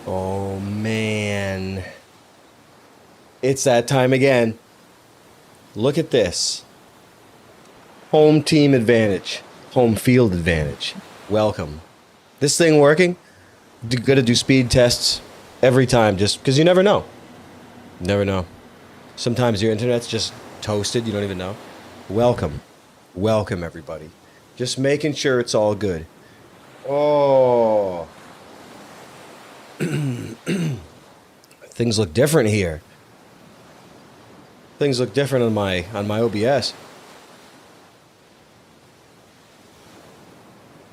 Oh, man. It's that time again. Look at this. Home team advantage. Home field advantage. Welcome. This thing working? Gotta do speed tests every time just because you never know. Never know. Sometimes your internet's just toasted. You don't even know. Welcome. Welcome, everybody. Just making sure it's all good. Oh. Things look different here. Things look different on my OBS.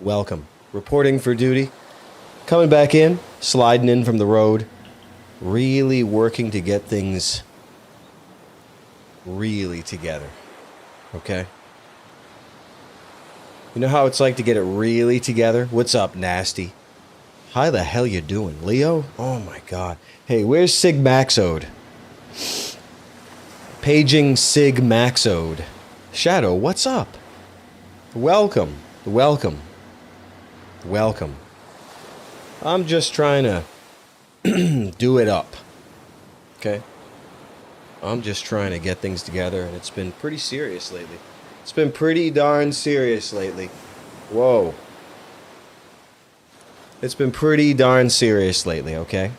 Welcome. Reporting for duty. Coming back in, sliding in from the road. Really working to get things really together. Okay? You know how it's like to get it really together? What's up, nasty? How the hell you doing, Leo? Oh my god. Hey, where's Sig Maxode? Paging Sig Maxode. Shadow, what's up? Welcome. Welcome. Welcome. I'm just trying to do it up. Okay? I'm just trying to get things together, and it's been pretty serious lately. It's been pretty darn serious lately. Whoa. It's been pretty darn serious lately, okay?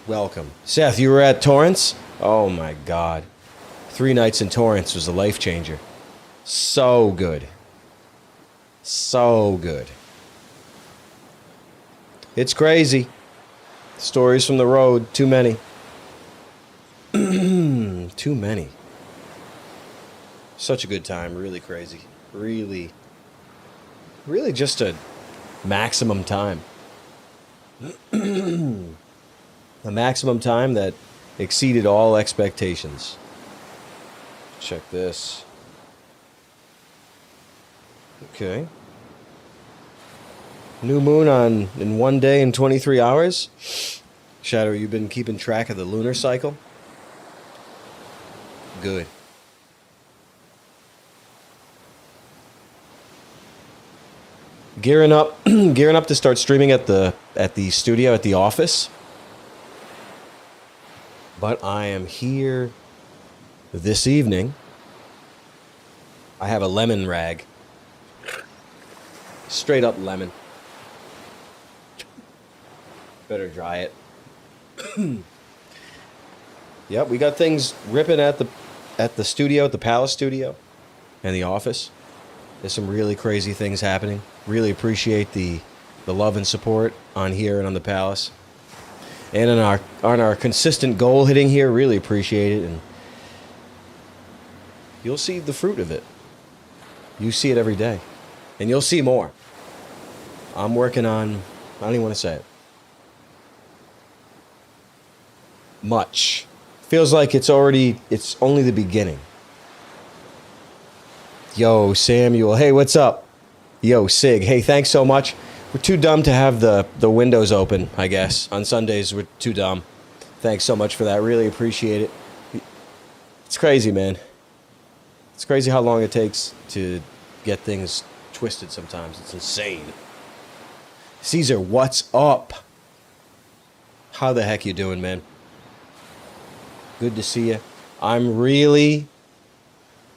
Welcome. Seth, you were at Torrance? Oh my god. 3 nights in Torrance was a life changer. So good. So good. It's crazy. Stories from the road. Too many. Too many. Such a good time. Really crazy. Really just a maximum time. A maximum time that exceeded all expectations. Check this. Okay. New moon in 1 day and 23 hours. Shadow, you've been keeping track of the lunar cycle? Good. Gearing up to start streaming at the studio at the office. But I am here this evening. I have a lemon rag. Straight up lemon. Better dry it. Yep, we got things ripping at the studio, at the Palace studio, and the office. There's some really crazy things happening. Really appreciate the love and support on here and on the Palace. And on our consistent goal hitting here, really appreciate it, and you'll see the fruit of it. You see it every day. And you'll see more. I'm working on, I don't even want to say it. Much. Feels like it's only the beginning. Yo, Samuel. Hey, what's up? Yo, Sig. Hey, thanks so much. We're too dumb to have the windows open, I guess. On Sundays, we're too dumb. Thanks so much for that. Really appreciate it. It's crazy, man. It's crazy how long it takes to get things twisted sometimes. It's insane. Caesar, what's up? How the heck you doing, man? Good to see you. I'm really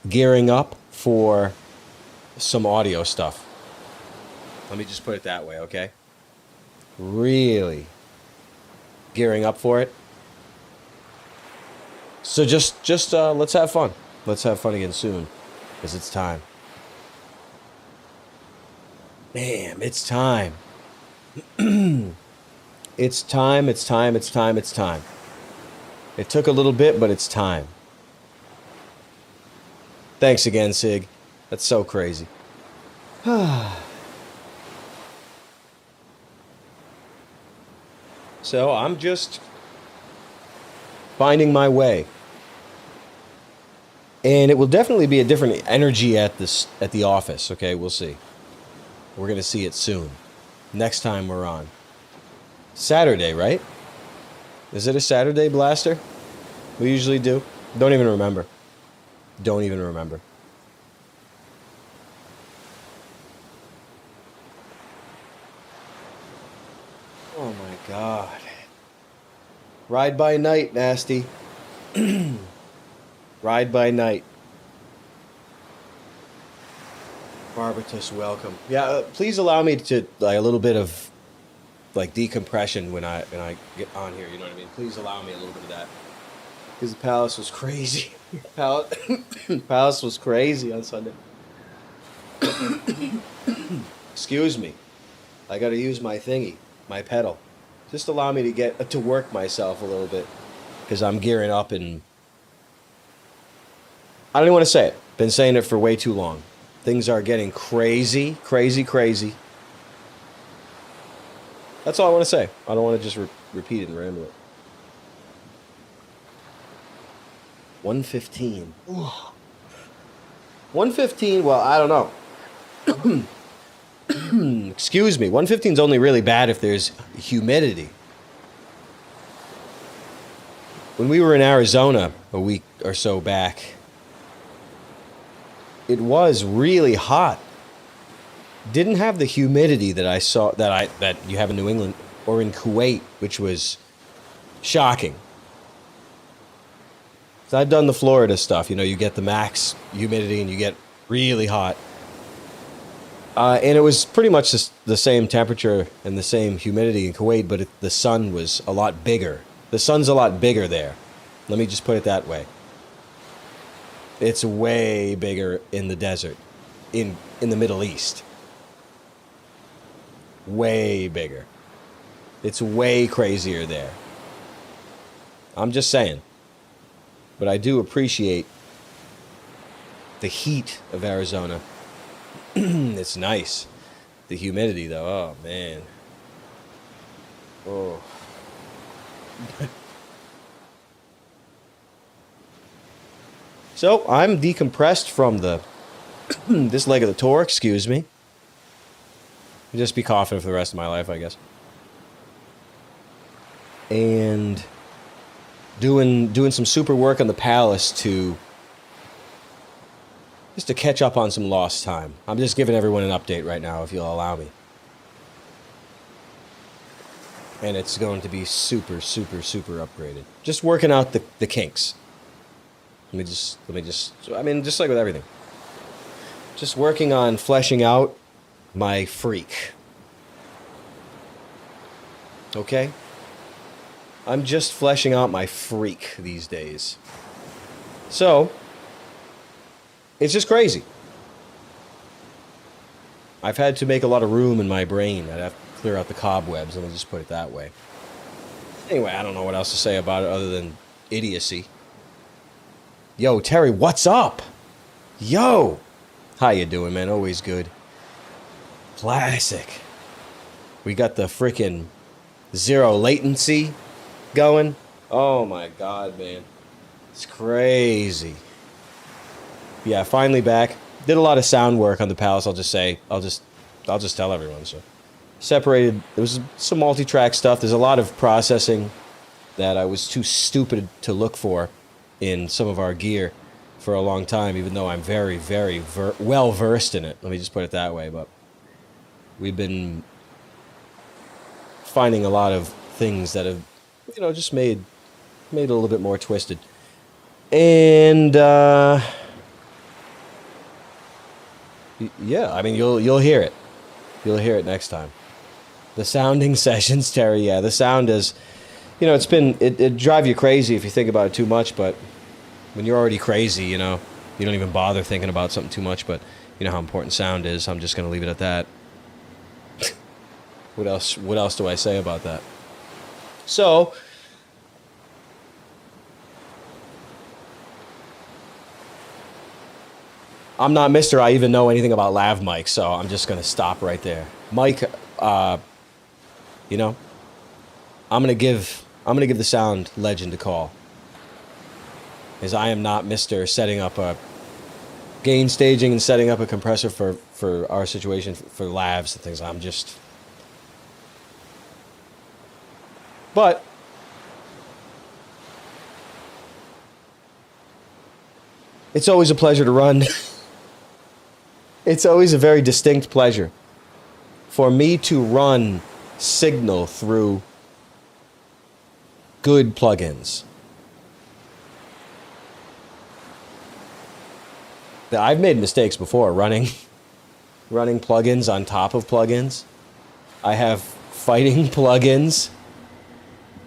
gearing up for some audio stuff. Let me just put it that way, okay? Really gearing up for it. So just let's have fun. Let's have fun again soon, because it's time. Damn, it's time. It's time, it's time, it's time, it's time. It took a little bit, but it's time. Thanks again, Sig. That's so crazy. So I'm just finding my way. And it will definitely be a different energy at the office, okay? We'll see. We're going to see it soon. Next time we're on. Saturday, right? Is it a Saturday blaster? We usually do. Don't even remember. Don't even remember. Oh my God. Ride by night, nasty. Ride by night. Barbatus, welcome. Yeah, please allow me to like a little bit of like decompression when I get on here. You know what I mean? Please allow me a little bit of that because the palace was crazy. Palace was crazy on Sunday. Excuse me. I got to use my thingy, my pedal. Just allow me to get to work myself a little bit because I'm gearing up and I don't even want to say it. Been saying it for way too long. Things are getting crazy, crazy, crazy. That's all I want to say. I don't want to just repeat it and ramble it. 115. 115, well, I don't know. Excuse me. 115 is only really bad if there's humidity. When we were in Arizona a week or so back, it was really hot. Didn't have the humidity that I saw that you have in New England or in Kuwait, which was shocking. So I've done the Florida stuff. You know, you get the max humidity and you get really hot. And it was pretty much the same temperature and the same humidity in Kuwait, but the sun was a lot bigger. The sun's a lot bigger there. Let me just put it that way. It's way bigger in the desert, in the Middle East. Way bigger. It's way crazier there. I'm just saying. But I do appreciate the heat of Arizona. It's nice. The humidity, though, oh, man. Oh. So, I'm decompressed from this leg of the tour, excuse me. I'll just be coughing for the rest of my life, I guess. And doing some super work on the palace just to catch up on some lost time. I'm just giving everyone an update right now, if you'll allow me. And it's going to be super, super, super upgraded. Just working out the kinks. Let me just, I mean, just like with everything. Just working on fleshing out my freak. Okay? I'm just fleshing out my freak these days. So, it's just crazy. I've had to make a lot of room in my brain. I'd have to clear out the cobwebs, let me just put it that way. Anyway, I don't know what else to say about it other than idiocy. Yo, Terry, what's up? Yo! How you doing, man? Always good. Classic. We got the frickin' zero latency going. Oh my God, man. It's crazy. Yeah, finally back. Did a lot of sound work on the palace, I'll just say. I'll just tell everyone, so. Separated, there was some multi-track stuff. There's a lot of processing that I was too stupid to look for in some of our gear for a long time, even though I'm very, very well versed in it. Let me just put it that way. But we've been finding a lot of things that have, you know, just made it a little bit more twisted. And yeah, I mean, you'll hear it. You'll hear it next time. The sounding sessions, Terry. Yeah, the sound is, you know, it drive you crazy if you think about it too much, but when you're already crazy, you know, you don't even bother thinking about something too much, but you know how important sound is. I'm just going to leave it at that. What else do I say about that? So, I'm not Mr. I even know anything about lav mics, so I'm just going to stop right there. Mike, you know, I'm going to give the sound legend a call. As I am not Mr. setting up a gain staging and setting up a compressor for our situation, for lavs and things. I'm just... But it's always a pleasure to run. It's always a very distinct pleasure for me to run signal through good plugins. I've made mistakes before running plugins on top of plugins. I have fighting plugins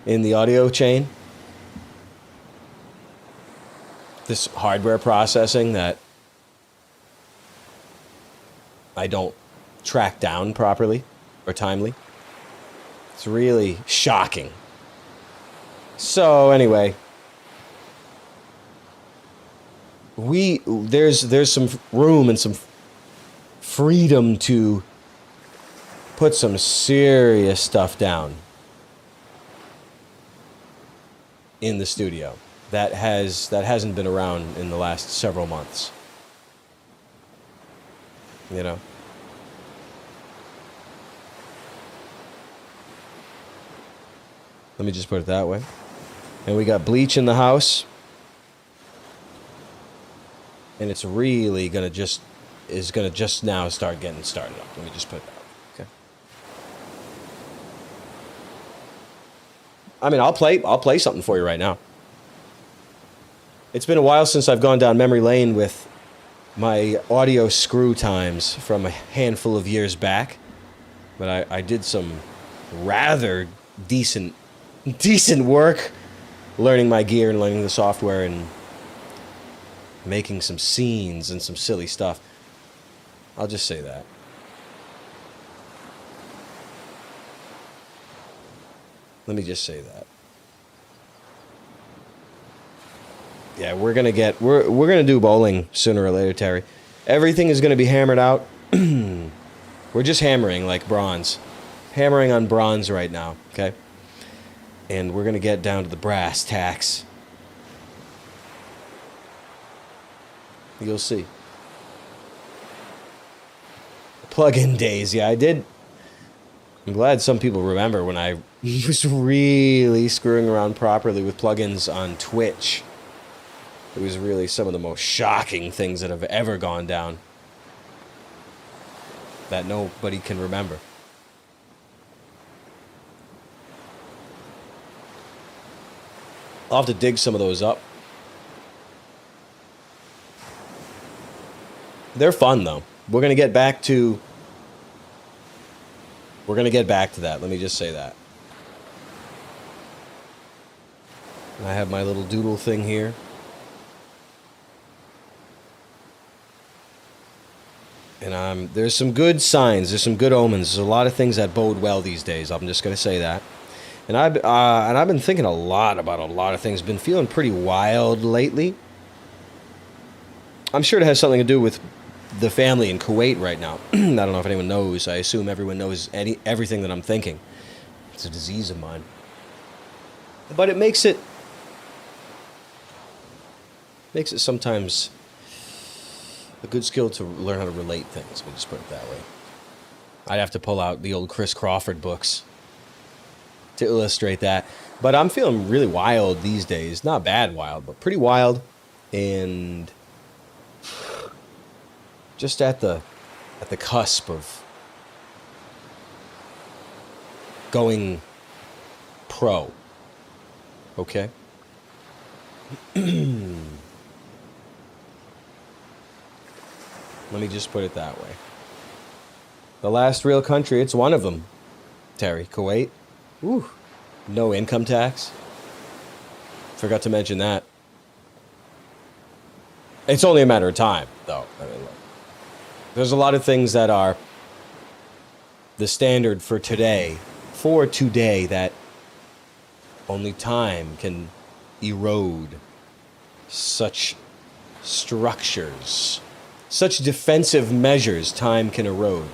in the audio chain. This hardware processing that I don't track down properly or timely. It's really shocking. So anyway, there's some room and some freedom to put some serious stuff down in the studio that hasn't been around in the last several months. You know. Let me just put it that way. And we got bleach in the house. And it's really gonna just now start getting started up. Let me just put it that way. Okay. I mean, I'll play something for you right now. It's been a while since I've gone down memory lane with my audio screw times from a handful of years back, but I did some rather decent work learning my gear and learning the software and making some scenes and some silly stuff. I'll just say that. Let me just say that. Yeah, we're gonna do bowling sooner or later, Terry. Everything is gonna be hammered out. We're just hammering like bronze. Hammering on bronze right now, okay? And we're gonna get down to the brass tacks. You'll see. Plug-in days, yeah, I did. I'm glad some people remember when I was really screwing around properly with plugins on Twitch. It was really some of the most shocking things that have ever gone down that nobody can remember. I'll have to dig some of those up. They're fun, though. We're going to get back to that. Let me just say that. I have my little doodle thing here. And there's some good signs. There's some good omens. There's a lot of things that bode well these days. I'm just going to say that. And I've been thinking a lot about a lot of things. Been feeling pretty wild lately. I'm sure it has something to do with the family in Kuwait right now. I don't know if anyone knows. I assume everyone knows everything that I'm thinking. It's a disease of mine. But it makes it sometimes a good skill to learn how to relate things. We'll just put it that way. I'd have to pull out the old Chris Crawford books to illustrate that. But I'm feeling really wild these days. Not bad wild, but pretty wild. And just at the cusp of going pro. Okay? Let me just put it that way. The last real country, it's one of them, Terry. Kuwait. Woo. No income tax. Forgot to mention that. It's only a matter of time, though. I mean, look, there's a lot of things that are the standard for today, that only time can erode such structures. Such defensive measures time can erode.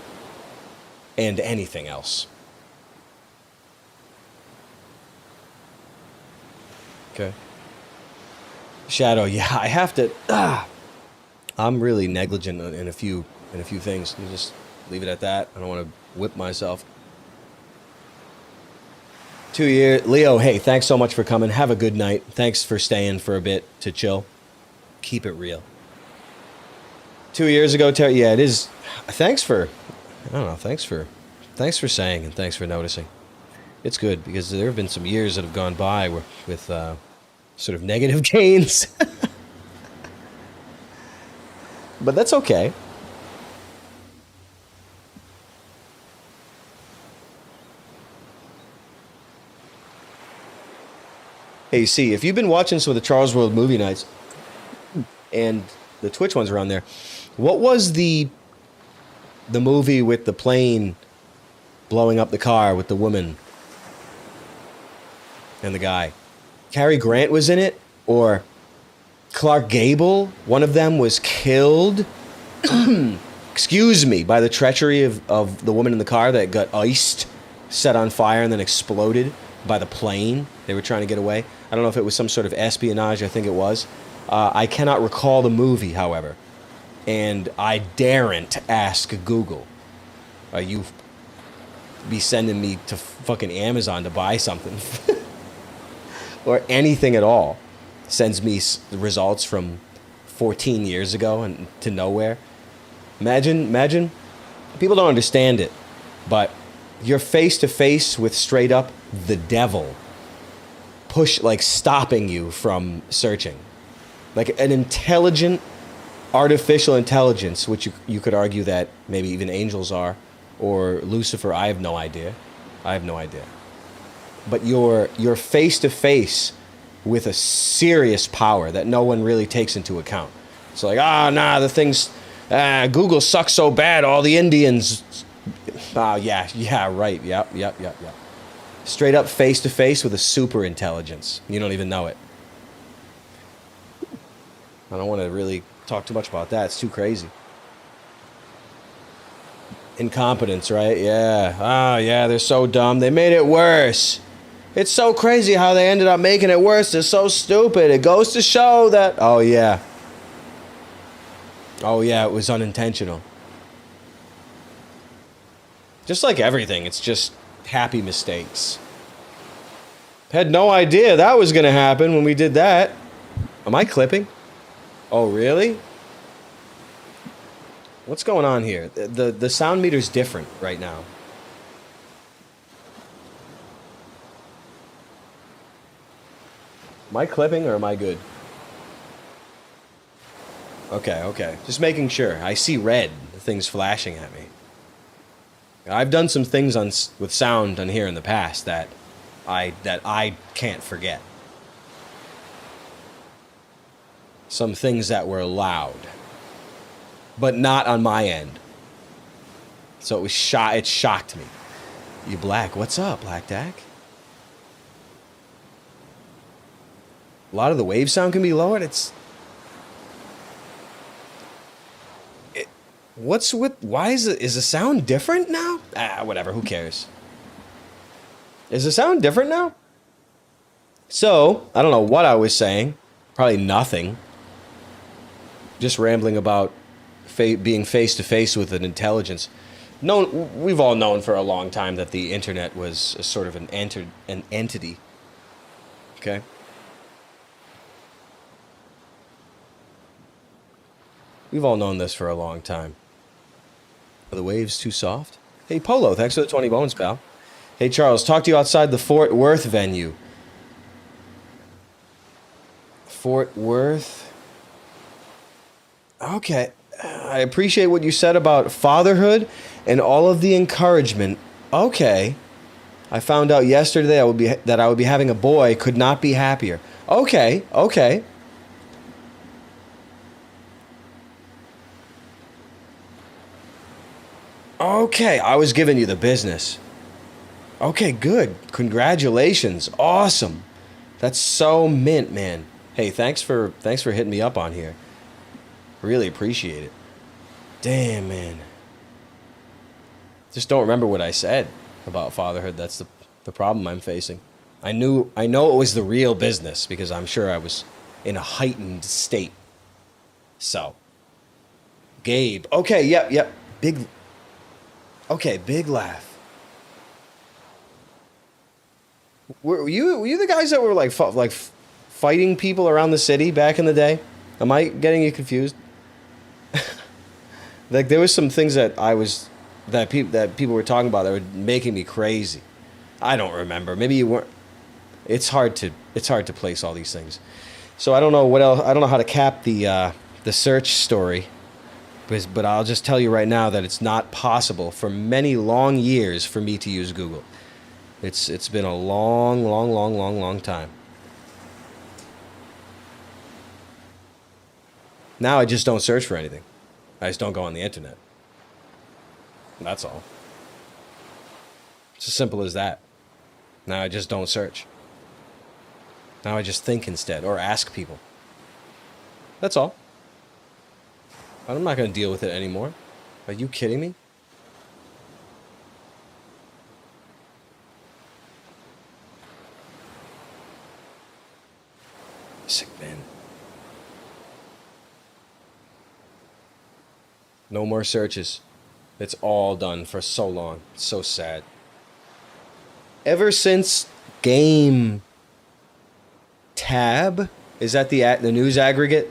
And anything else. Okay. Shadow, yeah, I have to. I'm really negligent in a few things. You just leave it at that. I don't want to whip myself. 2 years, Leo. Hey, thanks so much for coming. Have a good night. Thanks for staying for a bit to chill. Keep it real. 2 years ago, Terry. Yeah, it is. Thanks for Thanks for saying and thanks for noticing. It's good because there have been some years that have gone by with sort of negative gains. But that's okay. Hey, see, if you've been watching some of the Charles World movie nights and the Twitch ones around there, what was the movie with the plane blowing up the car with the woman and the guy? Cary Grant was in it, or Clark Gable? One of them was killed, excuse me, by the treachery of the woman in the car that got iced, set on fire, and then exploded by the plane. They were trying to get away. I don't know if it was some sort of espionage. I think it was. I cannot recall the movie, however. And I daren't ask Google. You be sending me to fucking Amazon to buy something. Or anything at all. Sends me results from 14 years ago and to nowhere. Imagine. People don't understand it. But you're face to face with straight up the devil. Stopping you from searching. Like an intelligent, artificial intelligence, which you could argue that maybe even angels are, or Lucifer, I have no idea. But you're face to face with a serious power that no one really takes into account. It's like, the things, Google sucks so bad, all the Indians. Yeah, right, yep. Straight up face to face with a super intelligence. You don't even know it. I don't want to really talk too much about that. It's too crazy. Incompetence, right? Yeah. Yeah, they're so dumb. They made it worse. It's so crazy how they ended up making it worse. They're so stupid. It goes to show that... Oh, yeah, it was unintentional. Just like everything, it's just happy mistakes. Had no idea that was going to happen when we did that. Am I clipping? Oh, really? What's going on here? The sound meter's different right now. Am I clipping or am I good? Okay. Just making sure. I see red. The thing's flashing at me. I've done some things with sound on here in the past that I can't forget. Some things that were loud, but not on my end. So it shocked me. You black? What's up, Black Dak? A lot of the wave sound can be lowered. Why is the sound different now? Whatever, who cares? Is the sound different now? So, I don't know what I was saying. Probably nothing. Just rambling about being face to face with an intelligence. We've all known for a long time that the internet was a sort of an entity. Okay? We've all known this for a long time. Are the waves too soft? Hey, Polo, thanks for the 20 bones, pal. Hey, Charles, talk to you outside the Fort Worth venue. Fort Worth? Okay. I appreciate what you said about fatherhood and all of the encouragement. Okay. I found out yesterday that I would be having a boy. Could not be happier. Okay. Okay, I was giving you the business. Okay, good. Congratulations. Awesome. That's so mint, man. Hey, thanks for hitting me up on here. Really appreciate it. Damn, man. Just don't remember what I said about fatherhood. That's the problem I'm facing. I know it was the real business because I'm sure I was in a heightened state. So, Gabe. Okay, yep. Big laugh. Were you the guys that were like fighting people around the city back in the day? Am I getting you confused? Like there was some things that I was that people were talking about that were making me crazy. I don't remember. Maybe you weren't. It's hard to place all these things. So I don't know what else. I don't know how to cap the search story, but I'll just tell you right now that it's not possible for many long years for me to use Google. It's been a long, long, long, long, long time. Now I just don't search for anything. I just don't go on the internet. That's all. It's as simple as that. Now I just don't search. Now I just think instead, or ask people. That's all. I'm not going to deal with it anymore. Are you kidding me? Sick man. No more searches. It's all done for so long. It's so sad. Ever since Game Tab, is that the news aggregate?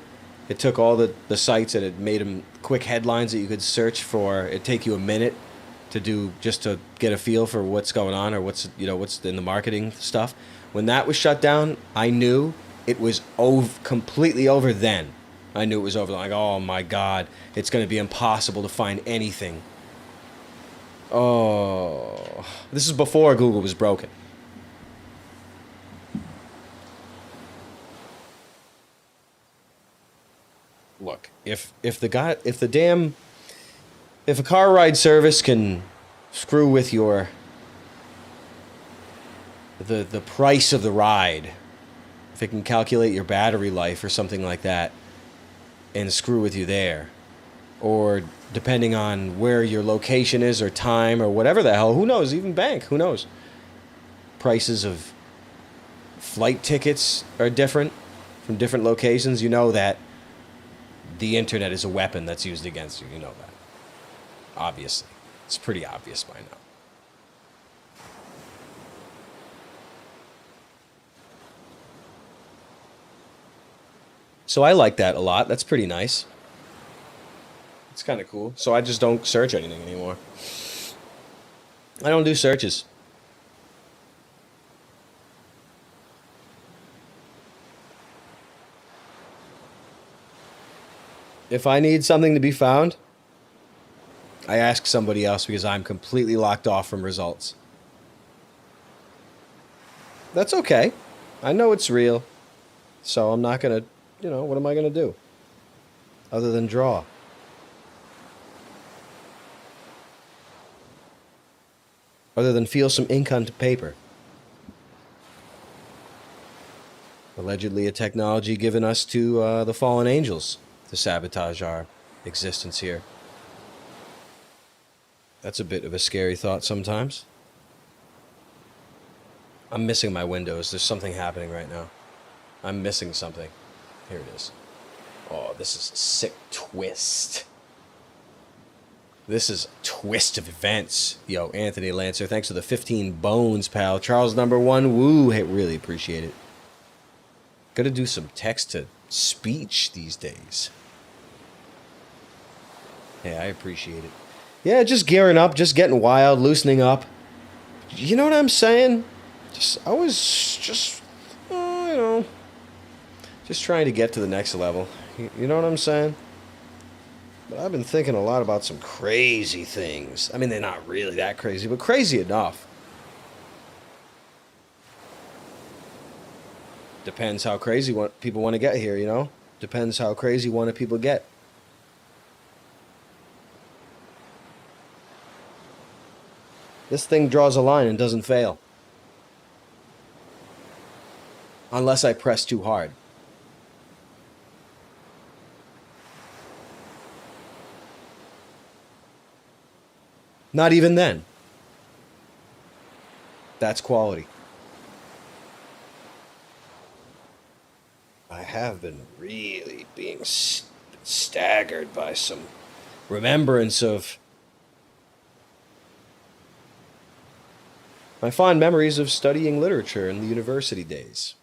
It took all the sites and it made them quick headlines that you could search for. It'd take you a minute to do just to get a feel for what's going on or what's in the marketing stuff. When that was shut down, I knew it was completely over then. I knew it was over. Like, oh my God, it's going to be impossible to find anything. Oh, this is before Google was broken. Look, if a car ride service can screw with the price of the ride, if it can calculate your battery life or something like that and screw with you there, or depending on where your location is or time or whatever the hell, who knows, even bank, who knows. Prices of flight tickets are different from different locations. You know that the internet is a weapon that's used against you. You know that. Obviously. It's pretty obvious by now. So I like that a lot. That's pretty nice. It's kind of cool. So I just don't search anything anymore. I don't do searches. If I need something to be found, I ask somebody else because I'm completely locked off from results. That's okay. I know it's real. So I'm not going to, what am I going to do? Other than draw. Other than feel some ink on paper. Allegedly a technology given us to the fallen angels to sabotage our existence here. That's a bit of a scary thought sometimes. I'm missing my windows. There's something happening right now. I'm missing something. Here it is. Oh, this is a sick twist. This is a twist of events. Yo, Anthony Lancer, thanks for the 15 bones, pal. Charles number 1, woo. Hey, really appreciate it. Gotta do some text to speech these days. Yeah, I appreciate it. Yeah, just gearing up, just getting wild, loosening up. You know what I'm saying? I was just, just trying to get to the next level. You know what I'm saying? But I've been thinking a lot about some crazy things. I mean, they're not really that crazy, but crazy enough. Depends how crazy people want to get here, Depends how crazy people get. This thing draws a line and doesn't fail. Unless I press too hard. Not even then. That's quality. I have been really being staggered by some remembrance of my fond memories of studying literature in the university days.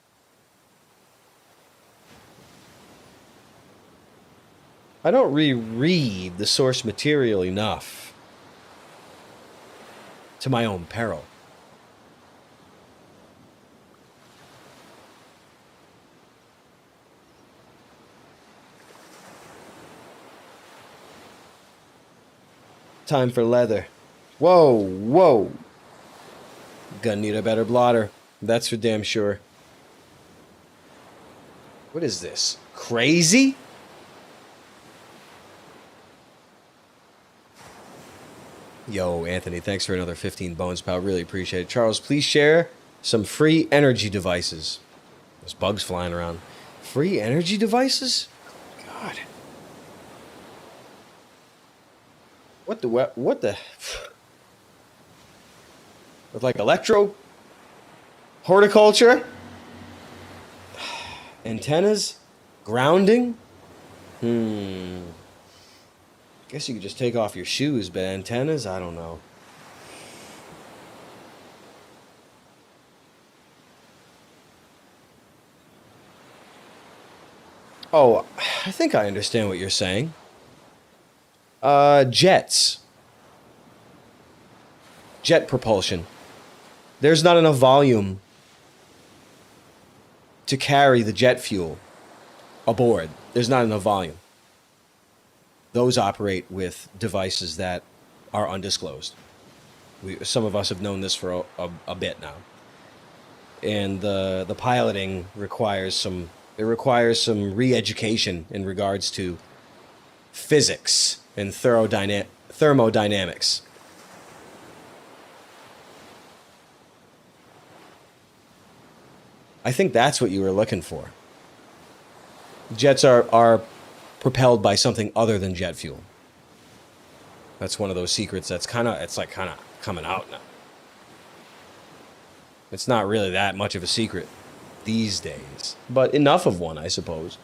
I don't reread the source material enough to my own peril. Time for leather. Whoa, whoa. Gonna need a better blotter. That's for damn sure. What is this? Crazy? Yo, Anthony, thanks for another 15 bones, pal. Really appreciate it. Charles, please share some free energy devices. There's bugs flying around. Free energy devices? God. What the... With like electro... horticulture? Antennas? Grounding? Guess you could just take off your shoes, but antennas? I don't know. Oh, I think I understand what you're saying. Jets. Jet propulsion. There's not enough volume to carry the jet fuel aboard. There's not enough volume. Those operate with devices that are undisclosed. Some of us have known this for a bit now. And the piloting requires some re-education in regards to physics and thermodynamics. I think that's what you were looking for. Jets are propelled by something other than jet fuel. That's one of those secrets that's kind of coming out now. It's not really that much of a secret these days, but enough of one, I suppose.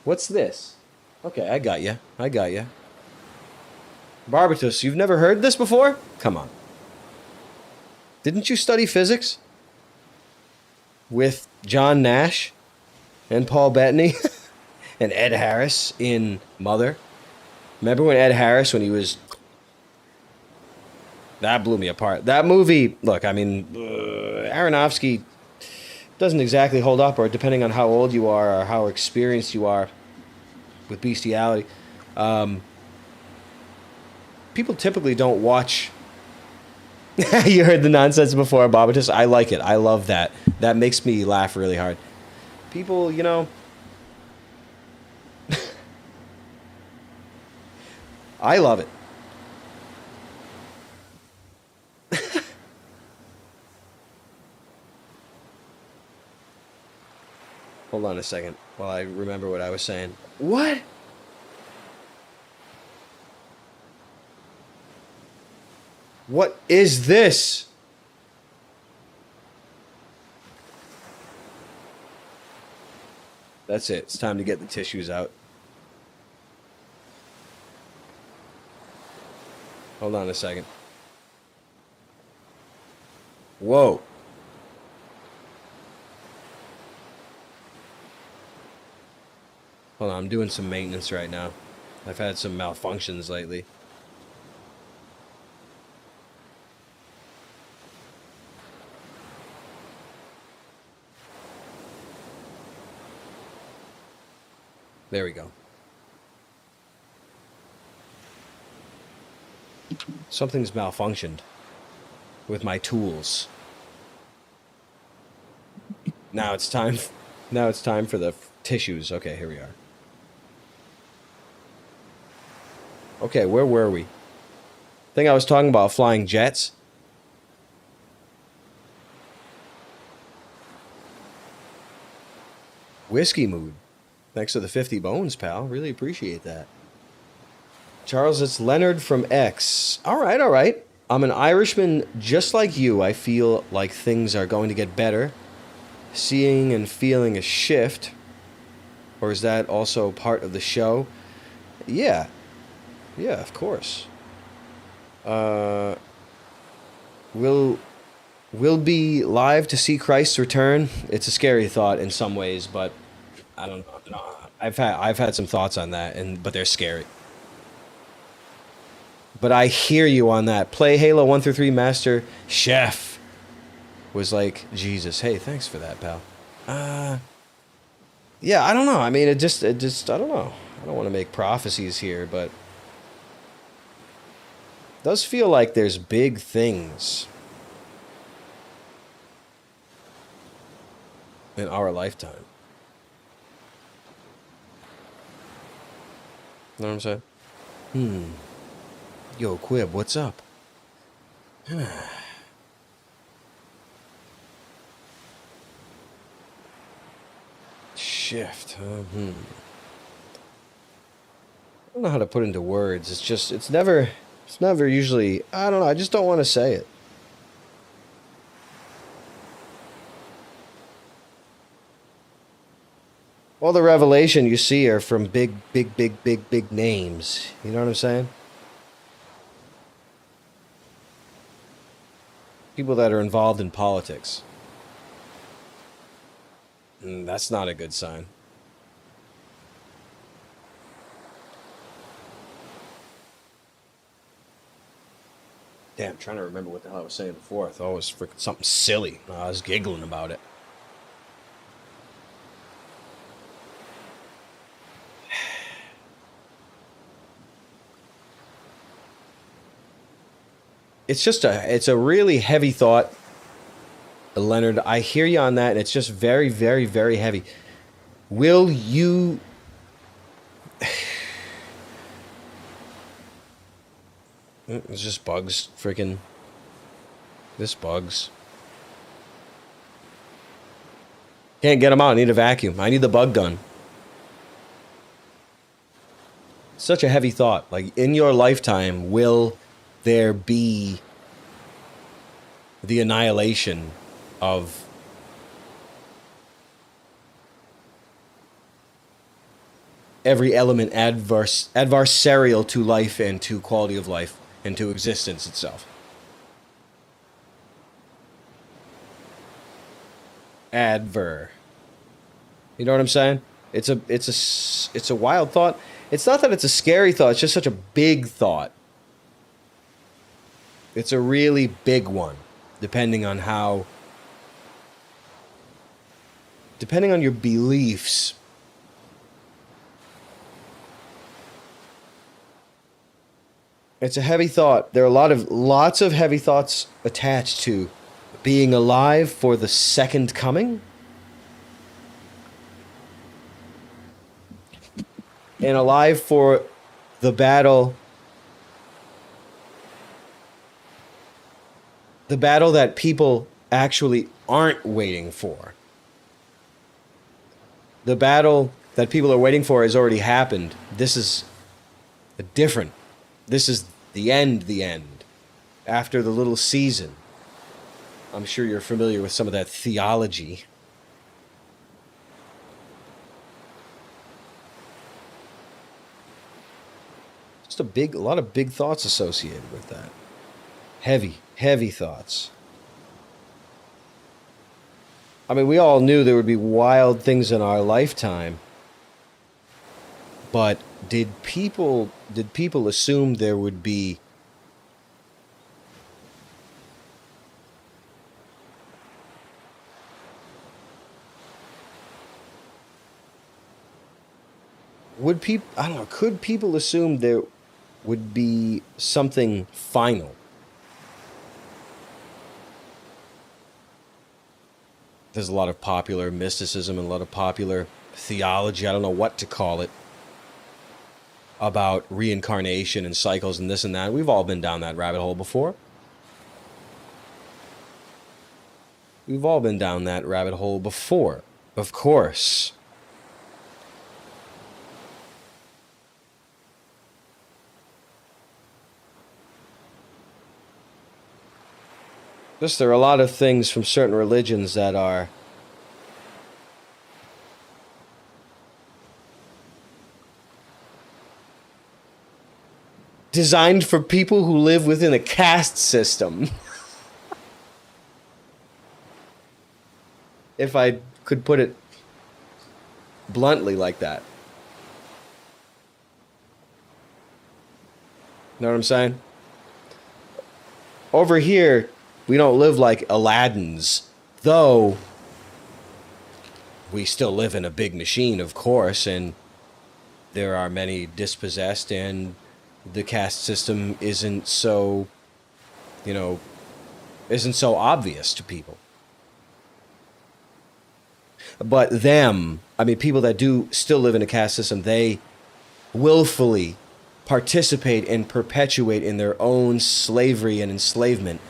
What's this? Okay, I got you. Barbatus, you've never heard this before? Come on. Didn't you study physics? With John Nash and Paul Bettany and Ed Harris in Mother. Remember when Ed Harris, when he was... That blew me apart. That movie, look, I mean, Aronofsky doesn't exactly hold up, or depending on how old you are or how experienced you are with bestiality. People typically don't watch... You heard the nonsense before, Bobatus. I like it. I love that. That makes me laugh really hard. People, you know... I love it. Hold on a second while I remember what I was saying. What? What is this? That's it. It's time to get the tissues out. Hold on a second. Whoa. Hold on, I'm doing some maintenance right now. I've had some malfunctions lately. There we go. Something's malfunctioned with my tools. Now it's time for the tissues. Okay, here we are. Okay, where were we? I think I was talking about flying jets. Whiskey mood. Thanks for the 50 bones, pal. Really appreciate that. Charles, it's Leonard from X. All right. I'm an Irishman just like you. I feel like things are going to get better. Seeing and feeling a shift. Or is that also part of the show? Yeah, of course. We'll be live to see Christ's return. It's a scary thought in some ways, but I don't know. I've had some thoughts on that, but they're scary. But I hear you on that. Play Halo 1 through 3 Master Chef was like Jesus. Hey, thanks for that, pal. Yeah, I don't know. I mean, I don't know. I don't want to make prophecies here, but it does feel like there's big things in our lifetime. You know what I'm saying? Yo, Quib, what's up? Shift. I don't know how to put into words. It's never usually, I don't know. I just don't want to say it. All the revelation you see are from big names. You know what I'm saying? People that are involved in politics. That's not a good sign. Damn, I'm trying to remember what the hell I was saying before. I thought it was freaking something silly. I was giggling about it. It's a really heavy thought, Leonard. I hear you on that, and it's just very, very, very heavy. Will you... It's just bugs, freaking... This bugs. Can't get them out. I need a vacuum. I need the bug gun. Such a heavy thought. Like, in your lifetime, will there be the annihilation of every element adversarial to life and to quality of life and to existence itself? You know what I'm saying? It's a wild thought. It's not that it's a scary thought. It's just such a big thought. It's a really big one, depending on your beliefs. It's a heavy thought. There are lots of heavy thoughts attached to being alive for the second coming and alive for the battle that people actually aren't waiting for. The battle that people are waiting for has already happened. This is the end. After the little season. I'm sure you're familiar with some of that theology. Just a lot of big thoughts associated with that. Heavy thoughts. I mean, we all knew there would be wild things in our lifetime. But did people assume there would be could people assume there would be something final? There's a lot of popular mysticism and a lot of popular theology, I don't know what to call it, about reincarnation and cycles and this and that. We've all been down that rabbit hole before. Of course. There are a lot of things from certain religions that are designed for people who live within a caste system. If I could put it bluntly like that. Know what I'm saying? Over here, we don't live like Aladdin's, though we still live in a big machine, of course, and there are many dispossessed, and the caste system you know, isn't so obvious to people. But people that do still live in a caste system, they willfully participate and perpetuate in their own slavery and enslavement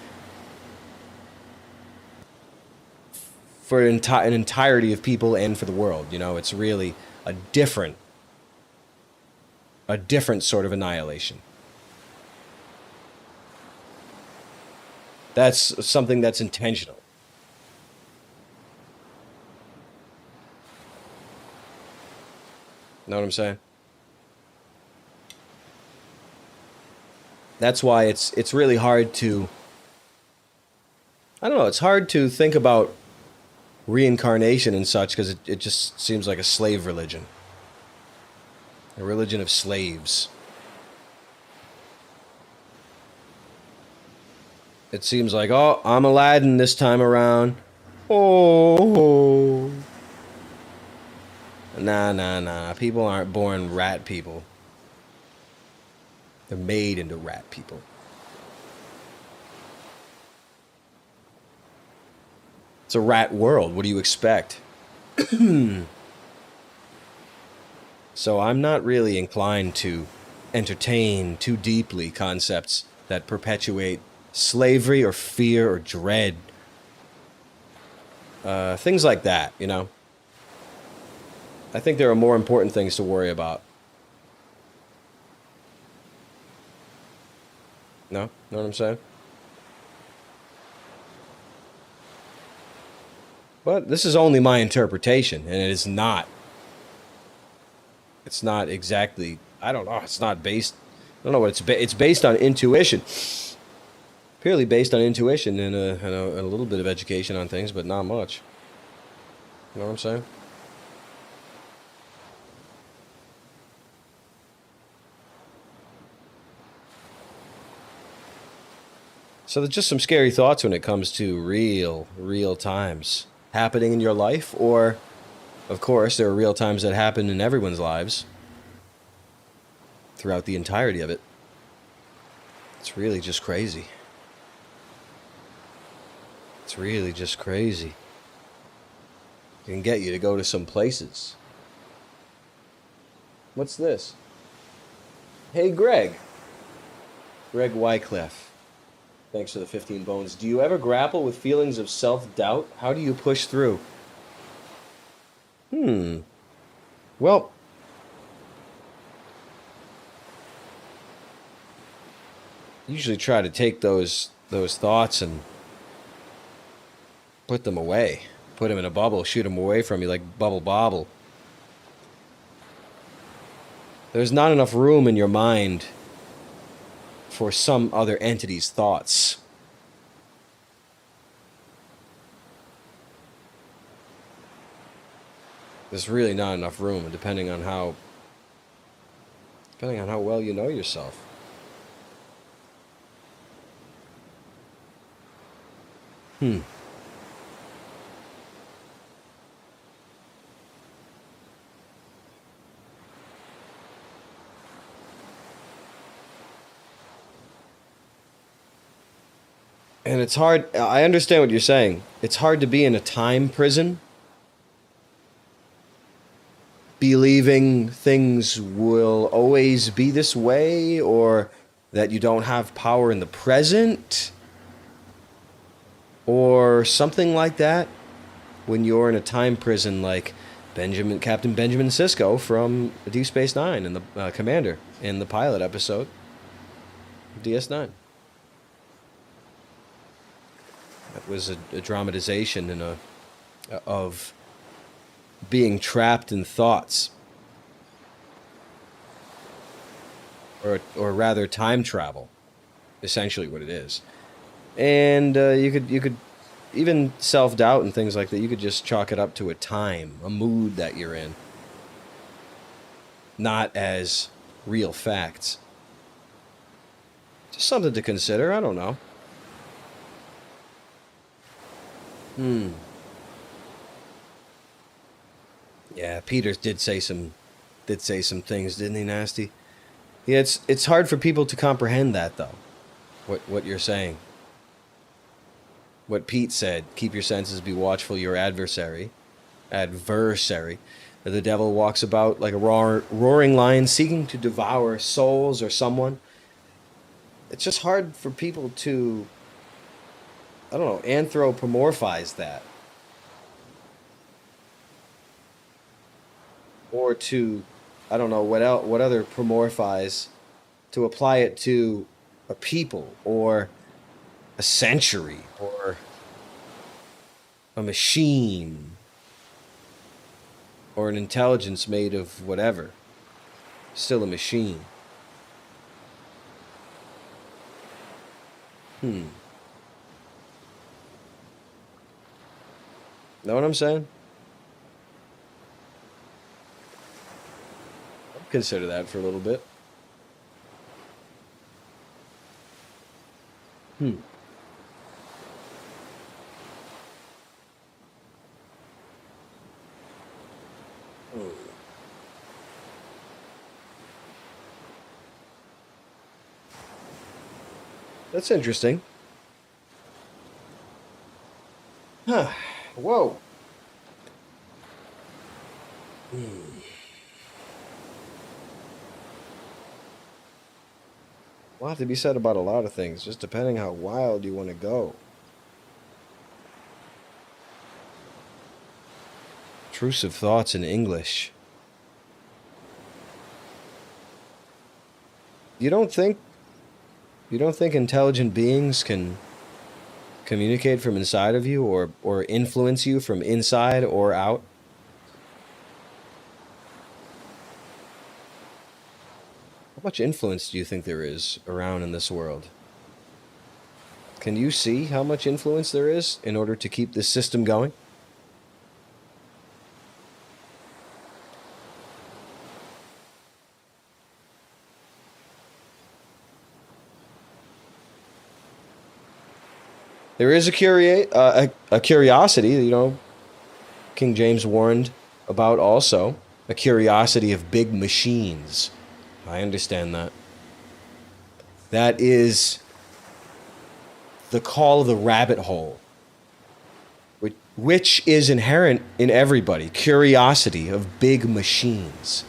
for an entirety of people and for the world. It's really a different sort of annihilation. That's something that's intentional. Know what I'm saying? That's why it's really hard to, I don't know, it's hard to think about reincarnation and such, because it just seems like a slave religion. A religion of slaves. It seems like, oh, I'm Aladdin this time around. Oh. Nah. People aren't born rat people. They're made into rat people. It's a rat world. What do you expect? So I'm not really inclined to entertain too deeply concepts that perpetuate slavery or fear or dread. Things like that, I think there are more important things to worry about. No? Know what I'm saying? But this is only my interpretation, and it is not. It's not exactly, I don't know, it's not based, I don't know what it's based on intuition. Purely based on intuition and a little bit of education on things, but not much. You know what I'm saying? So there's just some scary thoughts when it comes to real times happening in your life, or, of course, there are real times that happen in everyone's lives throughout the entirety of it. It's really just crazy. It's really just crazy. It can get you to go to some places. What's this? Hey, Greg Wycliffe. Thanks for the 15 bones. Do you ever grapple with feelings of self-doubt? How do you push through? Well, usually try to take those thoughts and put them away. Put them in a bubble, shoot them away from you like bubble bobble. There's not enough room in your mind for some other entity's thoughts. There's really not enough room, depending on how well you know yourself. And it's hard, I understand what you're saying. It's hard to be in a time prison, believing things will always be this way, or that you don't have power in the present, or something like that, when you're in a time prison like Captain Benjamin Sisko from Deep Space Nine, and the commander in the pilot episode, DS9. That was a dramatization of being trapped in thoughts, or rather time travel, essentially what it is. And you could even self-doubt and things like that, you could just chalk it up to a mood that you're in, not as real facts. Just something to consider. I don't know. Hmm. Yeah, Peters did say some things, didn't he, Nasty? Yeah, it's hard for people to comprehend that though. What you're saying. What Pete said, keep your senses, be watchful, your adversary. The devil walks about like a roaring lion seeking to devour souls or someone. It's just hard for people to, I don't know, anthropomorphize that, or to, I don't know what other promorphize, to apply it to a people or a century or a machine or an intelligence made of whatever. Still a machine. Hmm. Know what I'm saying? Consider that for a little bit. Hmm. That's interesting. Huh. Whoa. Hmm. A lot to be said about a lot of things, just depending how wild you want to go. Intrusive thoughts in English. You don't think you don't think intelligent beings can communicate from inside of you or influence you from inside or out? How much influence do you think there is around in this world? Can you see how much influence there is in order to keep this system going? There is a curiosity, King James warned about also, a curiosity of big machines. I understand that. That is the call of the rabbit hole, which is inherent in everybody. Curiosity of big machines.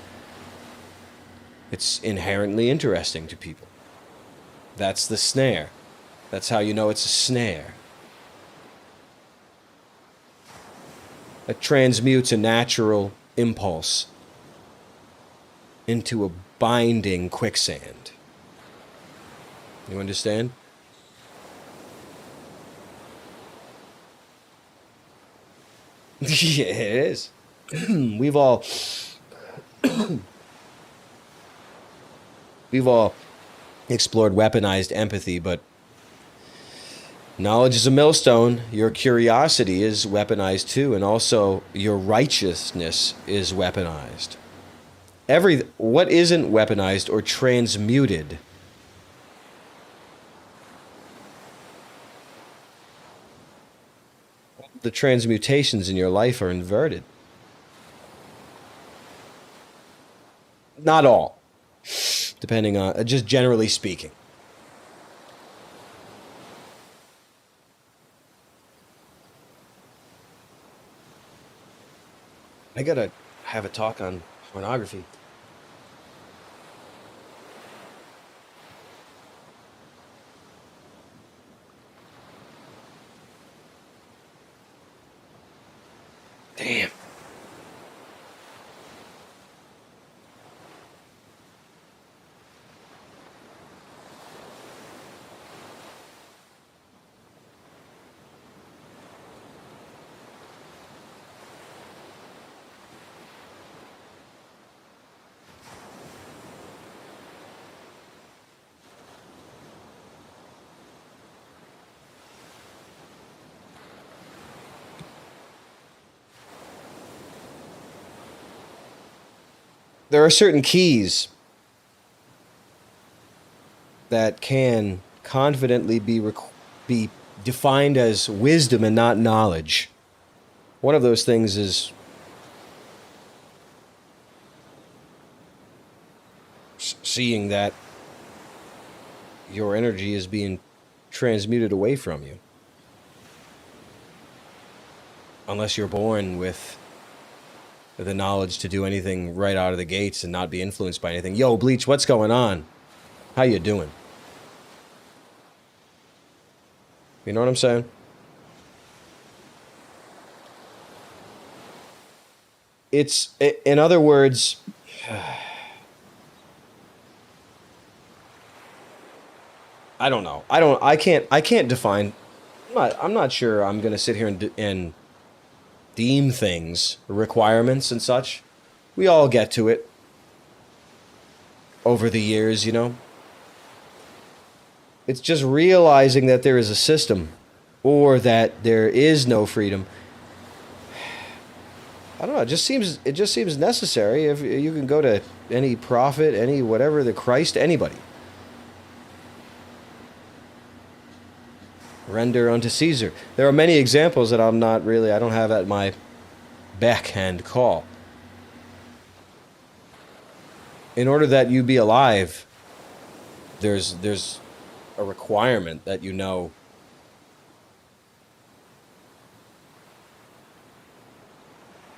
It's inherently interesting to people. That's the snare. That's how you know it's a snare. It transmutes a natural impulse into a binding quicksand. You understand? Yeah, it is. we've all we've all explored weaponized empathy, but knowledge is a millstone. Your curiosity is weaponized too, and also your righteousness is weaponized. What isn't weaponized or transmuted? The transmutations in your life are inverted. Not all, depending on, just generally speaking. I gotta have a talk on pornography. Damn. There are certain keys that can confidently be defined as wisdom and not knowledge. One of those things is seeing that your energy is being transmuted away from you. Unless you're born with the knowledge to do anything right out of the gates and not be influenced by anything. Yo, Bleach, what's going on? How you doing? You know what I'm saying? It's, in other words, I don't know. I can't define. I'm not sure I'm going to sit here and deem things, requirements and such. We all get to it over the years, you know. It's just realizing that there is a system or that there is no freedom. I don't know, it just seems necessary. If you can go to any prophet, any whatever, the Christ, anybody. Render unto Caesar. There are many examples that I don't have at my backhand call. In order that you be alive, there's a requirement that you know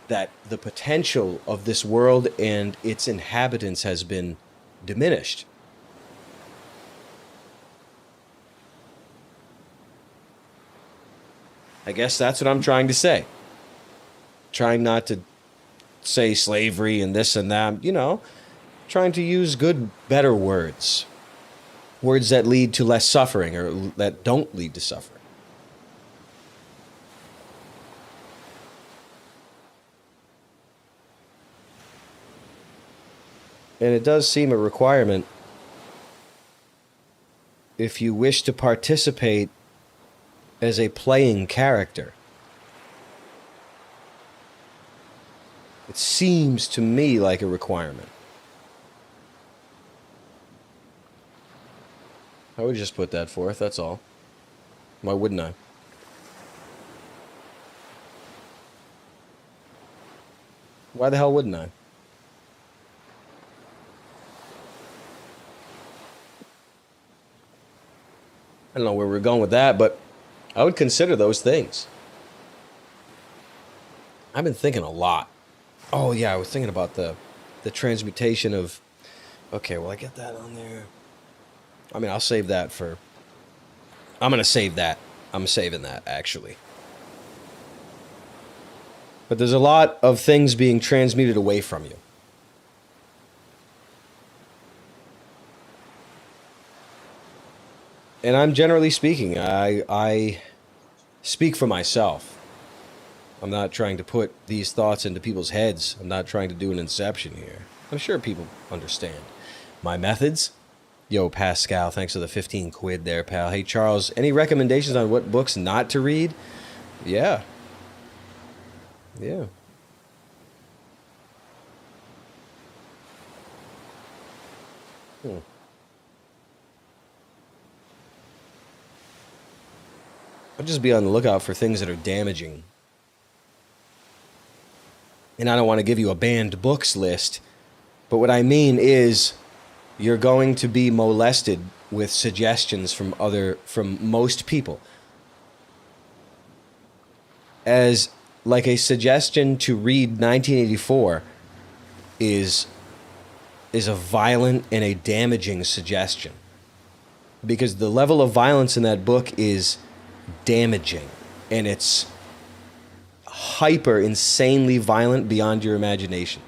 that the potential of this world and its inhabitants has been diminished. I guess that's what I'm trying to say. Trying not to say slavery and this and that, you know, trying to use good, better words. Words that lead to less suffering or that don't lead to suffering. And it does seem a requirement if you wish to participate as a playing character. It seems to me like a requirement. I would just put that forth, that's all. Why wouldn't I? Why the hell wouldn't I? I don't know where we're going with that, but I would consider those things. I've been thinking a lot. Oh, yeah, I was thinking about the transmutation of... Okay, well, I get that on there. I mean, I'll save that for... I'm going to save that. I'm saving that, actually. But there's a lot of things being transmuted away from you. And I'm generally speaking, I speak for myself. I'm not trying to put these thoughts into people's heads. I'm not trying to do an inception here. I'm sure people understand my methods. Yo, Pascal, thanks for the 15 quid there, pal. Hey, Charles, any recommendations on what books not to read? Yeah. Yeah. I'll just be on the lookout for things that are damaging. And I don't want to give you a banned books list, but what I mean is you're going to be molested with suggestions from most people. As like a suggestion to read 1984 is a violent and a damaging suggestion. Because the level of violence in that book is damaging, and it's hyper insanely violent beyond your imagination.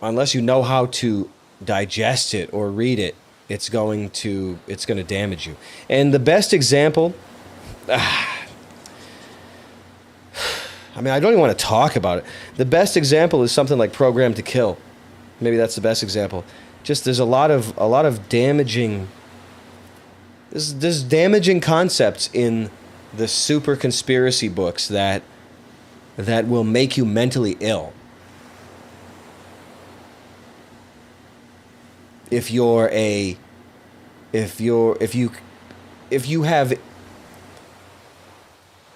Unless you know how to digest it or read it, it's going to damage you. And the best example, I mean, I don't even want to talk about it. The best example is something like Programmed to Kill. Maybe that's the best example. Just there's a lot of damaging. There's damaging concepts in the super conspiracy books that will make you mentally ill. if you're a if you're if you have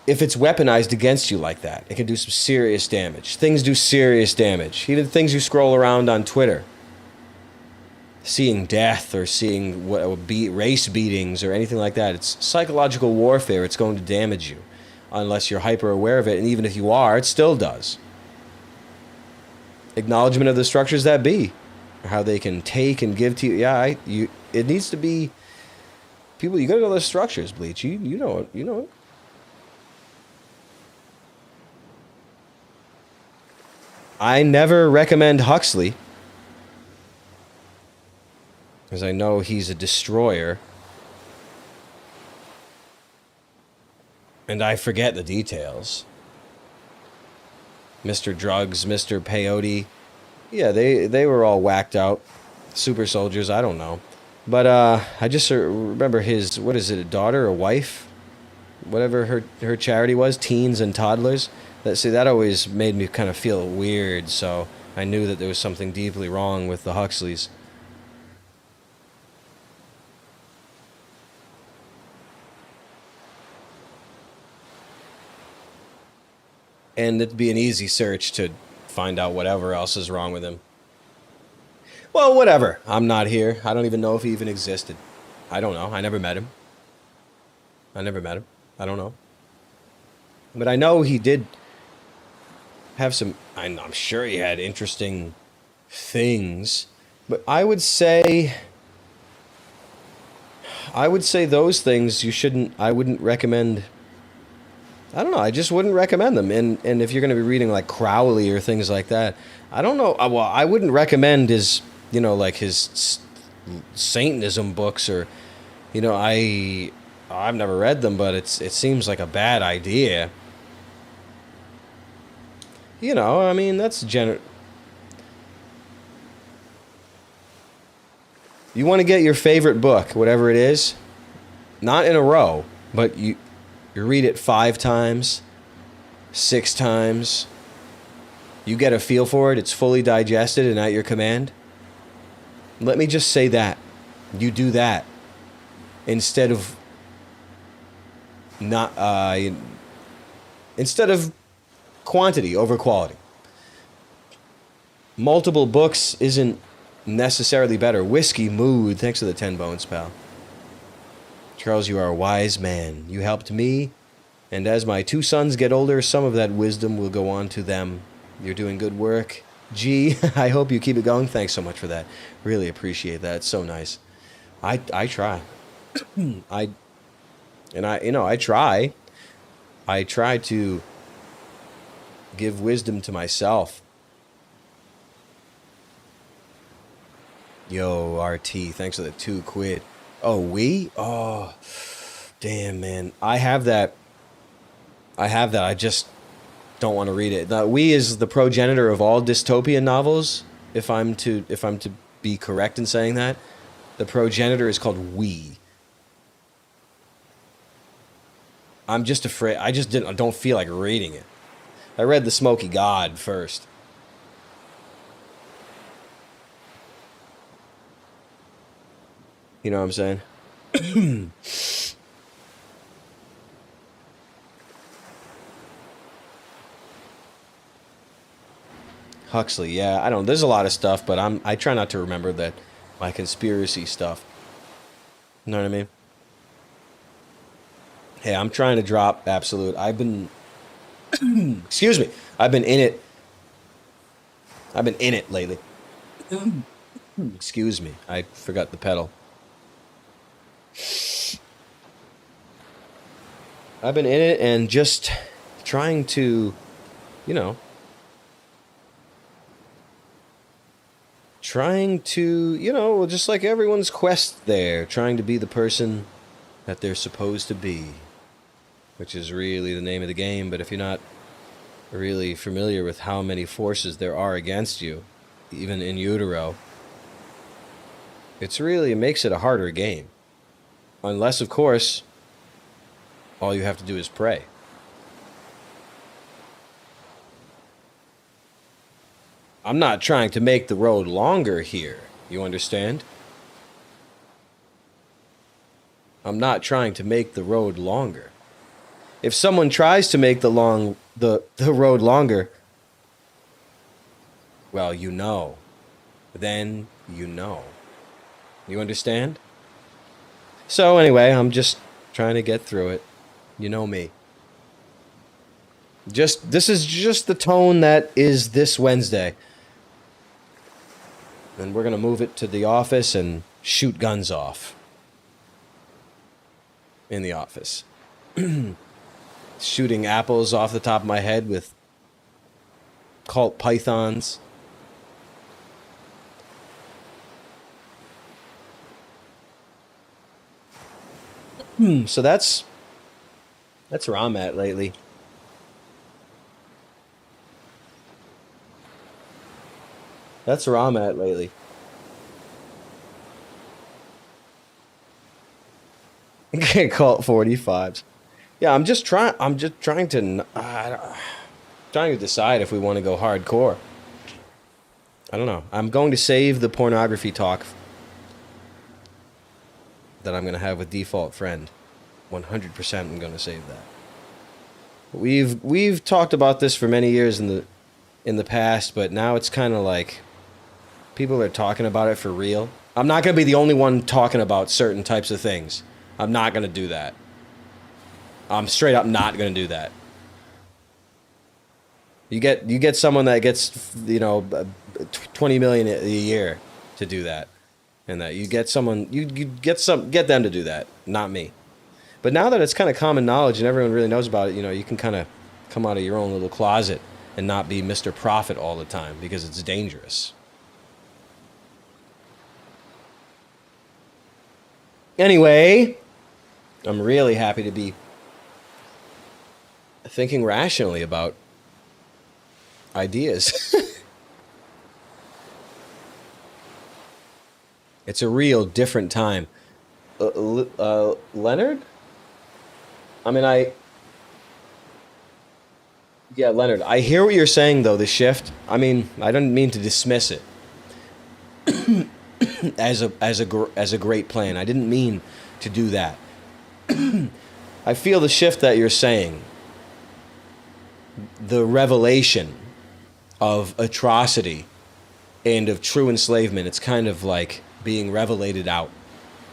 if it's weaponized against you like that, it can do some serious damage. Things do serious damage. Even things you scroll around on Twitter, seeing death or seeing race beatings or anything like that. It's psychological warfare. It's going to damage you unless you're hyper aware of it. And even if you are, it still does. Acknowledgement of the structures that be, how they can take and give to you. Yeah, it needs to be people. You got to know the structures, Bleach. You know it. You know it. I never recommend Huxley, because I know he's a destroyer. And I forget the details. Mr. Drugs, Mr. Peyote. Yeah, they were all whacked out. Super soldiers, I don't know. But I just remember his, what is it, a daughter, a wife? Whatever her charity was, teens and toddlers. That always made me kind of feel weird, so I knew that there was something deeply wrong with the Huxleys. And it'd be an easy search to find out whatever else is wrong with him. Well, whatever. I'm not here. I don't even know if he even existed. I don't know. I never met him. I don't know. But I know he did have some... I'm sure he had interesting things. But I would say those things you shouldn't... I wouldn't recommend... I don't know. I just wouldn't recommend them. And if you're going to be reading like Crowley or things like that, I don't know. Well, I wouldn't recommend his, like his Satanism books or, I've never read them, but it seems like a bad idea. I mean, that's You want to get your favorite book, whatever it is, not in a row, but you read it 5 times, 6 times. You get a feel for it. It's fully digested and at your command. Let me just say that. You do that instead of quantity over quality. Multiple books isn't necessarily better. Whiskey Mood. Thanks for the 10 bones, pal. Charles, you are a wise man. You helped me, and as my 2 sons get older, some of that wisdom will go on to them. You're doing good work. Gee, I hope you keep it going. Thanks so much for that. Really appreciate that. It's so nice. I try. I try. I try to give wisdom to myself. Yo, RT, thanks for the 2 quid. Oh, we? Oh, damn, man. I have that. I just don't want to read it. The we is the progenitor of all dystopian novels. If I'm to be correct in saying that, the progenitor is called we. I'm just afraid. I don't feel like reading it. I read The Smoky God first. You know what I'm saying? Huxley, yeah, I don't. There's a lot of stuff, but I try not to remember that my conspiracy stuff. You know what I mean? Hey, I'm trying to drop absolute. I've been, excuse me. I've been in it lately. Excuse me. I forgot the pedal. I've been in it and just trying to, just like everyone's quest there, trying to be the person that they're supposed to be, which is really the name of the game. But if you're not really familiar with how many forces there are against you, even in utero, it makes it a harder game. Unless, of course, all you have to do is pray. I'm not trying to make the road longer here, you understand? I'm not trying to make the road longer. If someone tries to make the road longer, well, you know. Then you know. You understand? So anyway, I'm just trying to get through it. You know me. This is just the tone that is this Wednesday. And we're going to move it to the office and shoot guns off. In the office. Shooting apples off the top of my head with cult pythons. So that's where I'm at lately. That's where I'm at lately. Cult 45s. Yeah, I'm just trying to trying to decide if we want to go hardcore. I don't know. I'm going to save the pornography talk that I'm going to have with default friend. 100% I'm going to save that. We've talked about this for many years in the past, but now it's kind of like people are talking about it for real. I'm not going to be the only one talking about certain types of things. I'm not going to do that. I'm straight up not going to do that. You get someone that gets 20 million a year to do that, and that you get someone you get them to do that, not me. But now that it's kind of common knowledge and everyone really knows about it, you can kind of come out of your own little closet and not be Mr. Prophet all the time because it's dangerous. Anyway, I'm really happy to be thinking rationally about ideas. It's a real different time. Leonard? Yeah, Leonard, I hear what you're saying, though, the shift. I don't mean to dismiss it as a great plan. I didn't mean to do that. I feel the shift that you're saying, the revelation of atrocity and of true enslavement, it's kind of like being revelated out.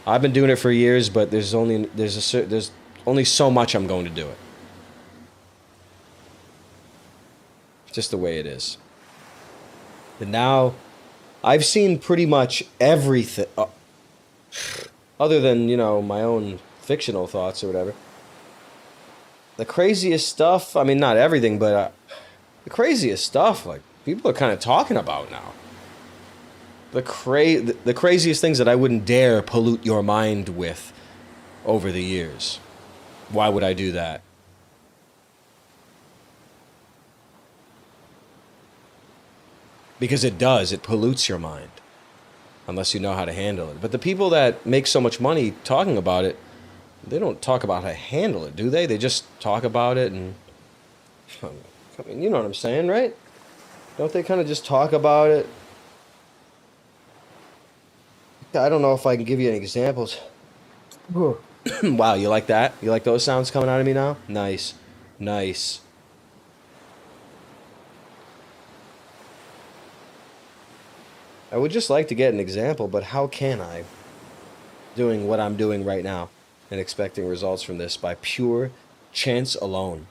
I've been doing it for years, but there's only so much I'm going to do it. Just the way it is. And now I've seen pretty much everything, other than, my own fictional thoughts or whatever. The craziest stuff, not everything, but the craziest stuff, like, people are kind of talking about now. The craziest things that I wouldn't dare pollute your mind with over the years. Why would I do that? Because it does. It pollutes your mind. Unless you know how to handle it. But the people that make so much money talking about it, they don't talk about how to handle it, do they? They just talk about it and... you know what I'm saying, right? Don't they kind of just talk about it? I don't know if I can give you any examples. Wow, you like that? You like those sounds coming out of me now? Nice. Nice. I would just like to get an example, but how can I? Doing what I'm doing right now and expecting results from this by pure chance alone.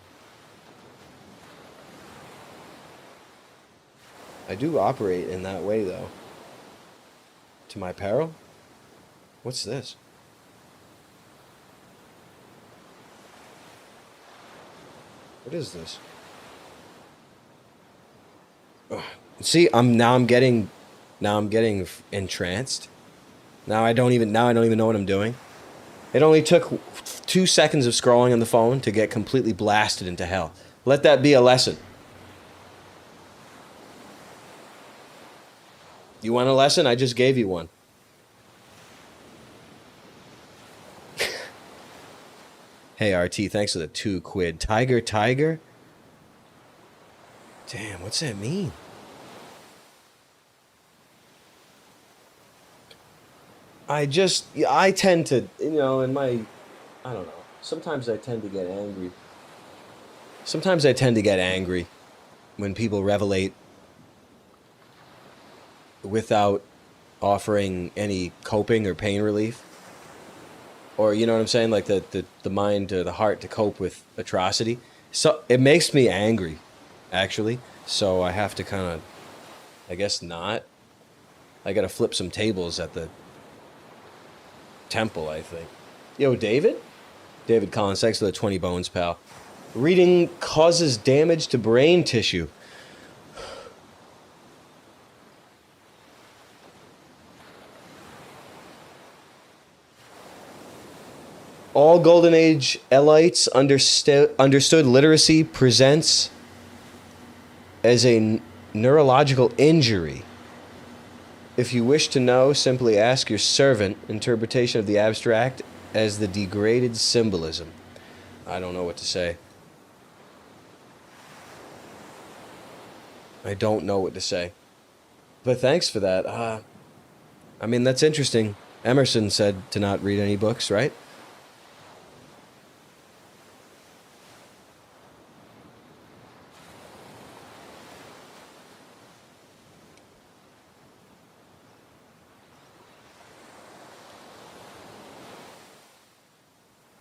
I do operate in that way, though. To my peril? What's this? What is this? Ugh. See, I'm getting entranced. Now I don't even know what I'm doing. It only took 2 seconds of scrolling on the phone to get completely blasted into hell. Let that be a lesson. You want a lesson? I just gave you one. Hey, RT, thanks for the £2. Tiger? Damn, what's that mean? I tend to, in my I don't know. Sometimes I tend to get angry. Sometimes I tend to get angry when people revelate without offering any coping or pain relief. Or, you know what I'm saying? Like the mind or the heart to cope with atrocity. So it makes me angry, actually. So I have to kind of, I guess not. I got to flip some tables at the temple, I think. Yo, David? David Collins, thanks for the 20 bones, pal. Reading causes damage to brain tissue. All Golden Age elites understood literacy presents as a neurological injury. If you wish to know, simply ask your servant. Interpretation of the abstract as the degraded symbolism. I don't know what to say. I don't know what to say. But thanks for that. I mean, that's interesting. Emerson said to not read any books, right?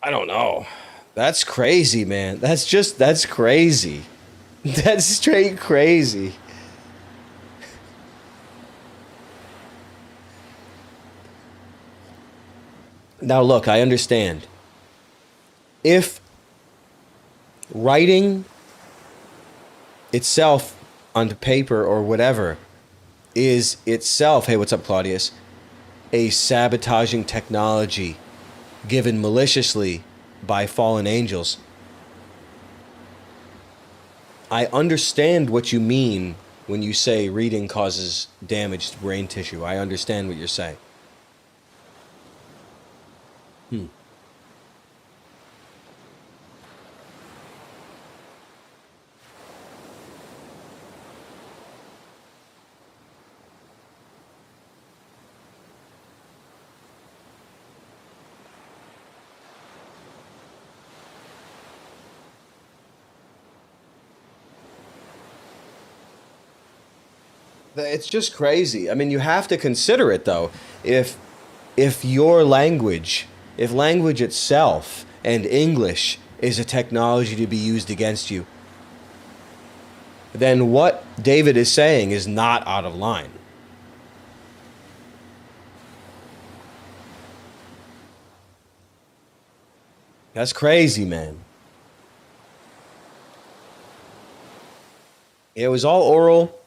I don't know. That's crazy, man. That's crazy. That's straight crazy. Now, look, I understand. If writing itself onto paper or whatever is itself, hey, what's up, Claudius? A sabotaging technology given maliciously by fallen angels. I understand what you mean when you say reading causes damage to brain tissue. I understand what you're saying. It's just crazy. I mean, you have to consider it though. If your language, if language itself and English is a technology to be used against you, then what David is saying is not out of line. That's crazy, man. It was all oral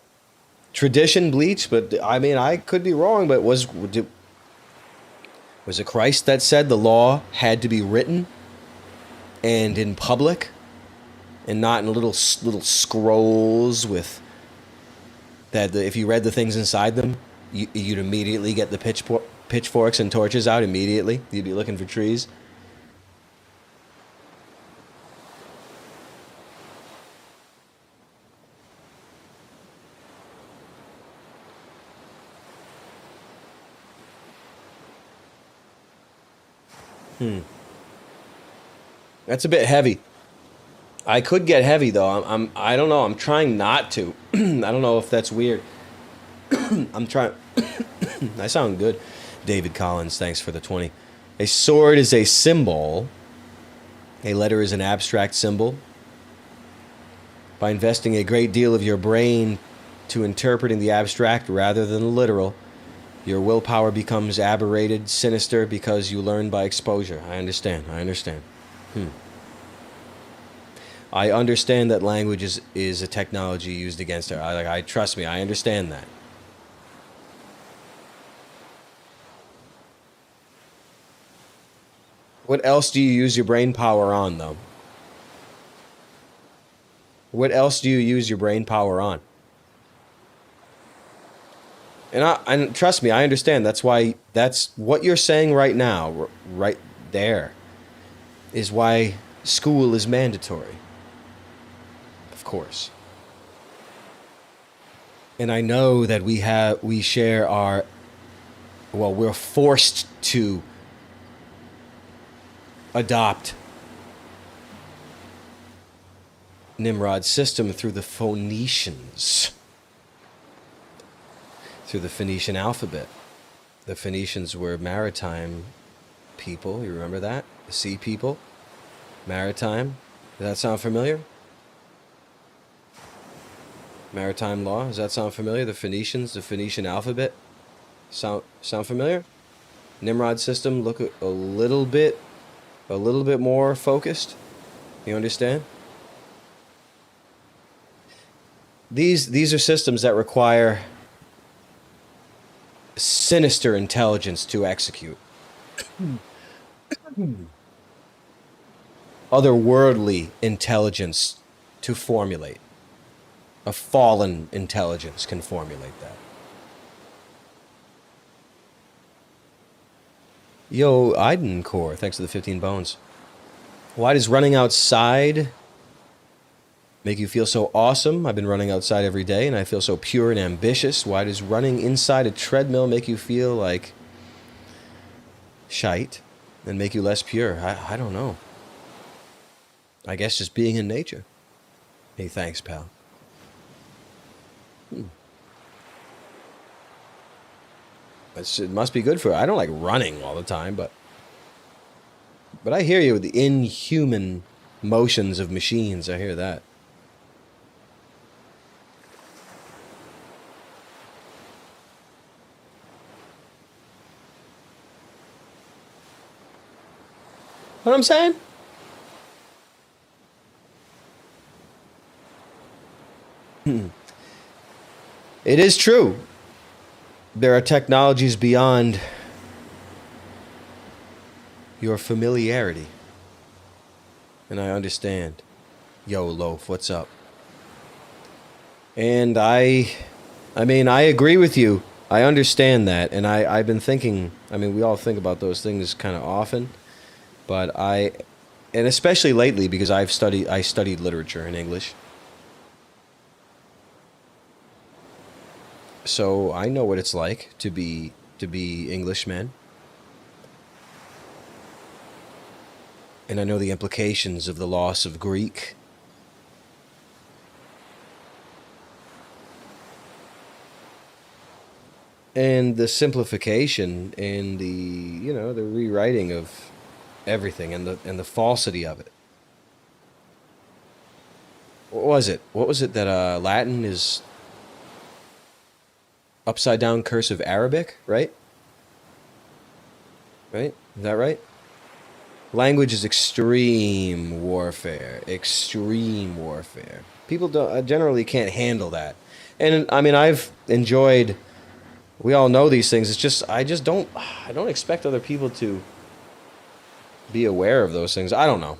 tradition bleach, but I mean, I could be wrong, but was it Christ that said the law had to be written and in public and not in little scrolls with that if you read the things inside them, you'd immediately get the pitchforks and torches out immediately. You'd be looking for trees. That's a bit heavy. I could get heavy though. I don't know. I'm trying not to. I don't know if that's weird. I'm trying. I sound good. David Collins, thanks for the 20. A sword is a symbol. A letter is an abstract symbol. By investing a great deal of your brain to interpreting the abstract rather than the literal, your willpower becomes aberrated, sinister, because you learn by exposure. I understand. I understand that language is a technology used against her. I trust me, I understand that. What else do you use your brain power on, though? What else do you use your brain power on? And trust me, I understand. That's what you're saying right now, right there, is why school is mandatory. Of course. And I know that we share we're forced to adopt Nimrod's system through the Phoenicians, through the Phoenician alphabet. The Phoenicians were maritime people. You remember that? The sea people. Maritime. Does that sound familiar? Maritime law. Does that sound familiar? The Phoenicians, the Phoenician alphabet. Sound familiar? Nimrod's system look a little bit more focused. You understand? These are systems that require sinister intelligence to execute. Otherworldly intelligence to formulate. A fallen intelligence can formulate that. Yo, Eidencore, thanks for the 15 bones. Why does running outside make you feel so awesome? I've been running outside every day and I feel so pure and ambitious. Why does running inside a treadmill make you feel like shite and make you less pure? I don't know. I guess just being in nature. Hey, thanks, pal. It must be good for I don't like running all the time, but I hear you with the inhuman motions of machines. I hear that. What I'm saying? It is true. There are technologies beyond your familiarity. And I understand. Yo, Loaf, what's up? And I agree with you. I understand that. And I've been thinking, we all think about those things kind of often. But and especially lately because I studied literature in English. So I know what it's like to be Englishmen. And I know the implications of the loss of Greek. And the simplification and the rewriting of everything and the falsity of it. What was it that Latin is upside down cursive Arabic, right? Right? Is that right? Language is extreme warfare. Extreme warfare. People generally can't handle that. And I've enjoyed. We all know these things. It's just I don't expect other people to be aware of those things. I don't know.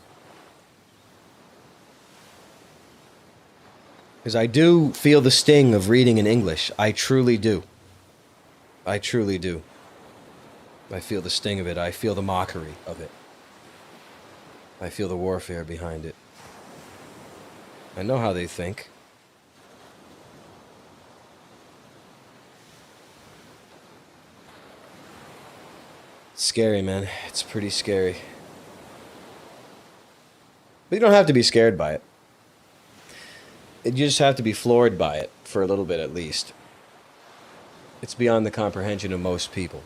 Because I do feel the sting of reading in English. I truly do. I truly do. I feel the sting of it. I feel the mockery of it. I feel the warfare behind it. I know how they think. It's scary, man. It's pretty scary. But you don't have to be scared by it. You just have to be floored by it for a little bit at least. It's beyond the comprehension of most people.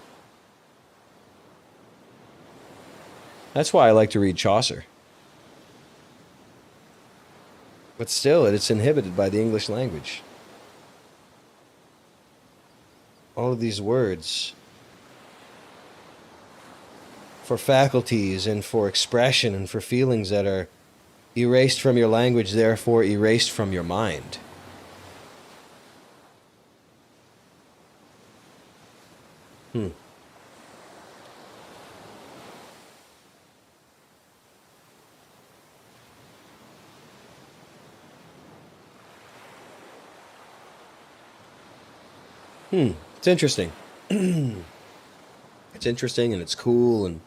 That's why I like to read Chaucer. But still, it's inhibited by the English language. All of these words for faculties and for expression and for feelings that are erased from your language, therefore erased from your mind. It's interesting. It's interesting and it's cool and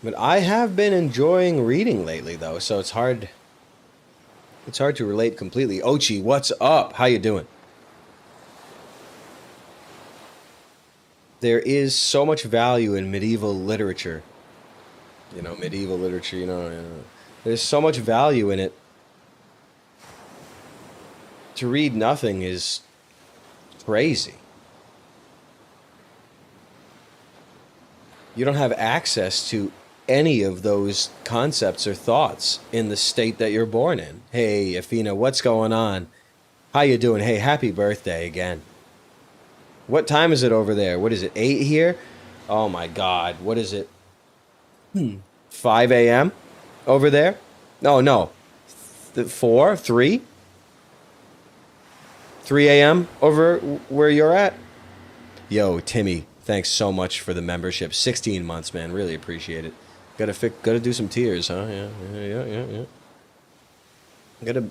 but I have been enjoying reading lately though, so it's hard to relate completely. Ochi, what's up? How you doing? there is so much value in medieval literature. Medieval literature, there's so much value in it. To read nothing is crazy. You don't have access to any of those concepts or thoughts in the state that you're born in. Hey, Afina, what's going on? How you doing? Hey, happy birthday again. What time is it over there? What is it, 8 here? Oh my God, what is it? 5 a.m. over there? No, no. 4, 3? 3 a.m. over where you're at? Yo, Timmy, thanks so much for the membership. 16 months, man. Really appreciate it. Gotta do some tiers, huh? Yeah.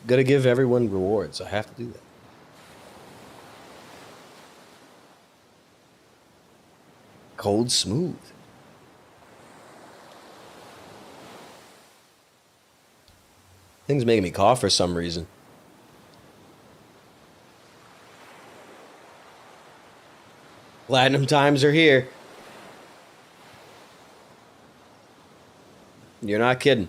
Gotta give everyone rewards. I have to do that. Cold smooth. Things making me cough for some reason. Platinum times are here. You're not kidding.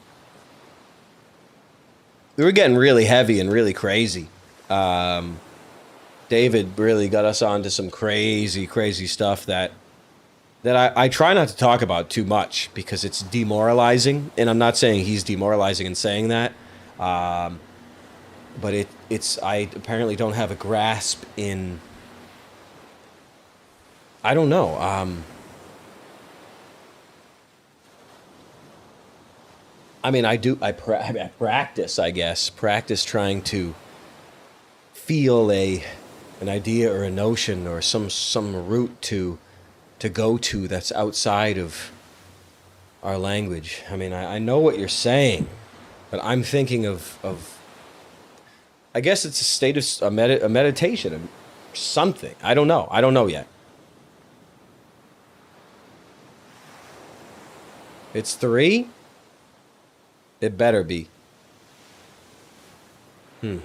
We were getting really heavy and really crazy. David really got us onto some crazy, crazy stuff that I try not to talk about too much because it's demoralizing. And I'm not saying he's demoralizing in saying that. But it's I apparently don't have a grasp in. I don't know. I mean, I practice, I guess, practice trying to feel an idea or a notion or some route to go to that's outside of our language. I mean, I know what you're saying, but I'm thinking of I guess it's a state of a meditation, something. I don't know. I don't know yet. It's 3. It better be. Hmm.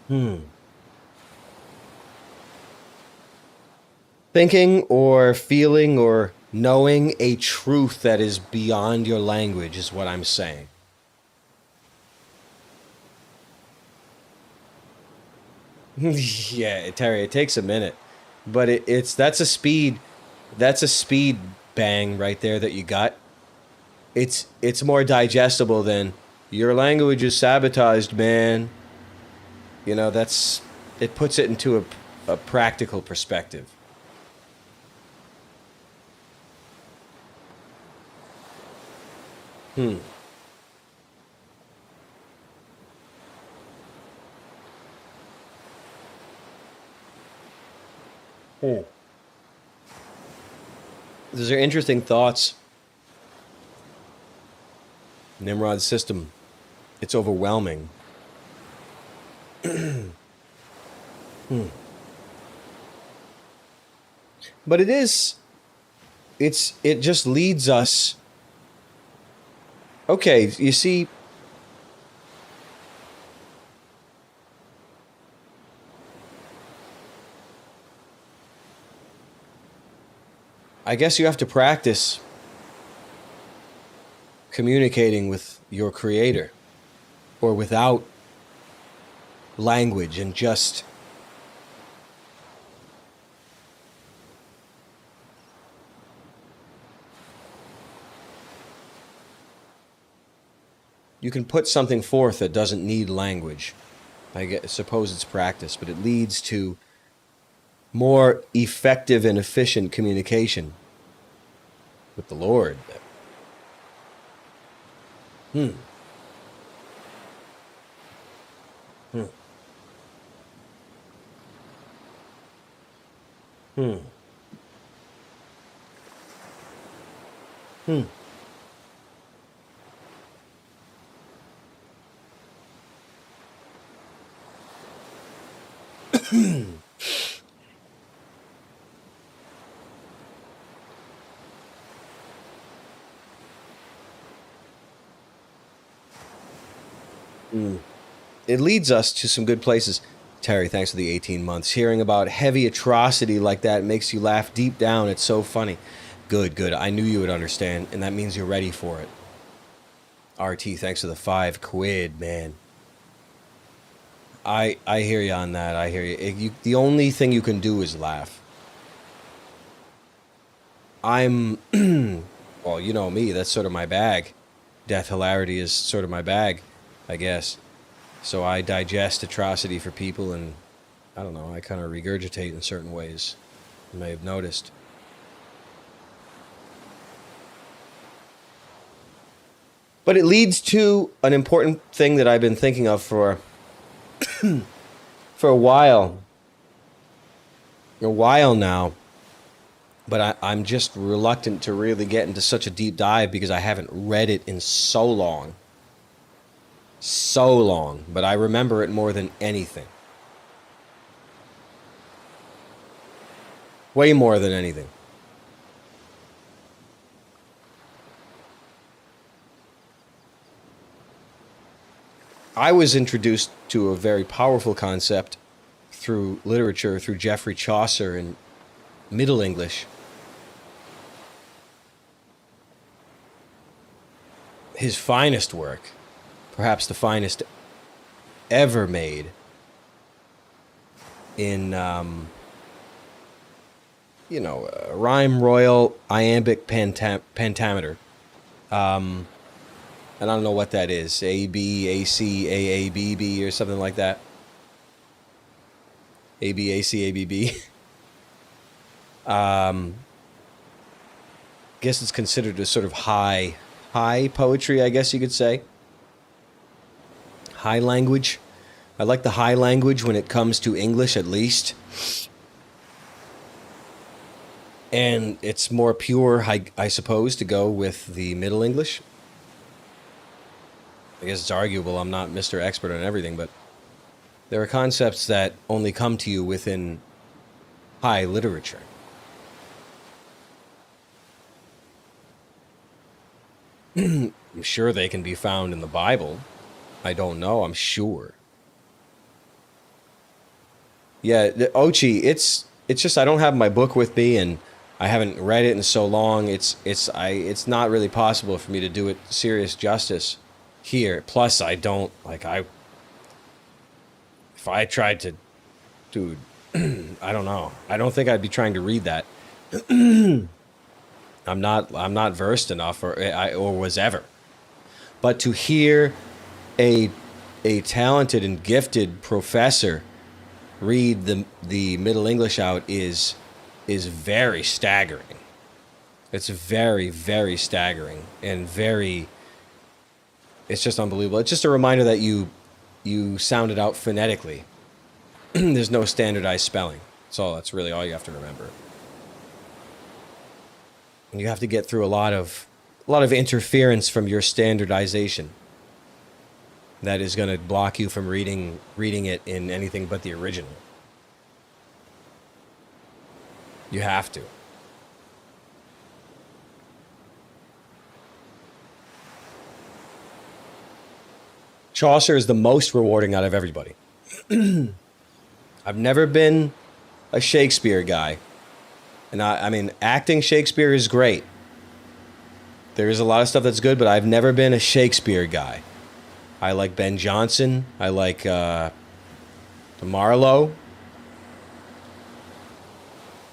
Hmm. Thinking or feeling or knowing a truth that is beyond your language is what I'm saying. Yeah, Terry, it takes a minute, but it's that's a speed bang right there that you got. It's more digestible than your language is sabotaged, man. That's it puts it into a practical perspective. Hmm. Hmm. Those are interesting thoughts. Nimrod's system, it's overwhelming. Hmm. But it just leads us. Okay, you see, I guess you have to practice communicating with your creator or without language and just you can put something forth that doesn't need language. Suppose it's practice, but it leads to more effective and efficient communication with the Lord. Hmm. Hmm. Hmm. Hmm. Hmm. it leads us to some good places. Terry, thanks for the 18 months. Hearing about heavy atrocity like that makes you laugh deep down. It's so funny. Good, good. I knew you would understand, and that means you're ready for it. RT, thanks for the £5, man. I hear you on that. I hear you. The only thing you can do is laugh. I'm, well, you know me. That's sort of my bag. Death hilarity is sort of my bag, I guess. So I digest atrocity for people, and I don't know, I kind of regurgitate in certain ways. You may have noticed. But it leads to an important thing that I've been thinking of for for a while now. But I'm just reluctant to really get into such a deep dive because I haven't read it in so long. So long. But I remember it more than anything. Way more than anything. I was introduced to a very powerful concept through literature, through Geoffrey Chaucer in Middle English. His finest work, perhaps the finest ever made, in, rhyme royal iambic pentameter. And I don't know what that is. A, B, A, C, A, A, B, B, or something like that. A, B, A, C, A, B, B. Guess it's considered a sort of high poetry, I guess you could say. High language. I like the high language when it comes to English, at least. And it's more pure, I suppose, to go with the Middle English. I guess it's arguable. I'm not Mr. Expert on everything, but there are concepts that only come to you within high literature. I'm sure they can be found in the Bible. I don't know. I'm sure. Yeah, Ochi, it's just I don't have my book with me, and I haven't read it in so long. It's not really possible for me to do it serious justice here. Plus, I don't if I tried to, dude, I don't know. I don't think I'd be trying to read that. I'm not versed enough, or was ever. But to hear a talented and gifted professor read the Middle English out is very staggering. It's very, very staggering, and it's just unbelievable. It's just a reminder that you sound it out phonetically. There's no standardized spelling. That's really all you have to remember. And you have to get through a lot of interference from your standardization. That is going to block you from reading it in anything but the original. You have to. Chaucer is the most rewarding out of everybody. I've never been a Shakespeare guy. And I mean, acting Shakespeare is great. There is a lot of stuff that's good, but I've never been a Shakespeare guy. I like Ben Jonson. I like Marlowe.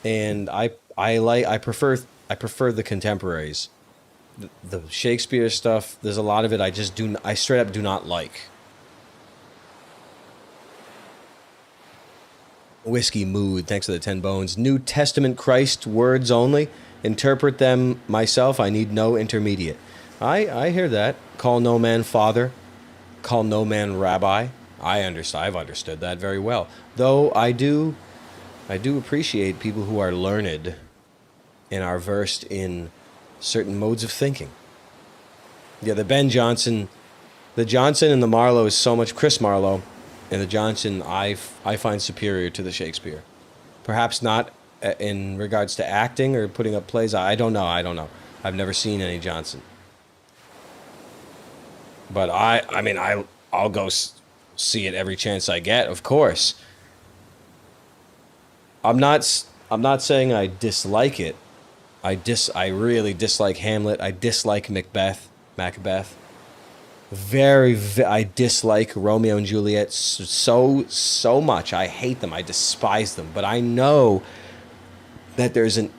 And I prefer the contemporaries. The Shakespeare stuff, there's a lot of it I straight up do not like. Whiskey Mood, thanks for the 10 bones. New Testament Christ words only. Interpret them myself. I need no intermediate. I hear that. Call no man father. Call no man rabbi. I've understood that very well. Though I do appreciate people who are learned and are versed in certain modes of thinking. Yeah, the Johnson and the Marlowe is so much. Chris Marlowe and the Johnson I find superior to the Shakespeare. Perhaps not in regards to acting or putting up plays. I don't know. I've never seen any Johnson. But I'll go see it every chance I get, of course. I'm not saying I dislike it. I really dislike Hamlet. I dislike Macbeth. I dislike Romeo and Juliet so much. I hate them. I despise them. But I know that there's an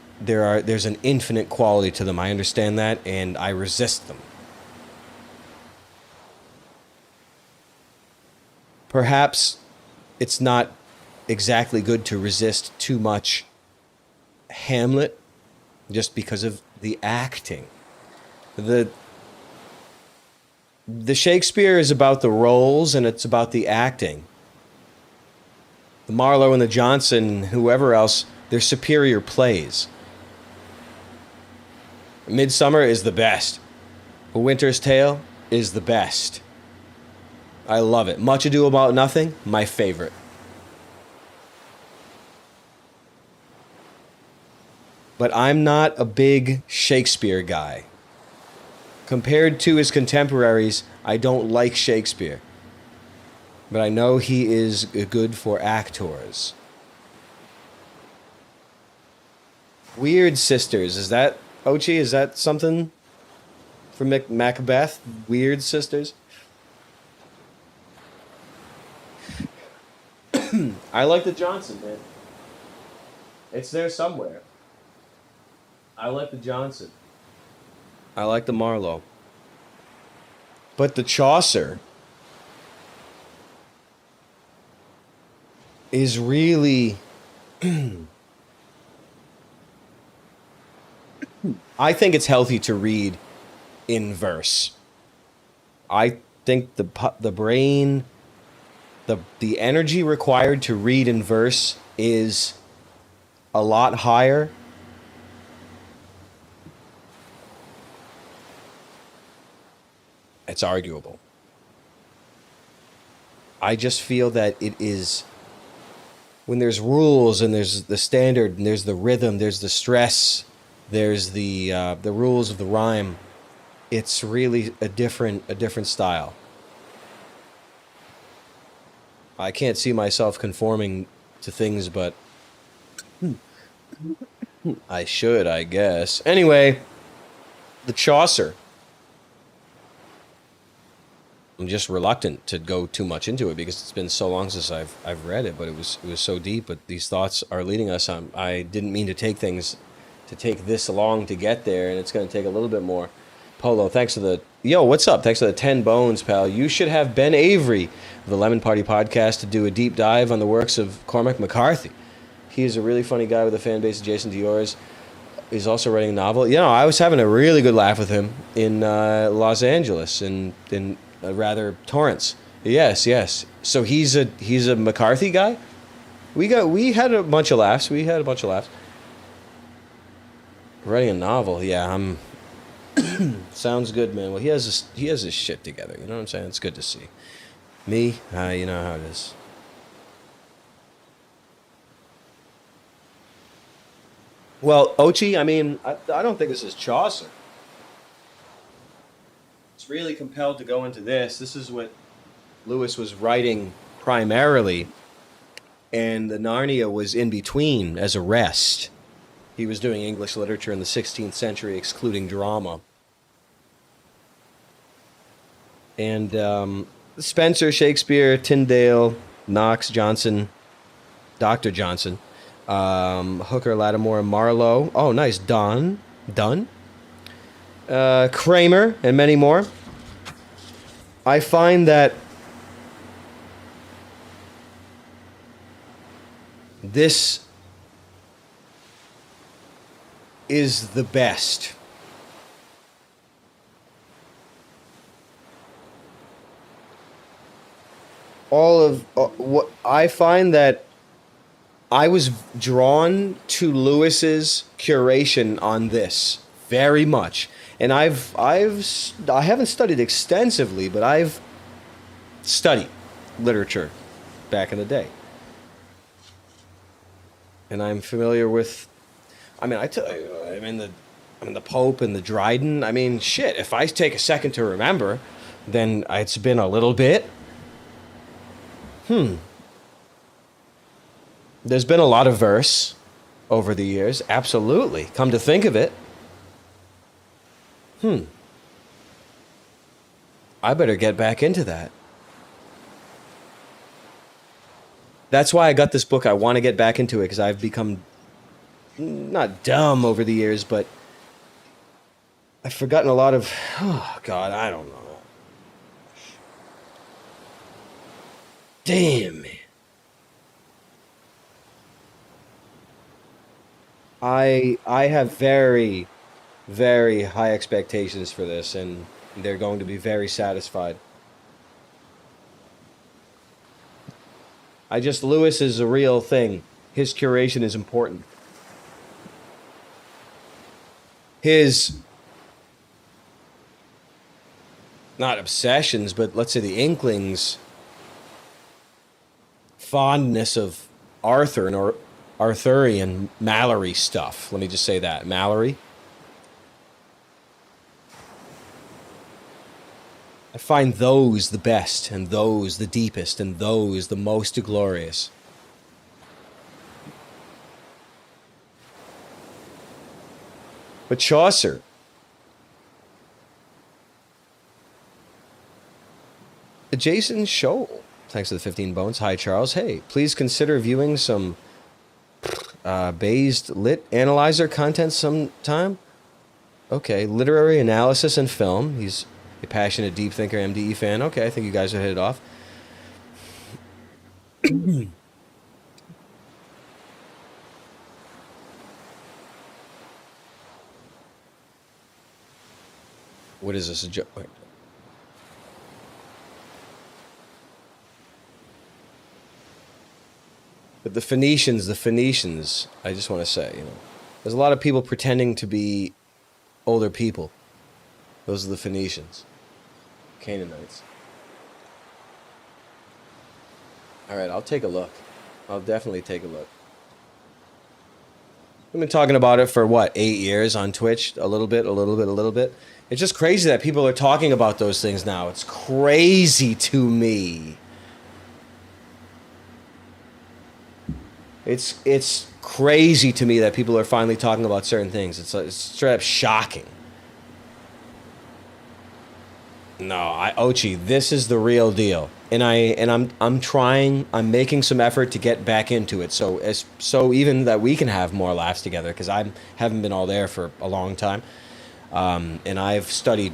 infinite quality to them. I understand that, and I resist them. Perhaps it's not exactly good to resist too much Hamlet just because of the acting. The Shakespeare is about the roles and it's about the acting. The Marlowe and the Johnson, whoever else, they're superior plays. Midsummer is the best. A Winter's Tale is the best. I love it. Much Ado About Nothing, my favorite. But I'm not a big Shakespeare guy. Compared to his contemporaries, I don't like Shakespeare. But I know he is good for actors. Weird Sisters, is that, Ochi, is that something from Macbeth? Weird Sisters? I like the Johnson, man. It's there somewhere. I like the Johnson. I like the Marlowe. But the Chaucer is really... I think it's healthy to read in verse. I think the brain, the energy required to read in verse is a lot higher. It's arguable. I just feel that it is, when there's rules and there's the standard and there's the rhythm, there's the stress, there's the rules of the rhyme, it's really a different style. I can't see myself conforming to things, but I should, I guess. Anyway, the Chaucer. I'm just reluctant to go too much into it because it's been so long since I've read it, but it was so deep. But these thoughts are leading us. I didn't mean to take this long to get there, and it's going to take a little bit more. Polo, thanks for the... Yo, what's up? Thanks for the 10 bones, pal. You should have Ben Avery of the Lemon Party podcast to do a deep dive on the works of Cormac McCarthy. He is a really funny guy with a fan base adjacent to yours. He's also writing a novel. You know, I was having a really good laugh with him in Los Angeles, in Torrance. Yes. So he's a McCarthy guy? We had a bunch of laughs. Writing a novel, yeah, sounds good, man. Well, he has his shit together. You know what I'm saying? It's good to see. Me, you know how it is. Well, Ochi, I mean, I don't think this is Chaucer. It's really compelled to go into this. This is what Lewis was writing primarily, and the Narnia was in between as a rest. He was doing English literature in the 16th century, excluding drama. And Spencer, Shakespeare, Tyndale, Knox, Johnson, Dr. Johnson, Hooker, Lattimore, Marlowe. Oh, nice. Donne, Kramer, and many more. I find that this is the best. What I find that I was drawn to Lewis's curation on this very much, and I haven't studied extensively, but I've studied literature back in the day, and I'm familiar with. I mean, the Pope and the Dryden. I mean, shit. If I take a second to remember, then it's been a little bit. There's been a lot of verse over the years. Absolutely. Come to think of it. I better get back into that. That's why I got this book. I want to get back into it because I've become not dumb over the years, but I've forgotten a lot of, oh God, I don't know. Damn, man. I have very, very high expectations for this, and they're going to be very satisfied. Lewis is a real thing. His curation is important. His, not obsessions, but let's say the inklings, fondness of Arthur and Arthurian Mallory stuff. Let me just say that. Mallory. I find those the best, and those the deepest, and those the most glorious. But Chaucer, Jason Scholl, thanks for the 15 bones. Hi, Charles. Hey, please consider viewing some Based Lit Analyzer content sometime. Okay, literary analysis and film. He's a passionate deep thinker, MDE fan. Okay, I think you guys are hit it off. What is this? But the Phoenicians, I just want to say, there's a lot of people pretending to be older people. Those are the Phoenicians, Canaanites. All right, I'll take a look. I'll definitely take a look. We've been talking about it for, 8 years on Twitch? A little bit. It's just crazy that people are talking about those things now. It's crazy to me. It's crazy to me that people are finally talking about certain things. It's straight up shocking. No, Ochi, this is the real deal, and I'm making some effort to get back into it. So even that we can have more laughs together, because I haven't been all there for a long time, and I've studied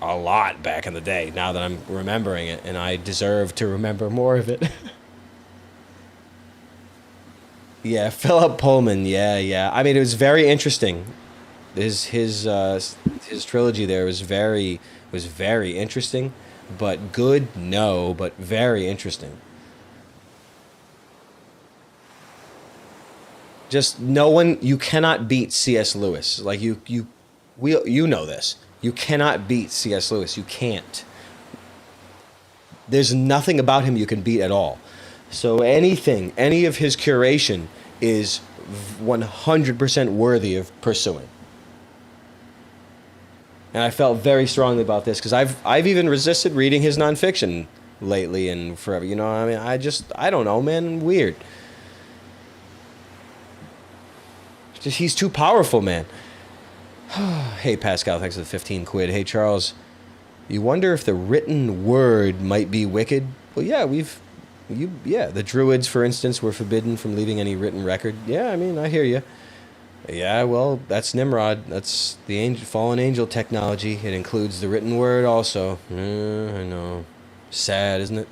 a lot back in the day. Now that I'm remembering it, and I deserve to remember more of it. Yeah, Philip Pullman. Yeah. I mean, it was very interesting. His trilogy there was very interesting, but good, no, but very interesting. Just no one, you cannot beat C.S. Lewis. Like you know this. You cannot beat C.S. Lewis. You can't. There's nothing about him you can beat at all. So any of his curation is 100% worthy of pursuing. And I felt very strongly about this because I've even resisted reading his nonfiction lately and forever. I mean, I don't know, man. Weird. Just he's too powerful, man. Hey, Pascal, thanks for the 15 quid. Hey, Charles, you wonder if the written word might be wicked? Well, yeah, the Druids, for instance, were forbidden from leaving any written record. Yeah, I mean, I hear you. Yeah, well, that's Nimrod. That's the fallen angel technology. It includes the written word also. I know. Sad, isn't it?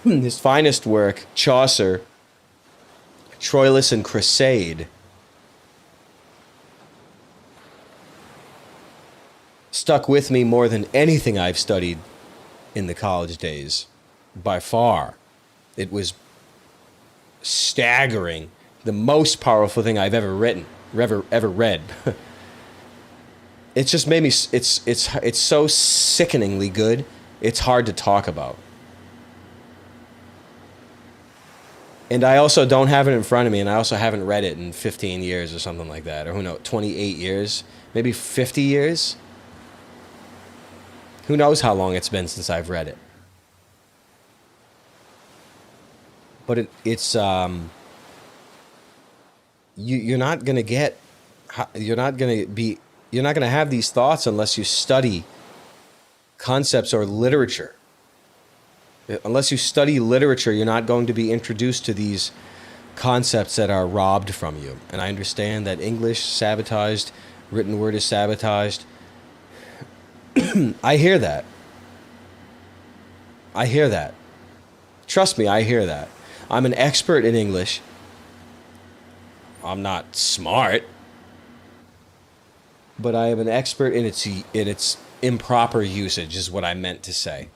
His finest work, Chaucer, Troilus and Crusade, stuck with me more than anything I've studied in the college days. By far. It was staggering. The most powerful thing I've ever written, ever read. It's just made me, it's so sickeningly good, it's hard to talk about. And I also don't have it in front of me, and I also haven't read it in 15 years or something like that, or who knows, 28 years, maybe 50 years. Who knows how long it's been since I've read it. But you're not gonna get, you're not gonna have these thoughts unless you study concepts or literature. Unless you study literature, you're not going to be introduced to these concepts that are robbed from you. And I understand that English sabotaged, written word is sabotaged. I hear that. I hear that. Trust me, I hear that. I'm an expert in English. I'm not smart, but I am an expert in its improper usage, is what I meant to say.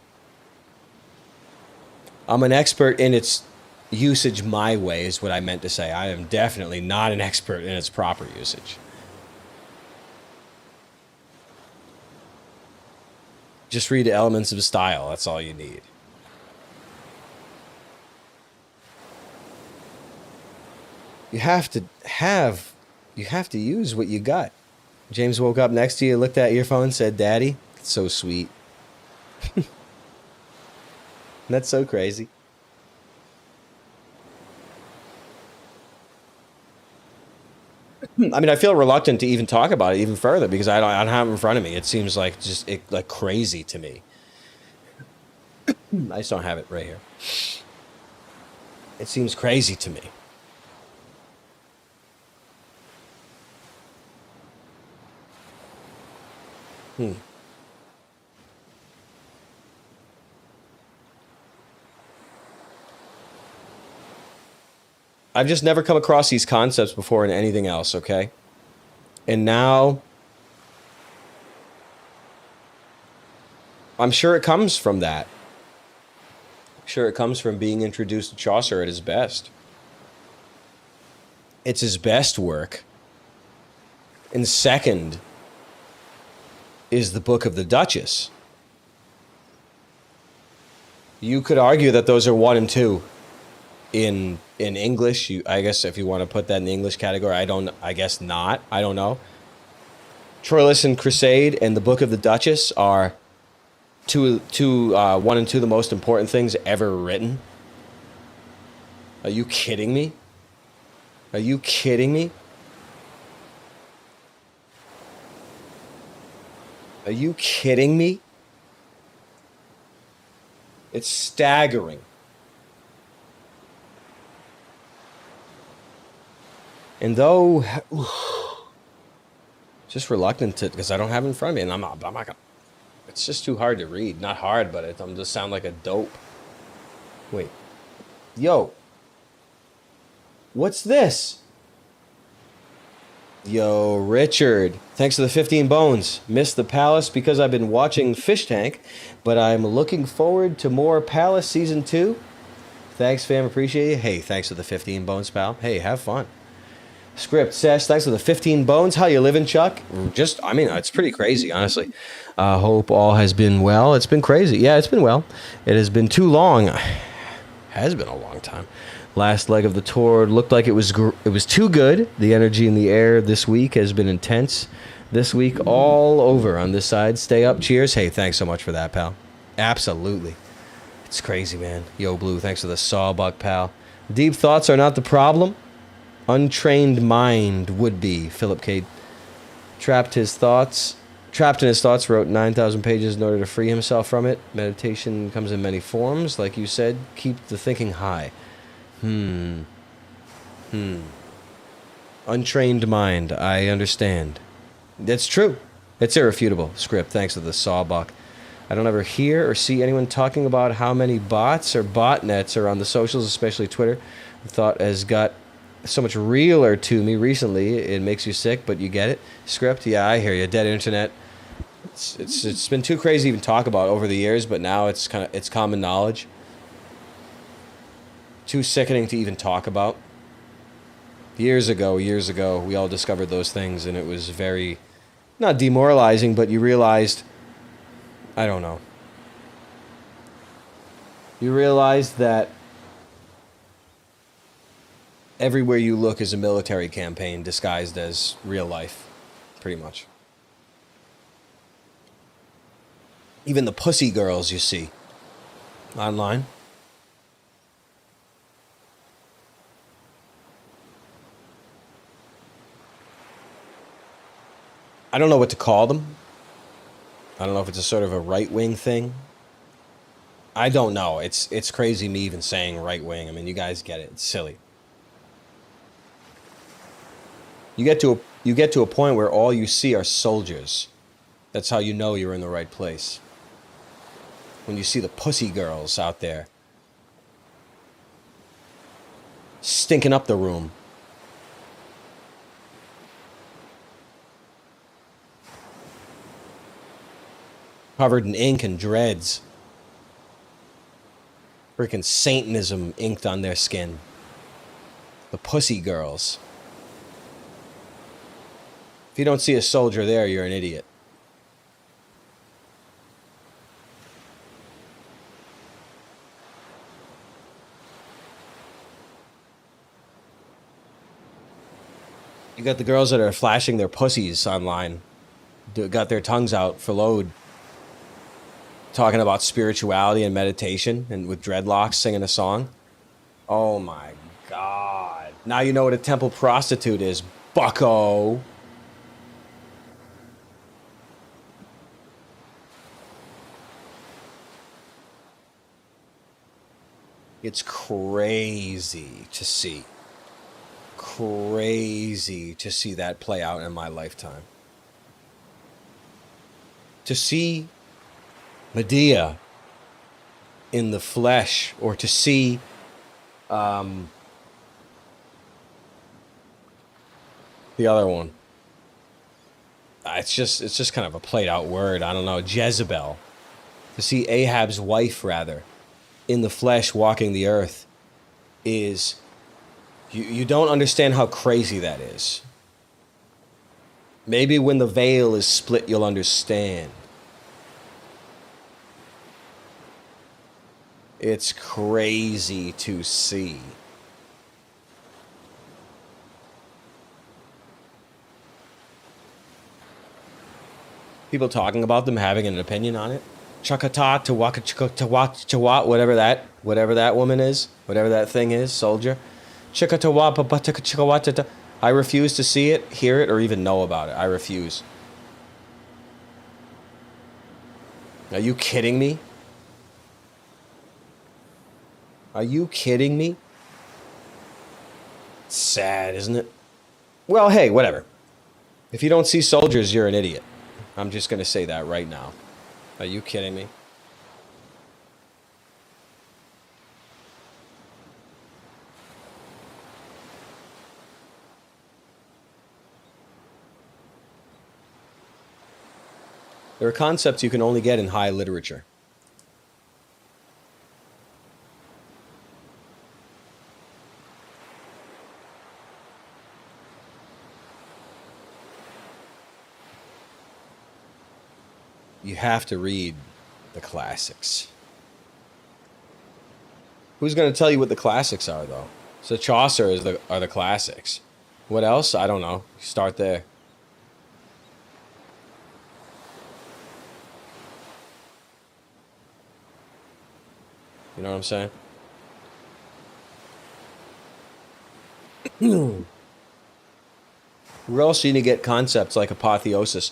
I'm an expert in its usage my way, is what I meant to say. I am definitely not an expert in its proper usage. Just read Elements of Style. That's all you need. You have to use what you got. James woke up next to you, looked at your phone, said, "Daddy." It's so sweet. That's so crazy. I mean, I feel reluctant to even talk about it even further because I don't have it in front of me. It seems like like crazy to me. I just don't have it right here. It seems crazy to me. I've just never come across these concepts before in anything else, okay? And now I'm sure it comes from that. I'm sure it comes from being introduced to Chaucer at his best. It's his best work. And second is the Book of the Duchess. You could argue that those are 1 and 2 in English. I guess if you want to put that in the English category, I guess not. I don't know. Troilus and Crusade and the Book of the Duchess are 1 and 2 the most important things ever written. Are you kidding me? Are you kidding me? Are you kidding me? It's staggering. And though, just reluctant to, because I don't have it in front of me, and I'm not gonna, it's just too hard to read. Not hard, but I'm just sound like a dope. Wait. Yo. What's this? Yo, Richard. Thanks for the 15 bones. Missed the Palace because I've been watching Fish Tank, but I'm looking forward to more Palace Season 2. Thanks, fam. Appreciate you. Hey, thanks for the 15 bones, pal. Hey, have fun. Script says, thanks for the 15 bones. How you living, Chuck? It's pretty crazy, honestly. Hope all has been well. It's been crazy. Yeah, it's been well. It has been too long. Has been a long time. Last leg of the tour looked like it was too good. The energy in the air this week has been intense. This week, all over on this side. Stay up. Cheers. Hey, thanks so much for that, pal. Absolutely. It's crazy, man. Yo, Blue, thanks for the sawbuck, pal. Deep thoughts are not the problem. Untrained mind would be. Philip K. Trapped in his thoughts, wrote 9,000 pages in order to free himself from it. Meditation comes in many forms. Like you said, keep the thinking high. Untrained mind. I understand. That's true. It's irrefutable. Script. Thanks to the sawbuck. I don't ever hear or see anyone talking about how many bots or botnets are on the socials, especially Twitter. The thought has got so much realer to me recently. It makes you sick, but you get it. Script. Yeah, I hear you. Dead internet. It's been too crazy to even talk about over the years, but now it's common knowledge. Too sickening to even talk about. Years ago, we all discovered those things, and it was very, not demoralizing, but you realized, I don't know. You realized that Everywhere you look is a military campaign disguised as real life, pretty much. Even the pussy girls you see online. I don't know what to call them. I don't know if it's a sort of a right-wing thing. I don't know. It's crazy me even saying right-wing. I mean, you guys get it. It's silly. You get to a point where all you see are soldiers. That's how you know you're in the right place. When you see the pussy girls out there stinking up the room. Covered in ink and dreads. Freaking Satanism inked on their skin. The pussy girls. If you don't see a soldier there, you're an idiot. You got the girls that are flashing their pussies online. Got their tongues out for load. Talking about spirituality and meditation and with dreadlocks singing a song. Oh my God. Now you know what a temple prostitute is, bucko. It's crazy to see. Crazy to see that play out in my lifetime. To see Medea in the flesh, or to see the other one. It's just kind of a played out word. I don't know. Jezebel. To see Ahab's wife, rather, in the flesh walking the earth is... You don't understand how crazy that is. Maybe when the veil is split, you'll understand. It's crazy to see. People talking about them having an opinion on it. Chakata to waka chawat, whatever that woman is, whatever that thing is, soldier. Chakatawa. I refuse to see it, hear it, or even know about it. I refuse. Are you kidding me? Are you kidding me? It's sad, isn't it? Well, hey, whatever. If you don't see soldiers, you're an idiot. I'm just going to say that right now. Are you kidding me? There are concepts you can only get in high literature. You have to read the classics. Who's going to tell you what the classics are, though? So Chaucer are the classics. What else? I don't know. Start there. You know what I'm saying? We're also going to get concepts like apotheosis.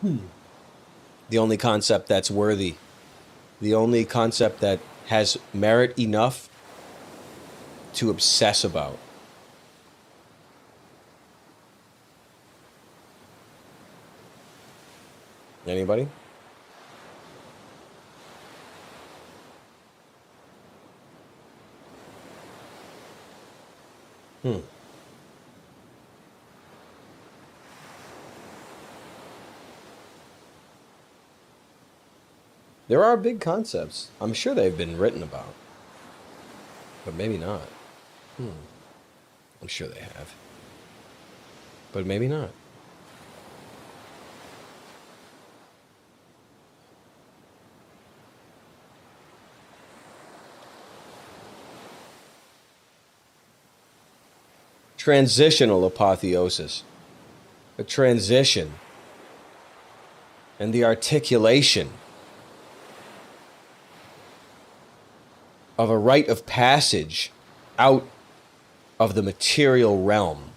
The only concept that's worthy. The only concept that has merit enough to obsess about. Anybody? There are big concepts. I'm sure they've been written about. But maybe not. I'm sure they have. But maybe not. transitional apotheosis, a transition, and the articulation of a rite of passage out of the material realm.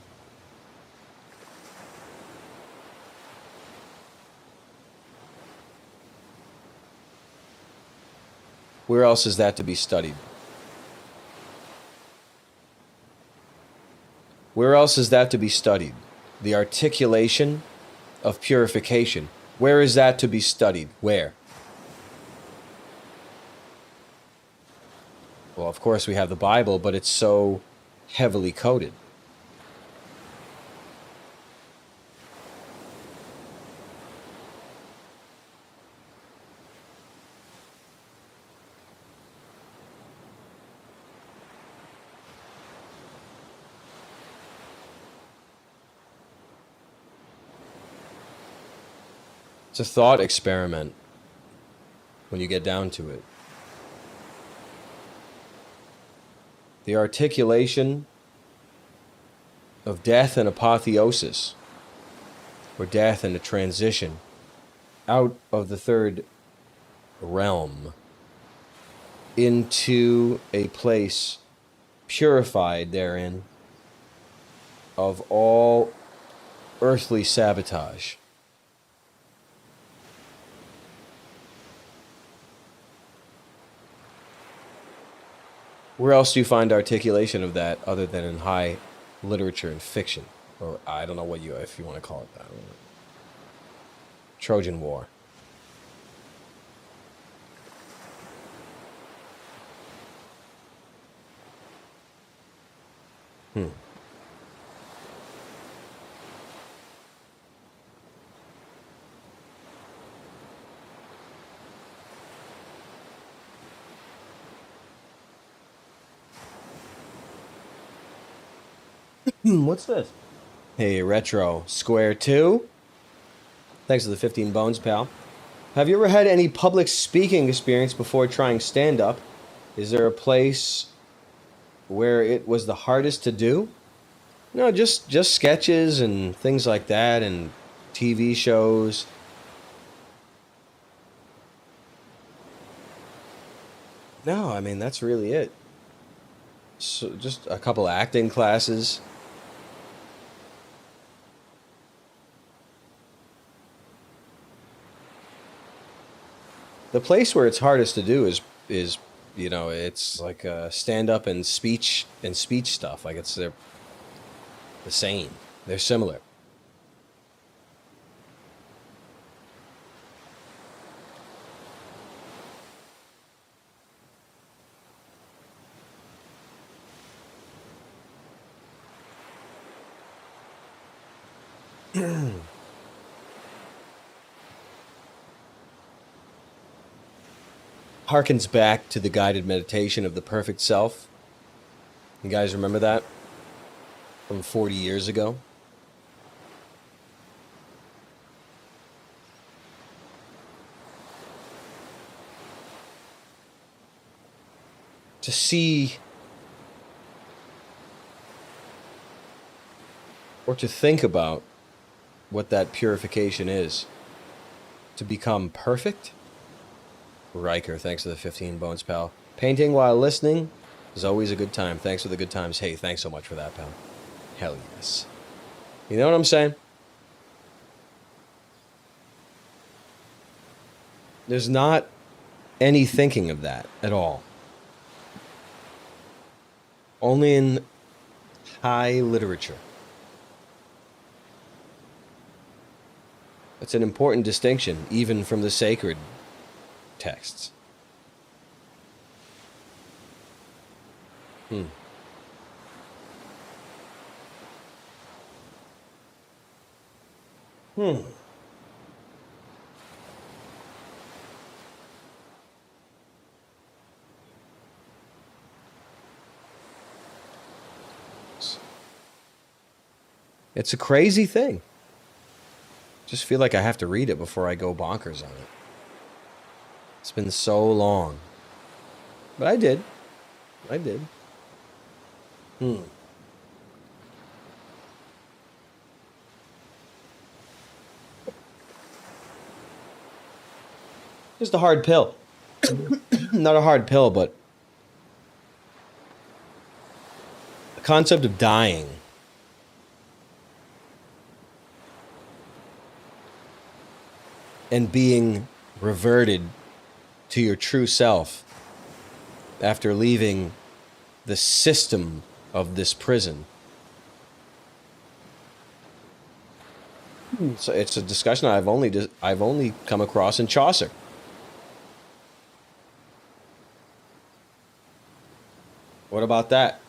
Where else is that to be studied? Where else is that to be studied? The articulation of purification. Where is that to be studied? Where? Well, of course we have the Bible, but it's so heavily coded. It's a thought experiment when you get down to it. The articulation of death and apotheosis, or death and a transition out of the third realm into a place purified therein of all earthly sabotage. Where else do you find articulation of that other than in high literature and fiction? Or I don't know what if you want to call it that. Trojan War. What's this? Hey, Retro Square 2. Thanks for the 15 bones, pal. Have you ever had any public speaking experience before trying stand-up? Is there a place where it was the hardest to do? No, just sketches and things like that and TV shows. No, I mean, that's really it. So just a couple acting classes. The place where it's hardest to do is it's like stand up and speech stuff. Like they're the same. They're similar. Harkens back to the guided meditation of the perfect self. You guys remember that? From 40 years ago? To see or to think about what that purification is. To become perfect? Riker, thanks for the 15 bones, pal. Painting while listening is always a good time. Thanks for the good times. Hey, thanks so much for that, pal. Hell yes. You know what I'm saying? There's not any thinking of that at all. Only in high literature. It's an important distinction, even from the sacred texts. It's a crazy thing. Just feel like I have to read it before I go bonkers on it. It's been so long. But I did. Just a hard pill. Not a hard pill, but the concept of dying and being reverted to your true self after leaving the system of this prison. So it's a discussion I've only come across in Chaucer. What about that?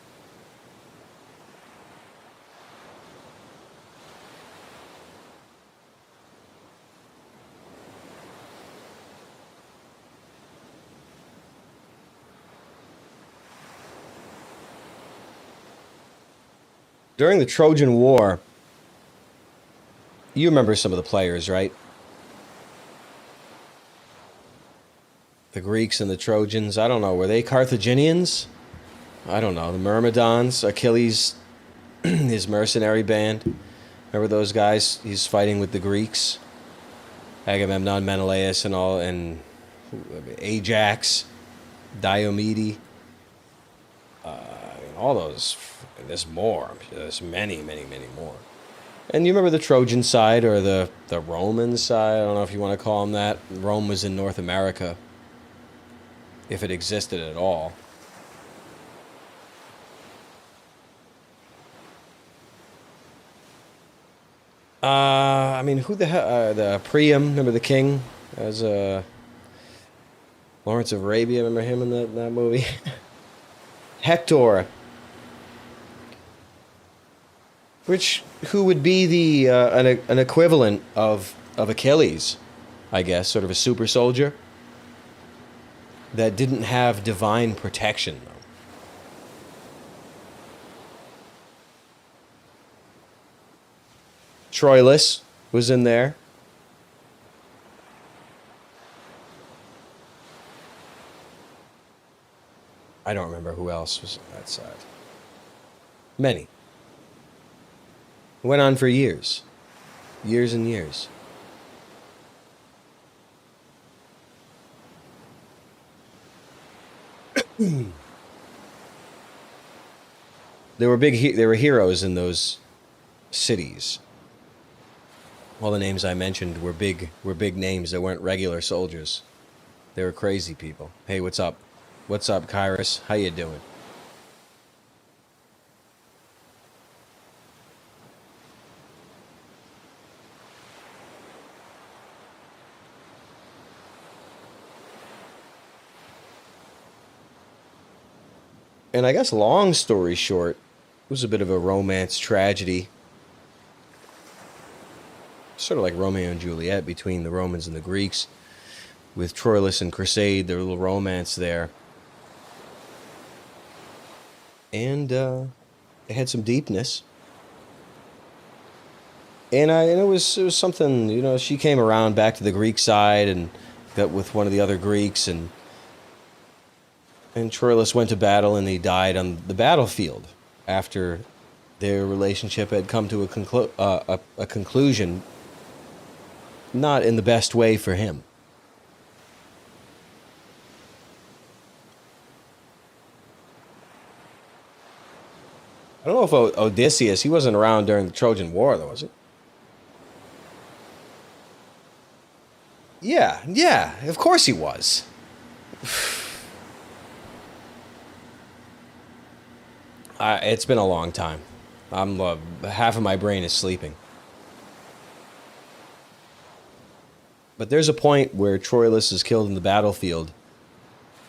During the Trojan War, you remember some of the players, right? The Greeks and the Trojans. I don't know. Were they Carthaginians? I don't know. The Myrmidons, Achilles, his mercenary band. Remember those guys? He's fighting with the Greeks. Agamemnon, Menelaus, and all, and Ajax, Diomede. All those. There's more. There's many, many, many more. And you remember the Trojan side or the Roman side? I don't know if you want to call them that. Rome was in North America, if it existed at all. I mean, who the hell? The Priam, remember the king? As Lawrence of Arabia, remember him in that movie? Hector. Who would be the an equivalent of Achilles, I guess, sort of a super soldier that didn't have divine protection, though. Troilus was in there. I don't remember who else was on that side. Many. It went on for years. Years and years. There were heroes in those cities. All the names I mentioned were big names that weren't regular soldiers. They were crazy people. Hey, what's up? What's up, Kairos? How you doing? And I guess long story short, it was a bit of a romance tragedy. Sort of like Romeo and Juliet between the Romans and the Greeks. With Troilus and Cressade, their little romance there. And it had some deepness. And it was something, she came around back to the Greek side and got with one of the other Greeks, and Troilus went to battle, and he died on the battlefield after their relationship had come to a conclusion, not in the best way for him. I don't know if Odysseus, he wasn't around during the Trojan War, though, was he? Yeah, of course he was. It's been a long time. Half of my brain is sleeping. But there's a point where Troilus is killed in the battlefield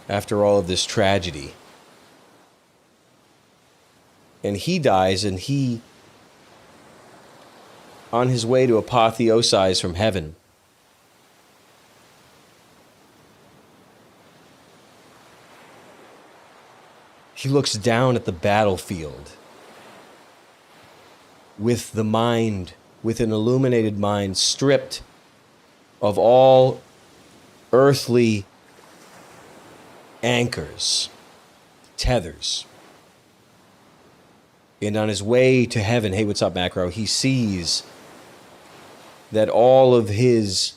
after all of this tragedy. And he dies, and he, on his way to apotheosize from heaven, he looks down at the battlefield with the mind, with an illuminated mind, stripped of all earthly anchors, tethers. And on his way to heaven, hey, what's up, Macro? He sees that all of his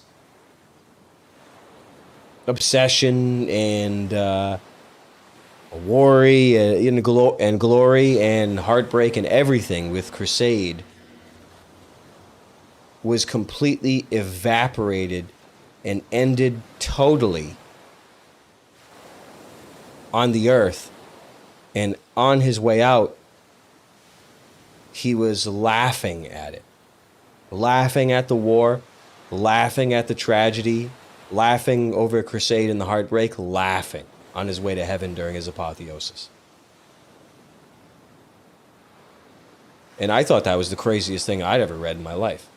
obsession and worry and glory and heartbreak and everything with Crusade was completely evaporated and ended totally on the earth. And on his way out, he was laughing at it, laughing at the war, laughing at the tragedy, laughing over Crusade and the heartbreak, laughing on his way to heaven during his apotheosis. And I thought that was the craziest thing I'd ever read in my life.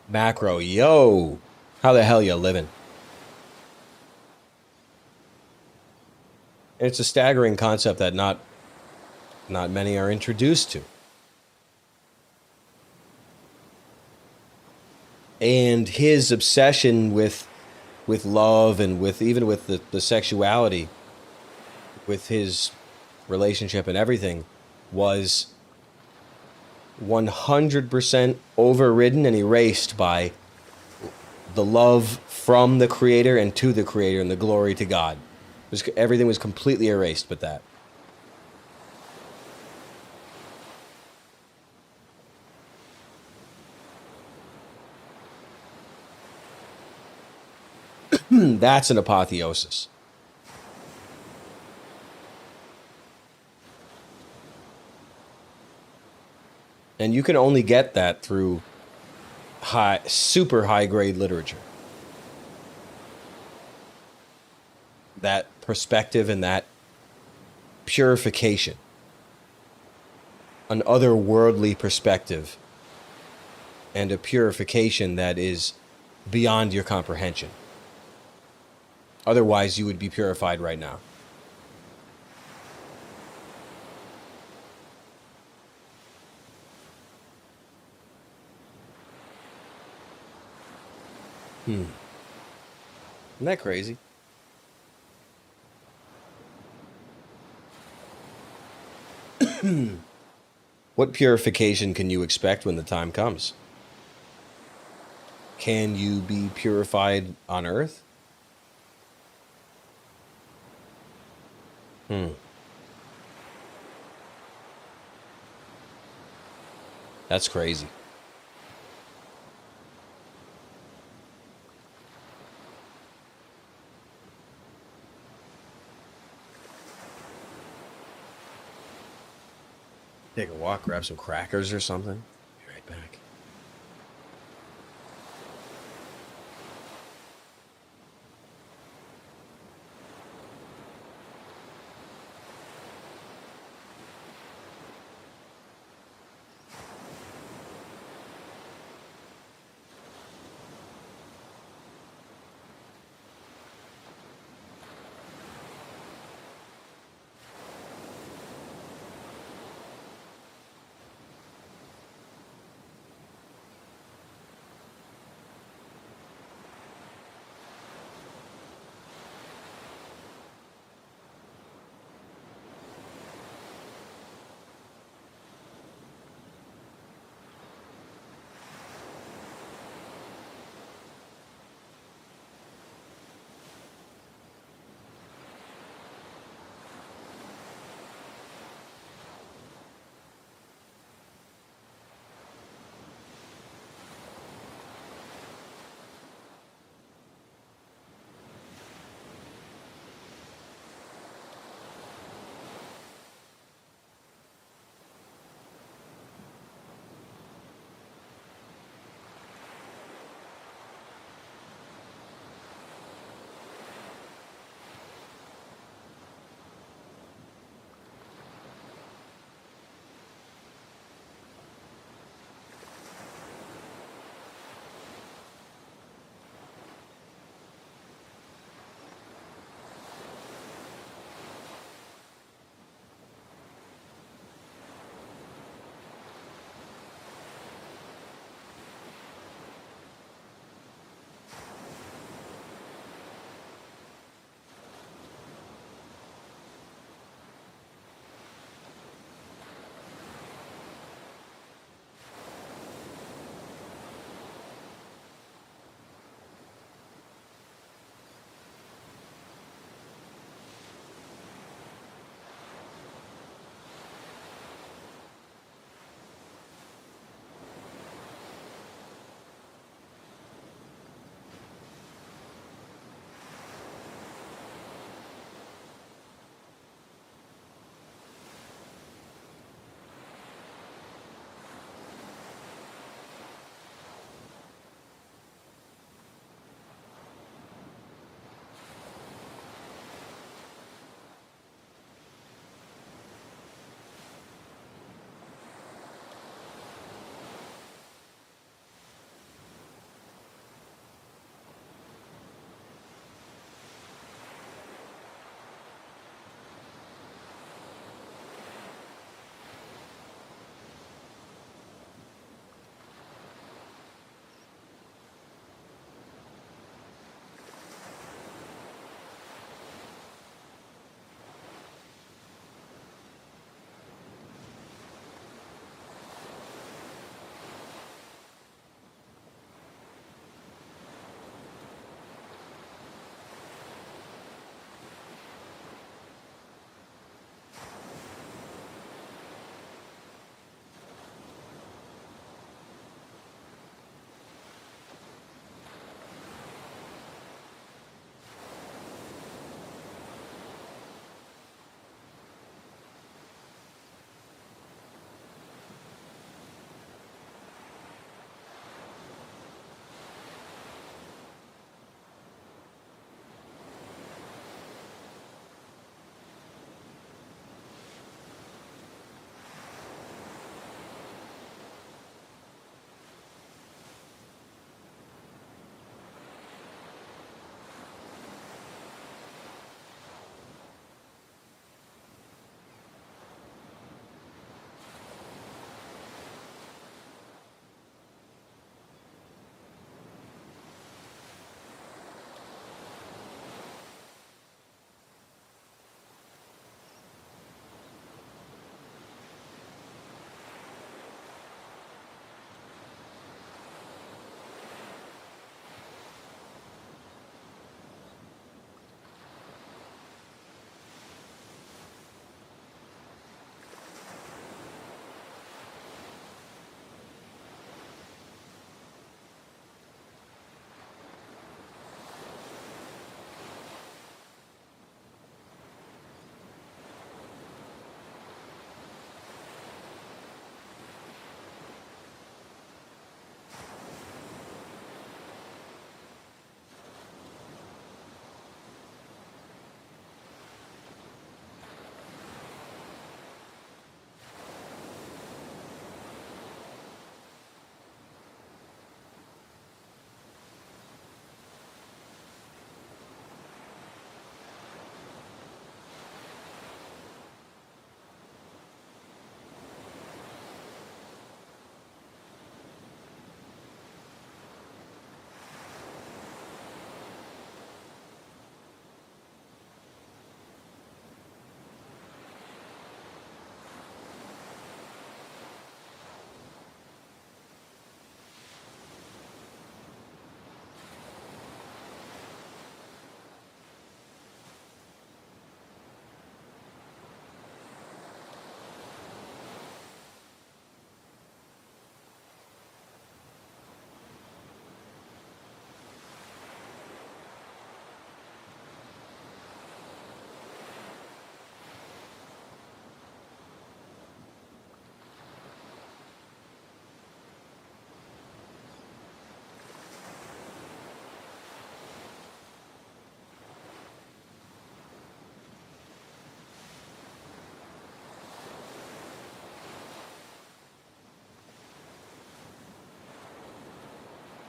Macro, yo, how the hell you living? It's a staggering concept that not many are introduced to. And his obsession with love and with even with the sexuality, with his relationship and everything, was 100% overridden and erased by the love from the Creator and to the Creator and the glory to God. Everything was completely erased but that. That's an apotheosis. And you can only get that through super high grade literature. That perspective and that purification. An otherworldly perspective and a purification that is beyond your comprehension. Otherwise, you would be purified right now. Isn't that crazy? What purification can you expect when the time comes? Can you be purified on earth? That's crazy. Take a walk, grab some crackers or something. Be right back.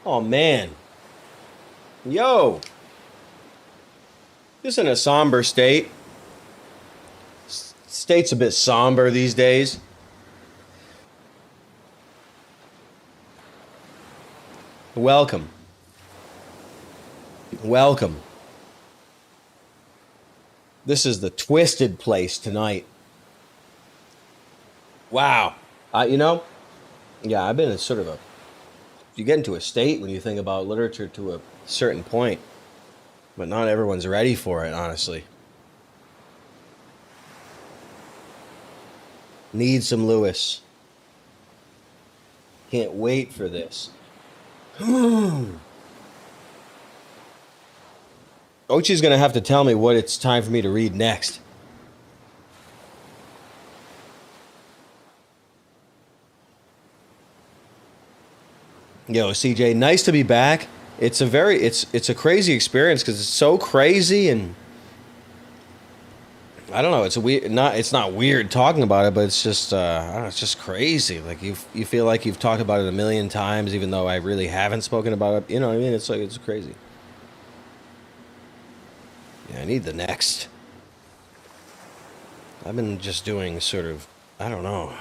Oh, man. Yo. Just in a somber state. State's a bit somber these days. Welcome. Welcome. This is the twisted place tonight. Wow. You know, yeah, I've been in sort of a. You get into a state when you think about literature to a certain point, but not everyone's ready for it, honestly. Need some Lewis. Can't wait for this. Ochi's going to have to tell me what it's time for me to read next. Yo, CJ, nice to be back. It's a crazy experience because it's so crazy, and I don't know. It's not weird talking about it, but it's just I don't know, it's just crazy. Like you feel like you've talked about it a million times, even though I really haven't spoken about it. You know what I mean? It's like it's crazy. Yeah, I need the next. I've been just doing sort of I don't know.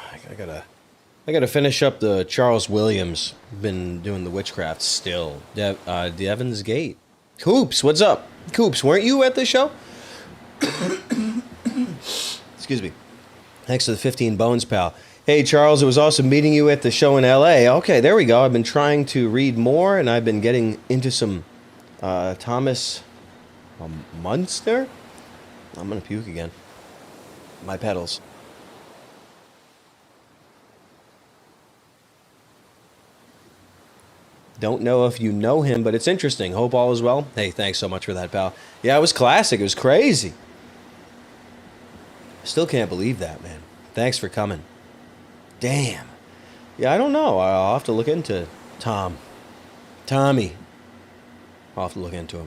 I gotta finish up the Charles Williams. Been doing the witchcraft still. Devin's Gate. Coops, what's up? Coops, weren't you at the show? Excuse me. Thanks to the 15 bones, pal. Hey, Charles, it was awesome meeting you at the show in L.A. Okay, there we go. I've been trying to read more, and I've been getting into some Thomas Munster. I'm gonna puke again. My pedals. Don't know if you know him, but it's interesting. Hope all is well. Hey, thanks so much for that, pal. Yeah, it was classic. It was crazy. Still can't believe that, man. Thanks for coming. Damn. Yeah, I don't know. I'll have to look into Tommy. I'll have to look into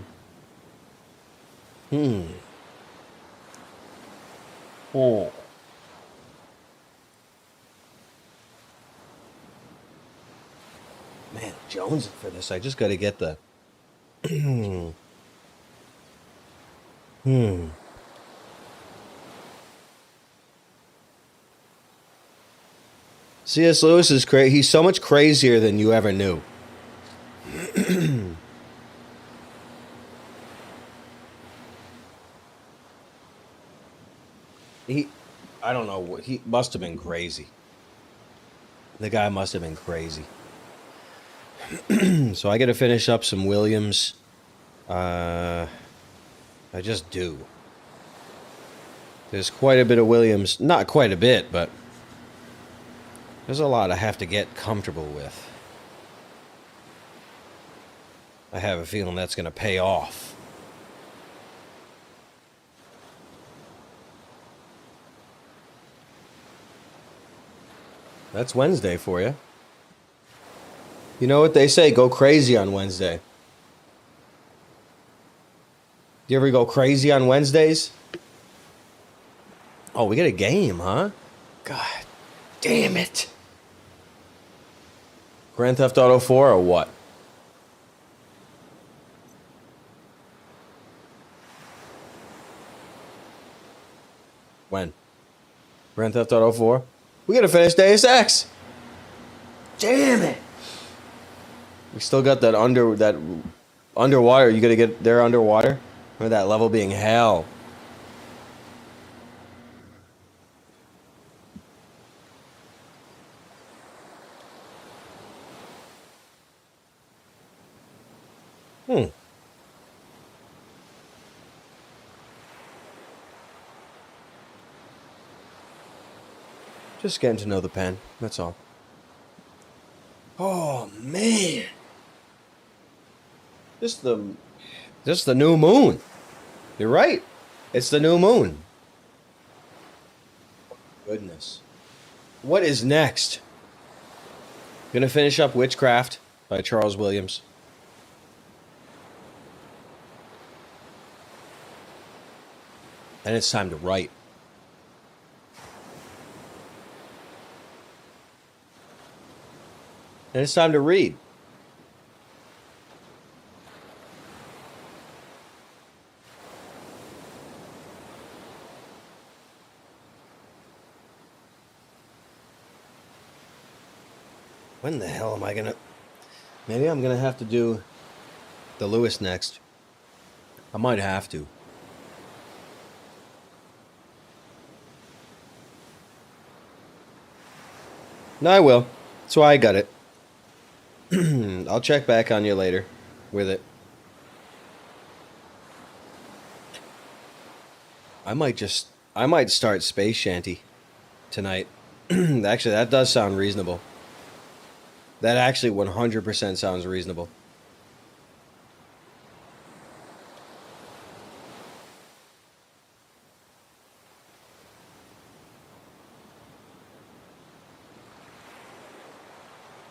him. Oh. Man, jonesing for this. I just got to get the. C.S. Lewis is crazy. He's so much crazier than you ever knew. I don't know. He must have been crazy. The guy must have been crazy. So I got to finish up some Williams. I just do. There's quite a bit of Williams. Not quite a bit, but there's a lot I have to get comfortable with. I have a feeling that's going to pay off. That's Wednesday for you. You know what they say, go crazy on Wednesday. Do you ever go crazy on Wednesdays? Oh, we got a game, huh? God damn it. Grand Theft Auto 4 or what? When? Grand Theft Auto 4? We gotta finish Deus Ex. Damn it. We still got that underwater. You gotta get there underwater. Or that level being hell. Just getting to know the pen. That's all. Oh man. Just the new moon. You're right. It's the new moon. Goodness. What is next? Gonna finish up Witchcraft by Charles Williams. And it's time to write. And it's time to read. When the hell am I gonna... Maybe I'm gonna have to do the Lewis next. I might have to. No, I will. That's why I got it. I'll check back on you later with it. I might start Space Shanty tonight. Actually, that does sound reasonable. That actually 100% sounds reasonable.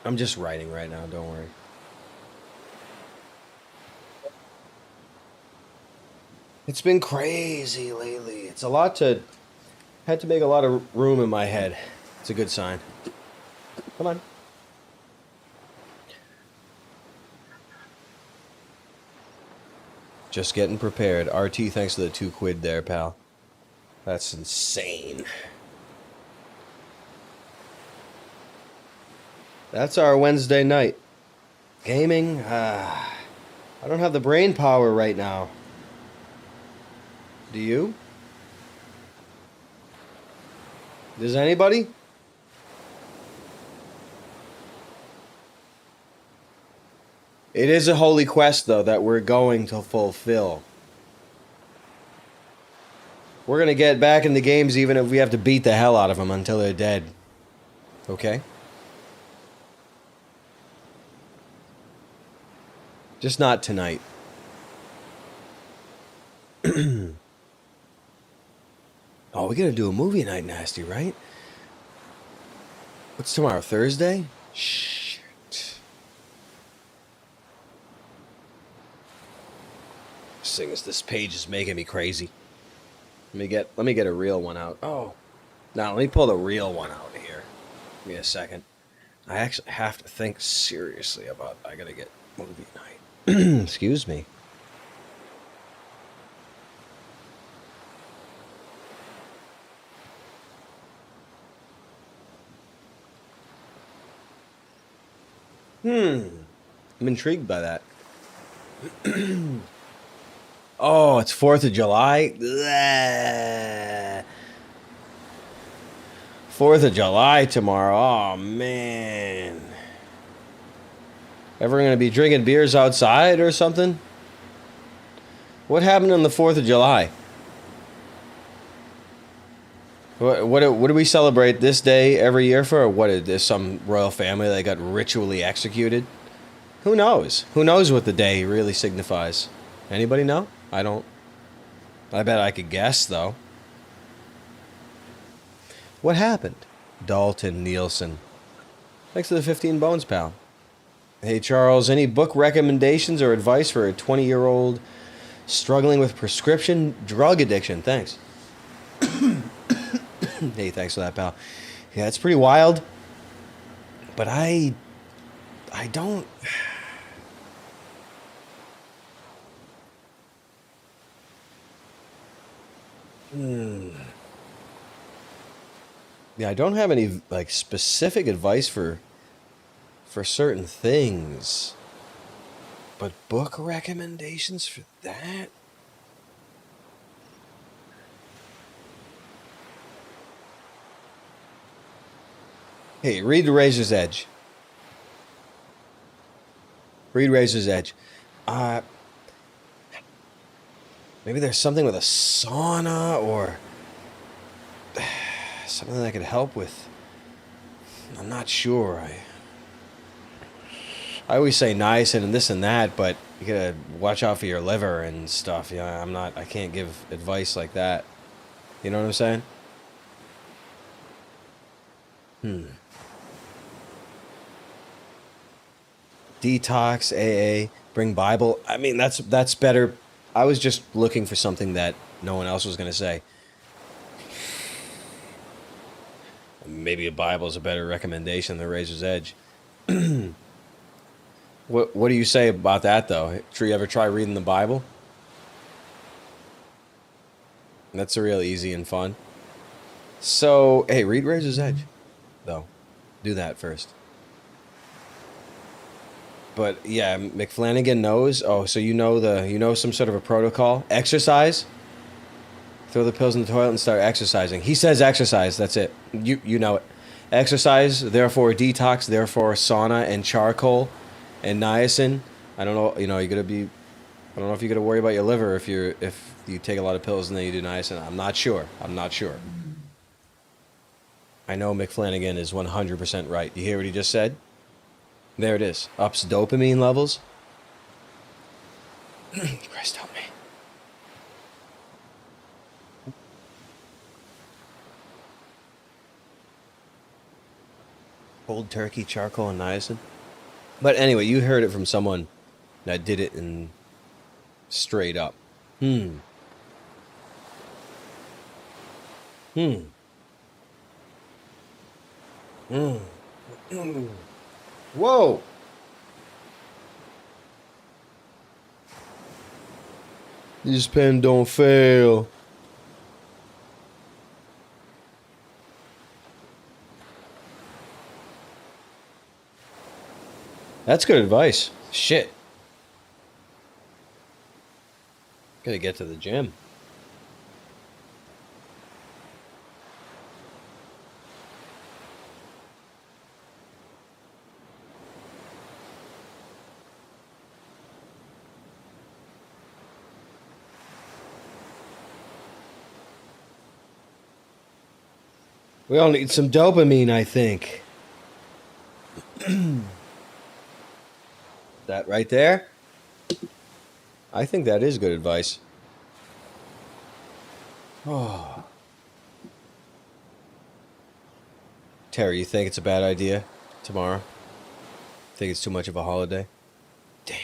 I'm just writing right now, don't worry. It's been crazy lately. It's a lot to... Had to make a lot of room in my head. It's a good sign. Come on. Just getting prepared. RT, thanks for the £2 there, pal. That's insane. That's our Wednesday night. Gaming? I don't have the brain power right now. Do you? Does anybody? It is a holy quest, though, that we're going to fulfill. We're going to get back in the games even if we have to beat the hell out of them until they're dead. Okay? Just not tonight. Oh, we gotta do a movie night, Nasty, right? What's tomorrow, Thursday? Shit. This page is making me crazy. Let me get a real one out. Oh. Now, let me pull the real one out here. Give me a second. I actually have to think seriously about... I gotta get movie night. Excuse me. I'm intrigued by that. Oh, it's 4th of July? Blah. 4th of July tomorrow. Oh, man. Ever going to be drinking beers outside or something? What happened on the 4th of July? What do we celebrate this day every year for? Or what is this, some royal family that got ritually executed? Who knows? Who knows what the day really signifies? Anybody know? I don't. I bet I could guess, though. What happened? Dalton Nielsen. Thanks for the 15 bones, pal. Hey, Charles, any book recommendations or advice for a 20-year-old struggling with prescription drug addiction? Thanks. Hey, thanks for that, pal. Yeah, it's pretty wild. But I don't... Yeah, I don't have any like specific advice for certain things. But book recommendations for that? Hey, read The Razor's Edge. Read Razor's Edge. Maybe there's something with a sauna or something that could help with. I'm not sure. I always say niacin and this and that, but you gotta watch out for your liver and stuff. Yeah, I can't give advice like that. You know what I'm saying? Detox, AA, bring Bible. I mean, that's better. I was just looking for something that no one else was going to say. Maybe a Bible is a better recommendation than Razor's Edge. What do you say about that, though? Should you ever try reading the Bible? That's real easy and fun. So, hey, read Razor's Edge, though. Do that first. But yeah, McFlanagan knows. Oh, so you know some sort of a protocol. Exercise. Throw the pills in the toilet and start exercising. He says exercise. That's it. You know it. Exercise. Therefore detox. Therefore sauna and charcoal, and niacin. I don't know. You know, you're gonna be. I don't know if you're gonna worry about your liver if you take a lot of pills and then you do niacin. I'm not sure. I know McFlanagan is 100% right. You hear what he just said? There it is. Ups dopamine levels. Christ help me. Cold turkey, charcoal, and niacin. But anyway, you heard it from someone that did it in straight up. Hmm. Whoa! This pen don't fail. That's good advice. Shit. Gotta get to the gym. We all need some dopamine, I think. That right there? I think that is good advice. Oh. Terry, you think it's a bad idea tomorrow? Think it's too much of a holiday? Damn.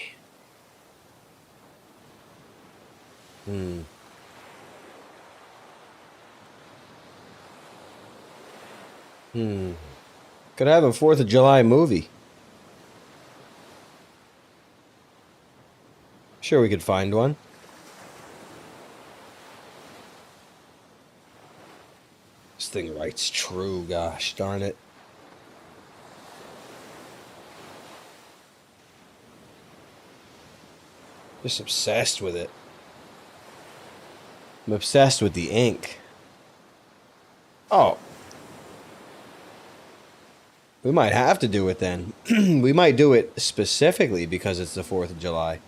Could have a 4th of July movie. Sure, we could find one. This thing writes true, gosh darn it. Just obsessed with it. I'm obsessed with the ink. Oh. We might have to do it then. We might do it specifically because it's the 4th of July.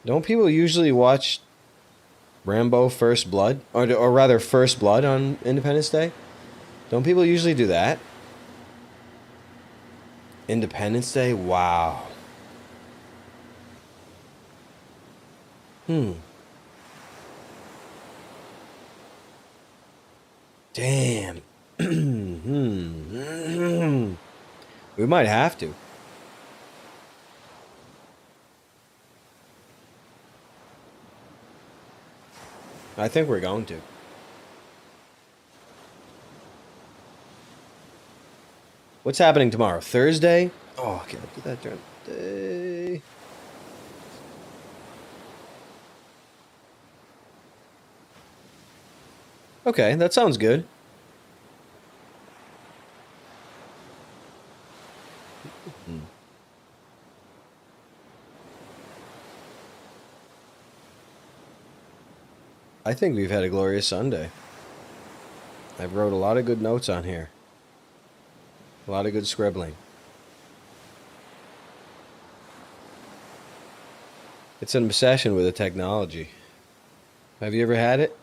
Don't people usually watch Rambo First Blood? Or rather, First Blood on Independence Day? Don't people usually do that? Independence Day? Wow. Damn. We might have to. I think we're going to. What's happening tomorrow? Thursday? Oh, I can't do that during the day. Okay, that sounds good. I think we've had a glorious Sunday. I've wrote a lot of good notes on here. A lot of good scribbling. It's an obsession with the technology. Have you ever had it?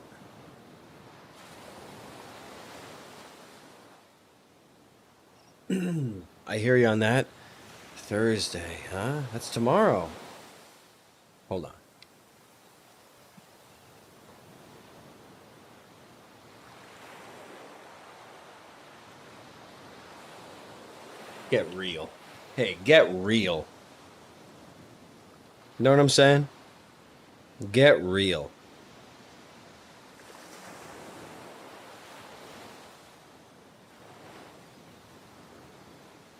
I hear you on that. Thursday, huh? That's tomorrow. Hold on. Get real. Hey, get real. You know what I'm saying? Get real.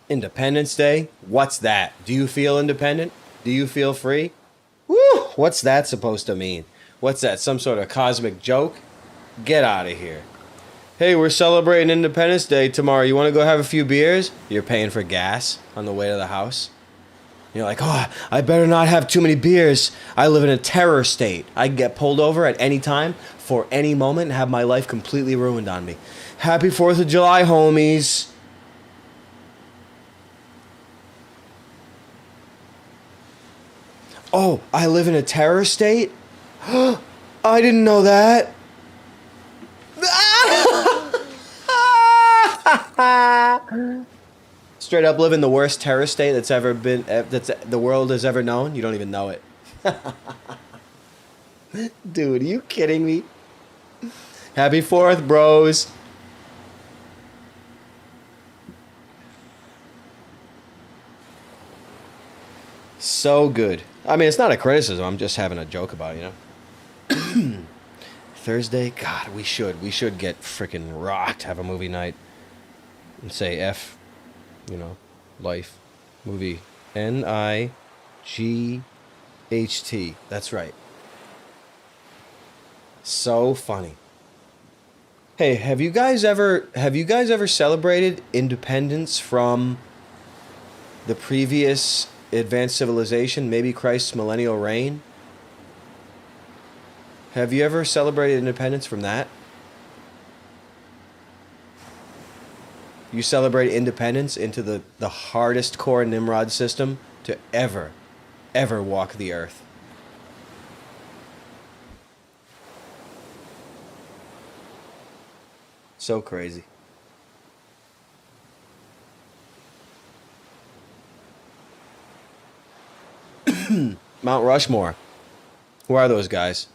Independence Day? What's that? Do you feel independent? Do you feel free? Woo! What's that supposed to mean? What's that? Some sort of cosmic joke? Get out of here. Hey, we're celebrating Independence Day tomorrow. You want to go have a few beers? You're paying for gas on the way to the house. You're like, oh, I better not have too many beers. I live in a terror state. I can get pulled over at any time for any moment and have my life completely ruined on me. Happy 4th of July, homies. Oh, I live in a terror state? I didn't know that. Straight up live in the worst terror state that's ever been, that's the world has ever known. You don't even know it. Dude, are you kidding me? Happy 4th, bros. So good. I mean, it's not a criticism. I'm just having a joke about it, you know? Thursday? God, we should get freaking rocked, have a movie night. And say F, you know, life. Movie. Night. That's right. So funny. Hey, have you guys ever celebrated independence from the previous advanced civilization, maybe Christ's millennial reign? Have you ever celebrated independence from that? You celebrate independence into the hardest core Nimrod system to ever walk the earth. So crazy. Mount Rushmore. Who are those guys?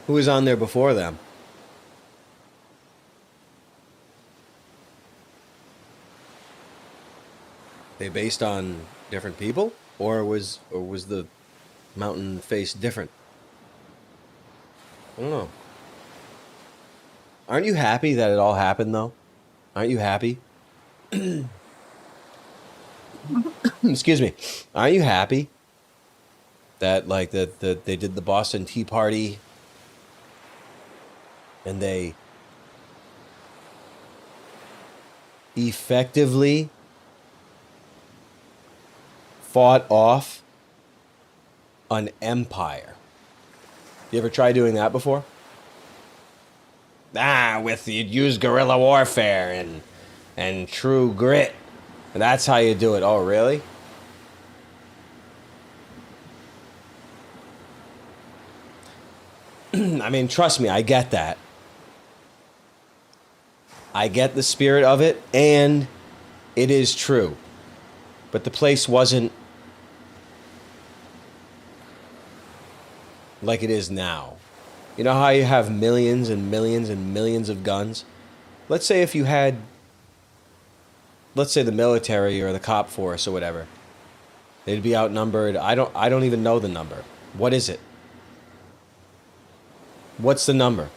Who was on there before them? They based on different people, or was the mountain face different? I don't know. Aren't you happy that it all happened though? Aren't you happy? Excuse me. Aren't you happy that like that they did the Boston Tea Party and they effectively fought off an empire? You ever try doing that before? You'd use guerrilla warfare and true grit. And that's how you do it. Oh, really? I mean, trust me, I get that. I get the spirit of it, and it is true. But the place wasn't like it is now. You know how you have millions and millions and millions of guns? Let's say if you had, let's say the military or the cop force or whatever, they'd be outnumbered. I don't even know the number. What is it? What's the number?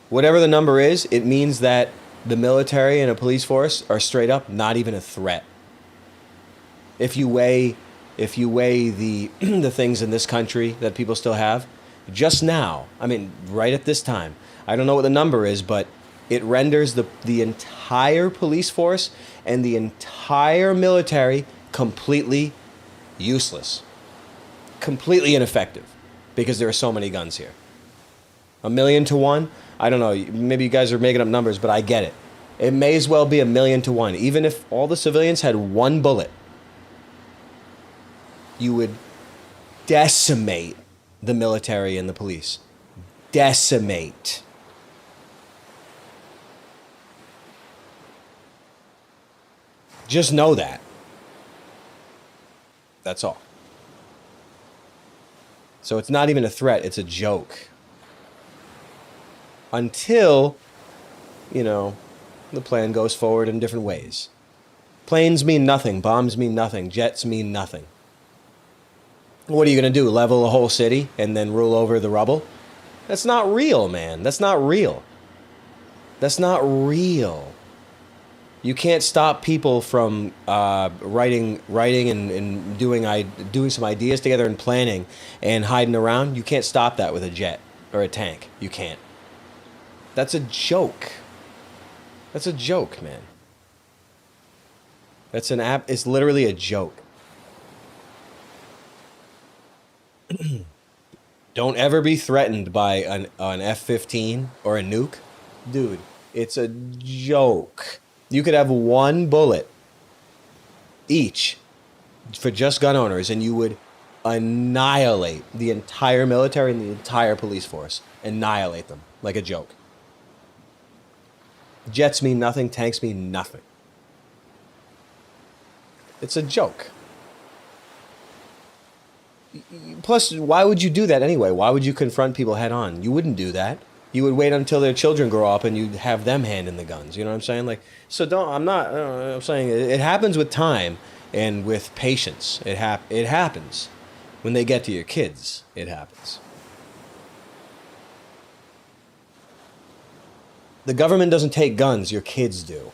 Whatever the number is, it means that the military and a police force are straight up not even a threat. If you weigh the the things in this country that people still have, just now, I mean, right at this time, I don't know what the number is, but it renders the entire police force and the entire military completely useless. Completely ineffective because there are so many guns here. 1,000,000 to 1? I don't know. Maybe you guys are making up numbers, but I get it. It may as well be 1,000,000 to 1. Even if all the civilians had one bullet, you would decimate the military and the police. Decimate. Just know that. That's all. So it's not even a threat, it's a joke. Until, you know, the plan goes forward in different ways. Planes mean nothing, bombs mean nothing, jets mean nothing. What are you going to do, level a whole city and then rule over the rubble? That's not real, man. That's not real. That's not real. You can't stop people from writing and doing some ideas together and planning and hiding around. You can't stop that with a jet or a tank. You can't. That's a joke. That's a joke, man. It's literally a joke. Don't ever be threatened by an F-15 or a nuke. Dude, it's a joke. You could have one bullet each for just gun owners, and you would annihilate the entire military and the entire police force. Annihilate them like a joke. Jets mean nothing. Tanks mean nothing. It's a joke. Plus, why would you do that anyway? Why would you confront people head on? You wouldn't do that. You would wait until their children grow up and you'd have them hand in the guns. You know what I'm saying? Like, so I'm saying it happens with time and with patience. It happens. When they get to your kids, it happens. The government doesn't take guns, your kids do.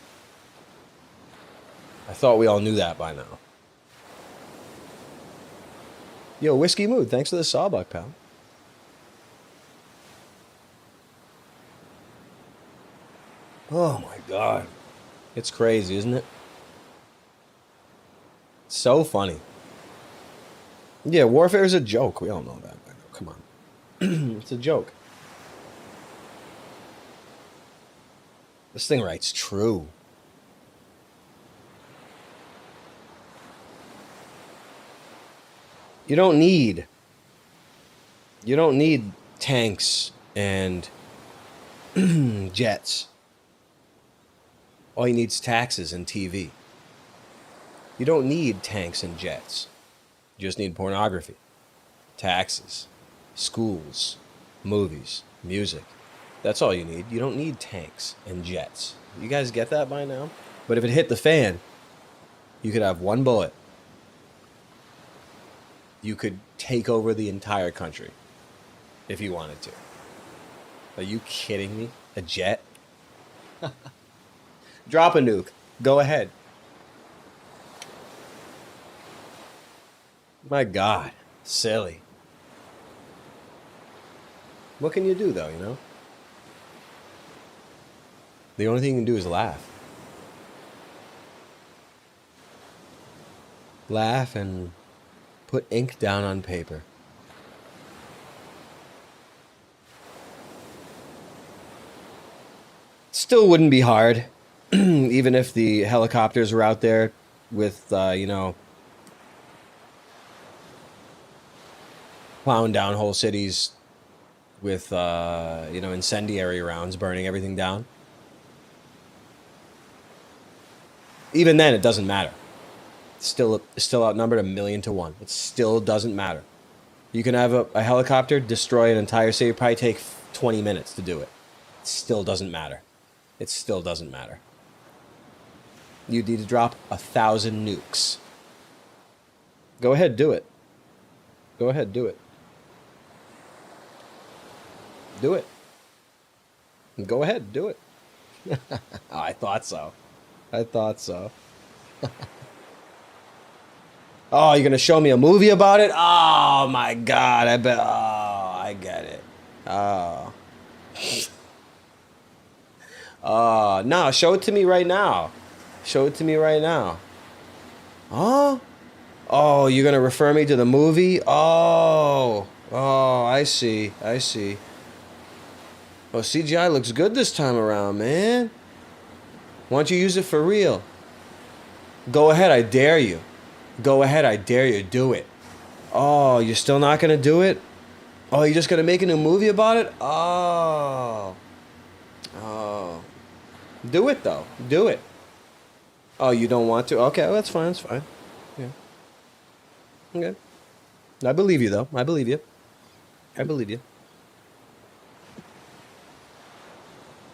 I thought we all knew that by now. Yo, Whiskey Mood, thanks for the sawbuck, pal. Oh my God. It's crazy, isn't it? So funny. Yeah, warfare is a joke. We all know that. Come on. It's a joke. This thing writes true. You don't need tanks and jets. All you need is taxes and TV. You don't need tanks and jets. You just need pornography, taxes, schools, movies, music. That's all you need. You don't need tanks and jets. You guys get that by now? But if it hit the fan, you could have one bullet. You could take over the entire country if you wanted to. Are you kidding me? A jet? Drop a nuke. Go ahead. My God. Silly. What can you do, though, you know? The only thing you can do is laugh. Laugh and put ink down on paper. Still wouldn't be hard, even if the helicopters were out there with, plowing down whole cities with, incendiary rounds, burning everything down. Even then, it doesn't matter. It's still outnumbered 1,000,000 to 1. It still doesn't matter. You can have a helicopter destroy an entire city. It'd probably take 20 minutes to do it. It still doesn't matter. It still doesn't matter. You need to drop 1,000 nukes. Go ahead, do it. Go ahead, do it. Do it. Go ahead, do it. I thought so. I thought so. Oh, you're going to show me a movie about it? Oh, my God. I bet. Oh, I get it. Oh. No, show it to me right now. Show it to me right now. Oh? Oh, you're going to refer me to the movie? Oh. Oh, I see. I see. Oh, CGI looks good this time around, man. Why don't you use it for real? Go ahead, I dare you. Go ahead, I dare you. Do it. Oh, you're still not going to do it? Oh, you're just going to make a new movie about it? Oh. Oh. Do it, though. Do it. Oh, you don't want to? Okay, well, that's fine. That's fine. Yeah. Okay. I believe you, though. I believe you. I believe you.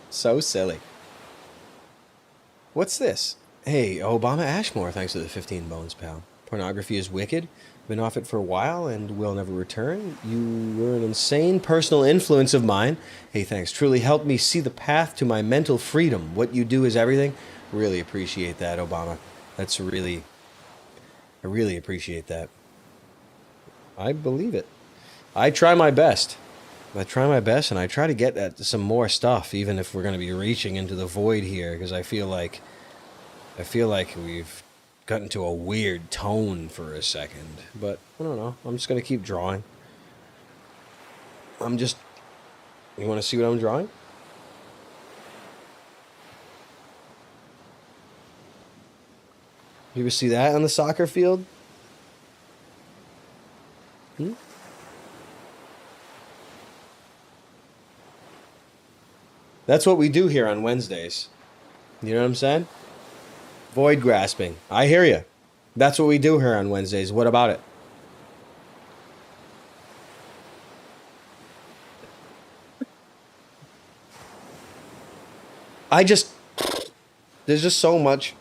So silly. What's this? Hey, Obama Ashmore, thanks for the 15 bones, pal. Pornography is wicked. Been off it for a while and will never return. You were an insane personal influence of mine. Hey, thanks. Truly helped me see the path to my mental freedom. What you do is everything. Really appreciate that, Obama. That's really, I really appreciate that. I believe it. I try my best. I try my best, and I try to get at some more stuff, even if we're going to be reaching into the void here, because I feel like we've gotten to a weird tone for a second. But I don't know. I'm just going to keep drawing. I'm just. You want to see what I'm drawing? You ever see that on the soccer field? Hmm? That's what we do here on Wednesdays. You know what I'm saying? Void grasping. I hear you. That's what we do here on Wednesdays. What about it? I just. There's just so much.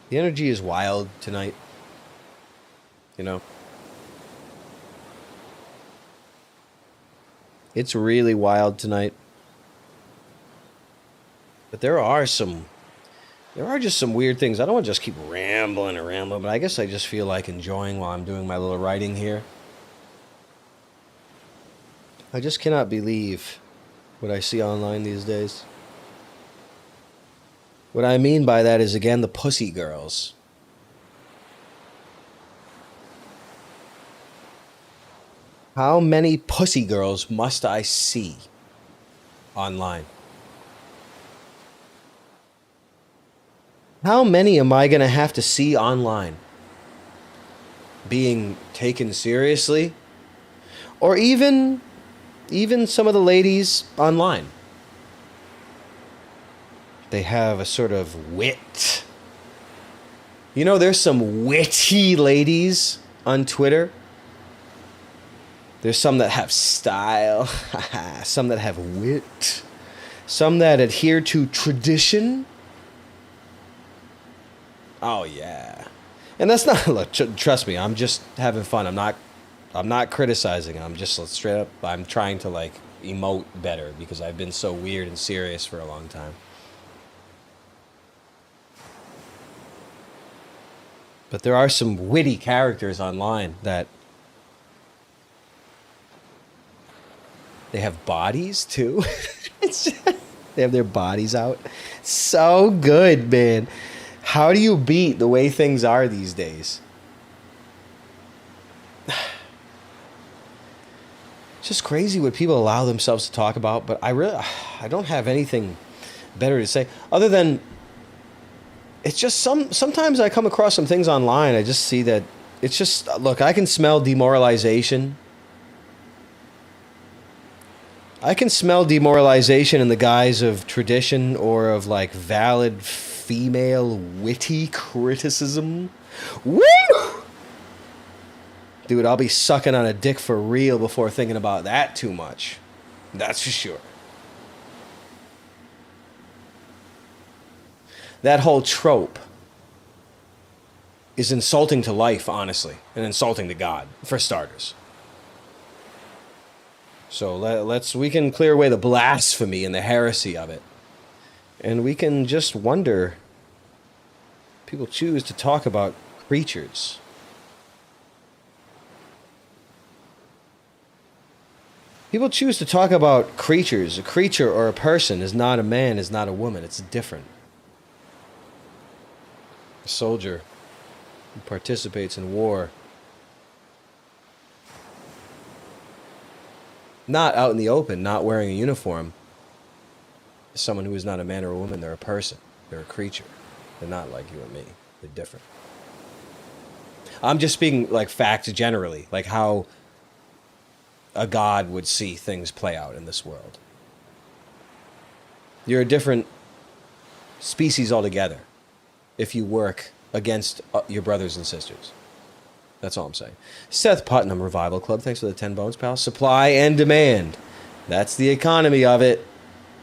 The energy is wild tonight. You know? It's really wild tonight. But there are just some weird things. I don't want to just keep rambling and rambling, but I guess I just feel like enjoying while I'm doing my little writing here. I just cannot believe what I see online these days. What I mean by that is, again, the pussy girls. How many pussy girls must I see online? How many am I going to have to see online? Being taken seriously? Or even some of the ladies online. They have a sort of wit. You know, there's some witty ladies on Twitter. There's some that have style, some that have wit, some that adhere to tradition. Oh yeah. And that's not, look, trust me, I'm just having fun. I'm not criticizing. I'm just straight up, I'm trying to like emote better because I've been so weird and serious for a long time. But there are some witty characters online that they have bodies too. They have their bodies out. So good, man. How do you beat the way things are these days? It's just crazy what people allow themselves to talk about, but I don't have anything better to say other than it's just sometimes I come across some things online. I just see that it's just, look, I can smell demoralization. I can smell demoralization in the guise of tradition or of like valid female witty criticism. Woo! Dude, I'll be sucking on a dick for real before thinking about that too much. That's for sure. That whole trope is insulting to life, honestly, and insulting to God, for starters. So we can clear away the blasphemy and the heresy of it. And we can just wonder, people choose to talk about creatures. People choose to talk about creatures. A creature or a person is not a man, is not a woman. It's different. A soldier who participates in war, not out in the open, not wearing a uniform, is someone who is not a man or a woman. They're a person. They're a creature. They're not like you and me. They're different. I'm just speaking like facts generally, like how a god would see things play out in this world. You're a different species altogether if you work against your brothers and sisters. That's all I'm saying. Seth Putnam, Revival Club, thanks for the 10 bones, pal. Supply and demand. That's the economy of it.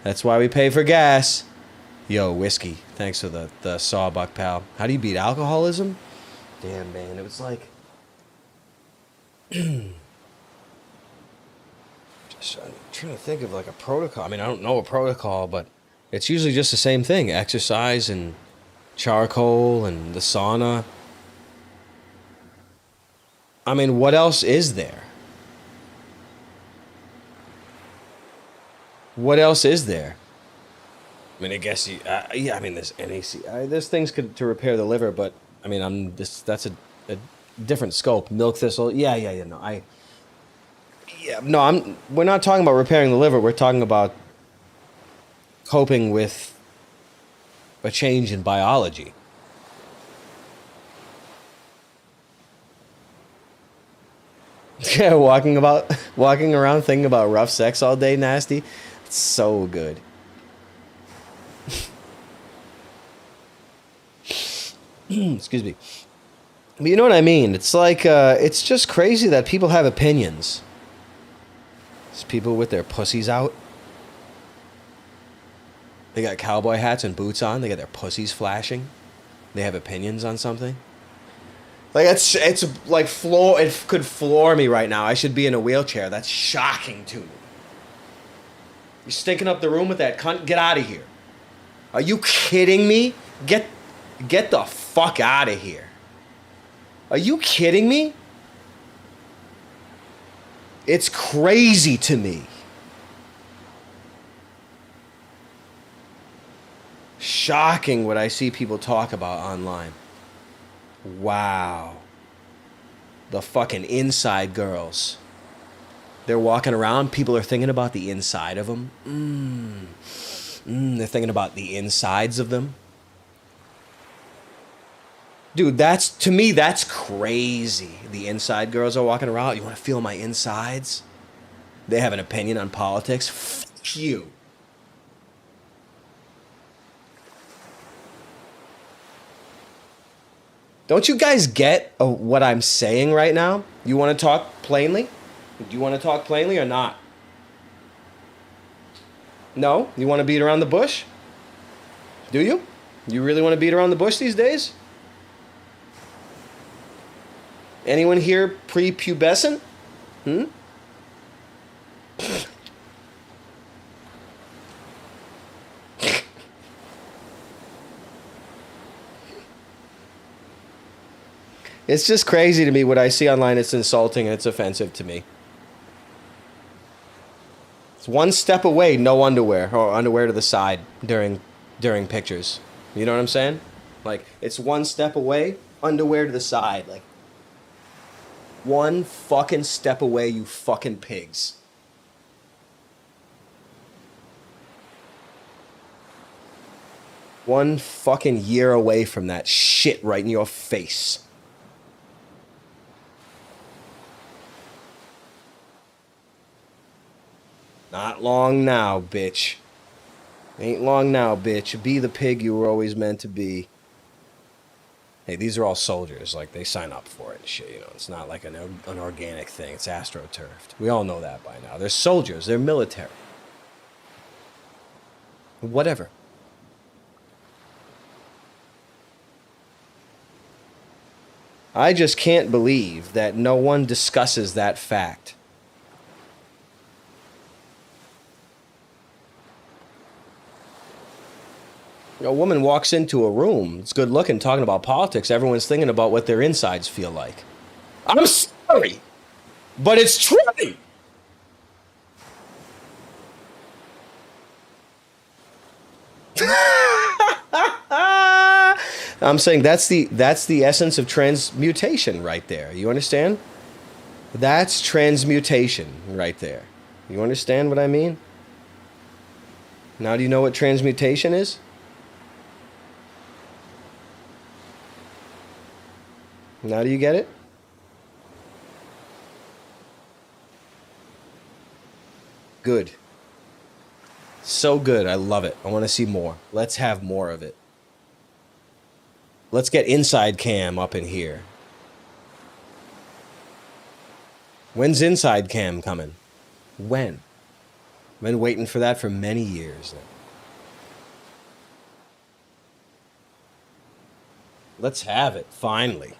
That's why we pay for gas. Yo, whiskey, thanks for the sawbuck, pal. How do you beat alcoholism? Damn, man, it was like... I'm trying to think of like a protocol. I mean, I don't know a protocol, but It's usually just the same thing: exercise and charcoal and the sauna. I mean, what else is there? What else is there? I mean, I guess yeah. I mean, there's NAC. There's things to repair the liver, but I mean, I'm this. That's a different scope. Milk thistle. Yeah, yeah, yeah. No, yeah, no. We're not talking about repairing the liver. We're talking about coping with a change in biology. Yeah, walking around thinking about rough sex all day, nasty. It's so good. Excuse me. But you know what I mean? It's like it's just crazy that people have opinions. It's people with their pussies out. They got cowboy hats and boots on. They got their pussies flashing. They have opinions on something. Like it's like floor. It could floor me right now. I should be in a wheelchair. That's shocking to me. You're stinking up the room with that cunt. Get out of here. Are you kidding me? Get the fuck out of here. Are you kidding me? It's crazy to me. Shocking what I see people talk about online. Wow. The fucking inside girls. They're walking around. People are thinking about the inside of them. They're thinking about the insides of them. Dude, to me, that's crazy. The inside girls are walking around. You want to feel my insides? They have an opinion on politics. Fuck you. Don't you guys get what I'm saying right now? You want to talk plainly? Do you want to talk plainly or not? No? You want to beat around the bush? Do you? You really want to beat around the bush these days? Anyone here prepubescent? It's just crazy to me what I see online. It's insulting and it's offensive to me. It's one step away, no underwear, or underwear to the side during pictures. You know what I'm saying? Like, it's one step away, underwear to the side. Like, one fucking step away, you fucking pigs. One fucking year away from that shit right in your face. Not long now, bitch. Ain't long now, bitch. Be the pig you were always meant to be. Hey, these are all soldiers. Like, they sign up for it and shit, you know. It's not like an organic thing. It's astroturfed. We all know that by now. They're soldiers. They're military. Whatever. I just can't believe that no one discusses that fact. A woman walks into a room, it's good looking, talking about politics. Everyone's thinking about what their insides feel like. I'm sorry, but it's true. I'm saying that's the essence of transmutation right there. You understand? That's transmutation right there. You understand what I mean? Now do you know what transmutation is? Now do you get it? Good. So good. I love it. I want to see more. Let's have more of it. Let's get Inside Cam up in here. When's Inside Cam coming? When? I've been waiting for that for many years now. Let's have it, finally.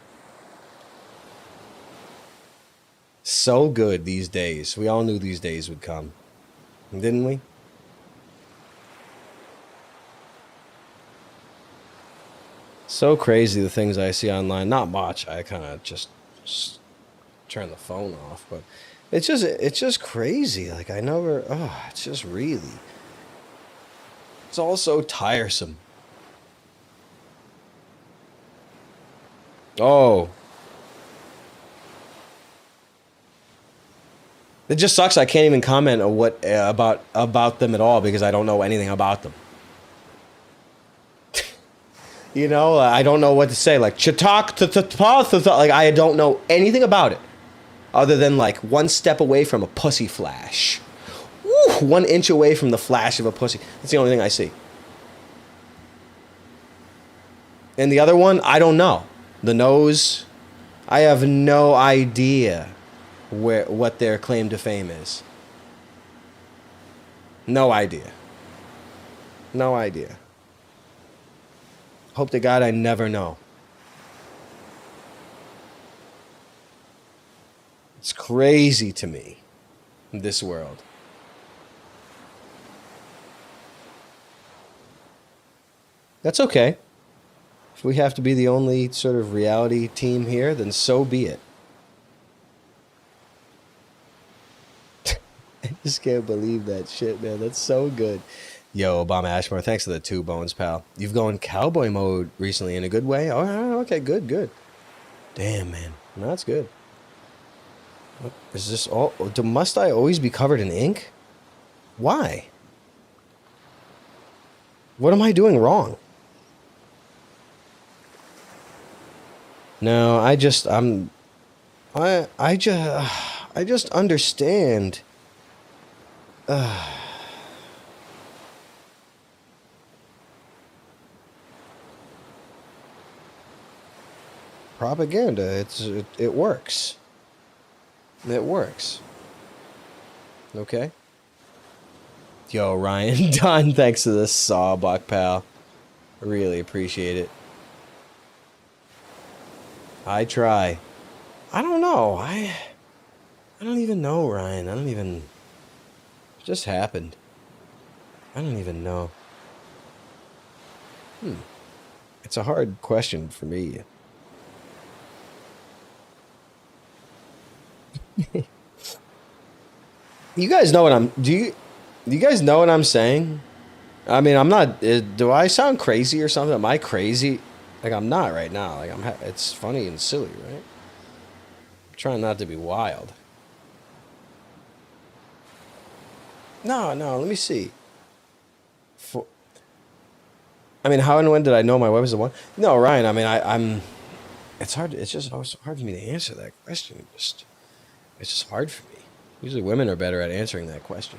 So good these days. We all knew these days would come. Didn't we? So crazy the things I see online. Not much. I kind of just turn the phone off, but it's just crazy. Like I never. Oh, it's just really. It's all so tiresome. Oh, it just sucks. I can't even comment on what about them at all because I don't know anything about them. You know, I don't know what to say. Like chatak, like I don't know anything about it, other than like one step away from a pussy flash. Woo, 1 inch away from the flash of a pussy. That's the only thing I see. And the other one, I don't know. The nose, I have no idea what their claim to fame is. No idea. No idea. Hope to God I never know. It's crazy to me, this world. That's okay. If we have to be the only sort of reality team here, then so be it. I just can't believe that shit, man. That's so good. Yo, Obama Ashmore, thanks for the 2 bones, pal. You've gone cowboy mode recently in a good way? Oh, okay, good, good. Damn, man. No, that's good. What, is this all? Must I always be covered in ink? Why? What am I doing wrong? No, I just understand. Propaganda. It works. It works. Okay. Yo, Ryan Dunn, thanks to the sawbuck, pal. I really appreciate it. I try. I don't know. I don't even know, Ryan. I don't even. It just happened. I don't even know. It's a hard question for me. You guys know what I'm. Do you guys know what I'm saying? I mean, I'm not. Do I sound crazy or something? Am I crazy? Like I'm not right now. Like it's funny and silly, right? I'm trying not to be wild. No. Let me see. I mean, how and when did I know my wife was the one? No, Ryan. I mean, I'm. It's hard. It's just always hard for me to answer that question. It's just hard for me. Usually, women are better at answering that question.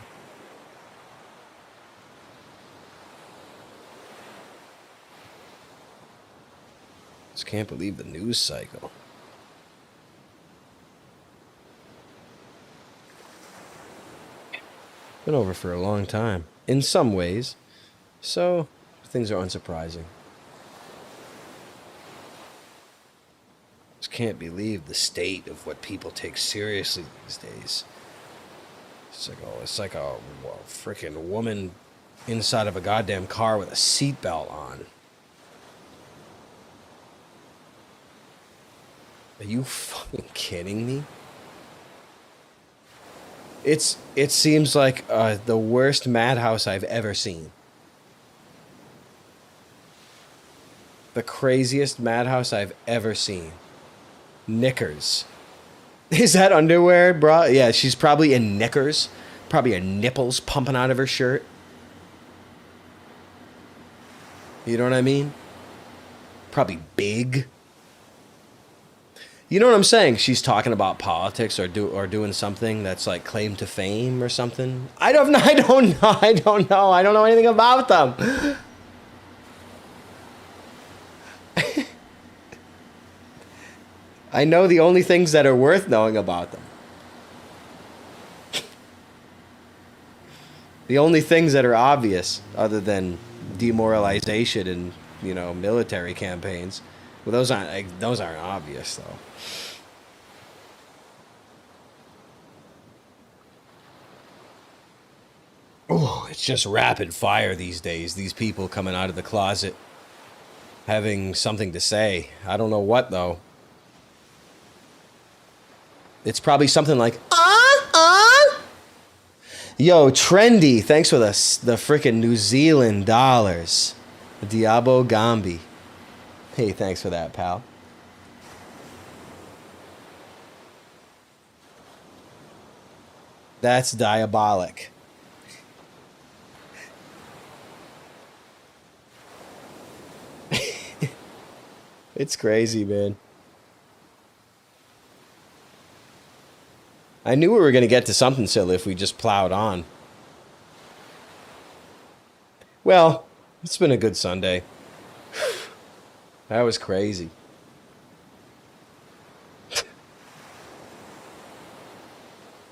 Just can't believe the news cycle. Been over for a long time, in some ways, so things are unsurprising. Just can't believe the state of what people take seriously these days. It's like a freaking woman inside of a goddamn car with a seatbelt on. Are you fucking kidding me? It seems like the worst madhouse I've ever seen. The craziest madhouse I've ever seen. Knickers. Is that underwear, bro? Yeah, she's probably in knickers. Probably her nipples pumping out of her shirt. You know what I mean? Probably big. You know what I'm saying? She's talking about politics or doing something that's like claim to fame or something. I don't know. I don't know anything about them. I know the only things that are worth knowing about them. The only things that are obvious, other than demoralization and military campaigns, well, those aren't obvious though. Oh, it's just rapid fire these days. These people coming out of the closet. having something to say. I don't know what though. It's probably something like, yo, Trendy, thanks for the frickin' New Zealand dollars. Diabo Gambi. Hey, thanks for that, pal. That's diabolic. It's crazy, man. I knew we were going to get to something silly if we just plowed on. Well, it's been a good Sunday. That was crazy.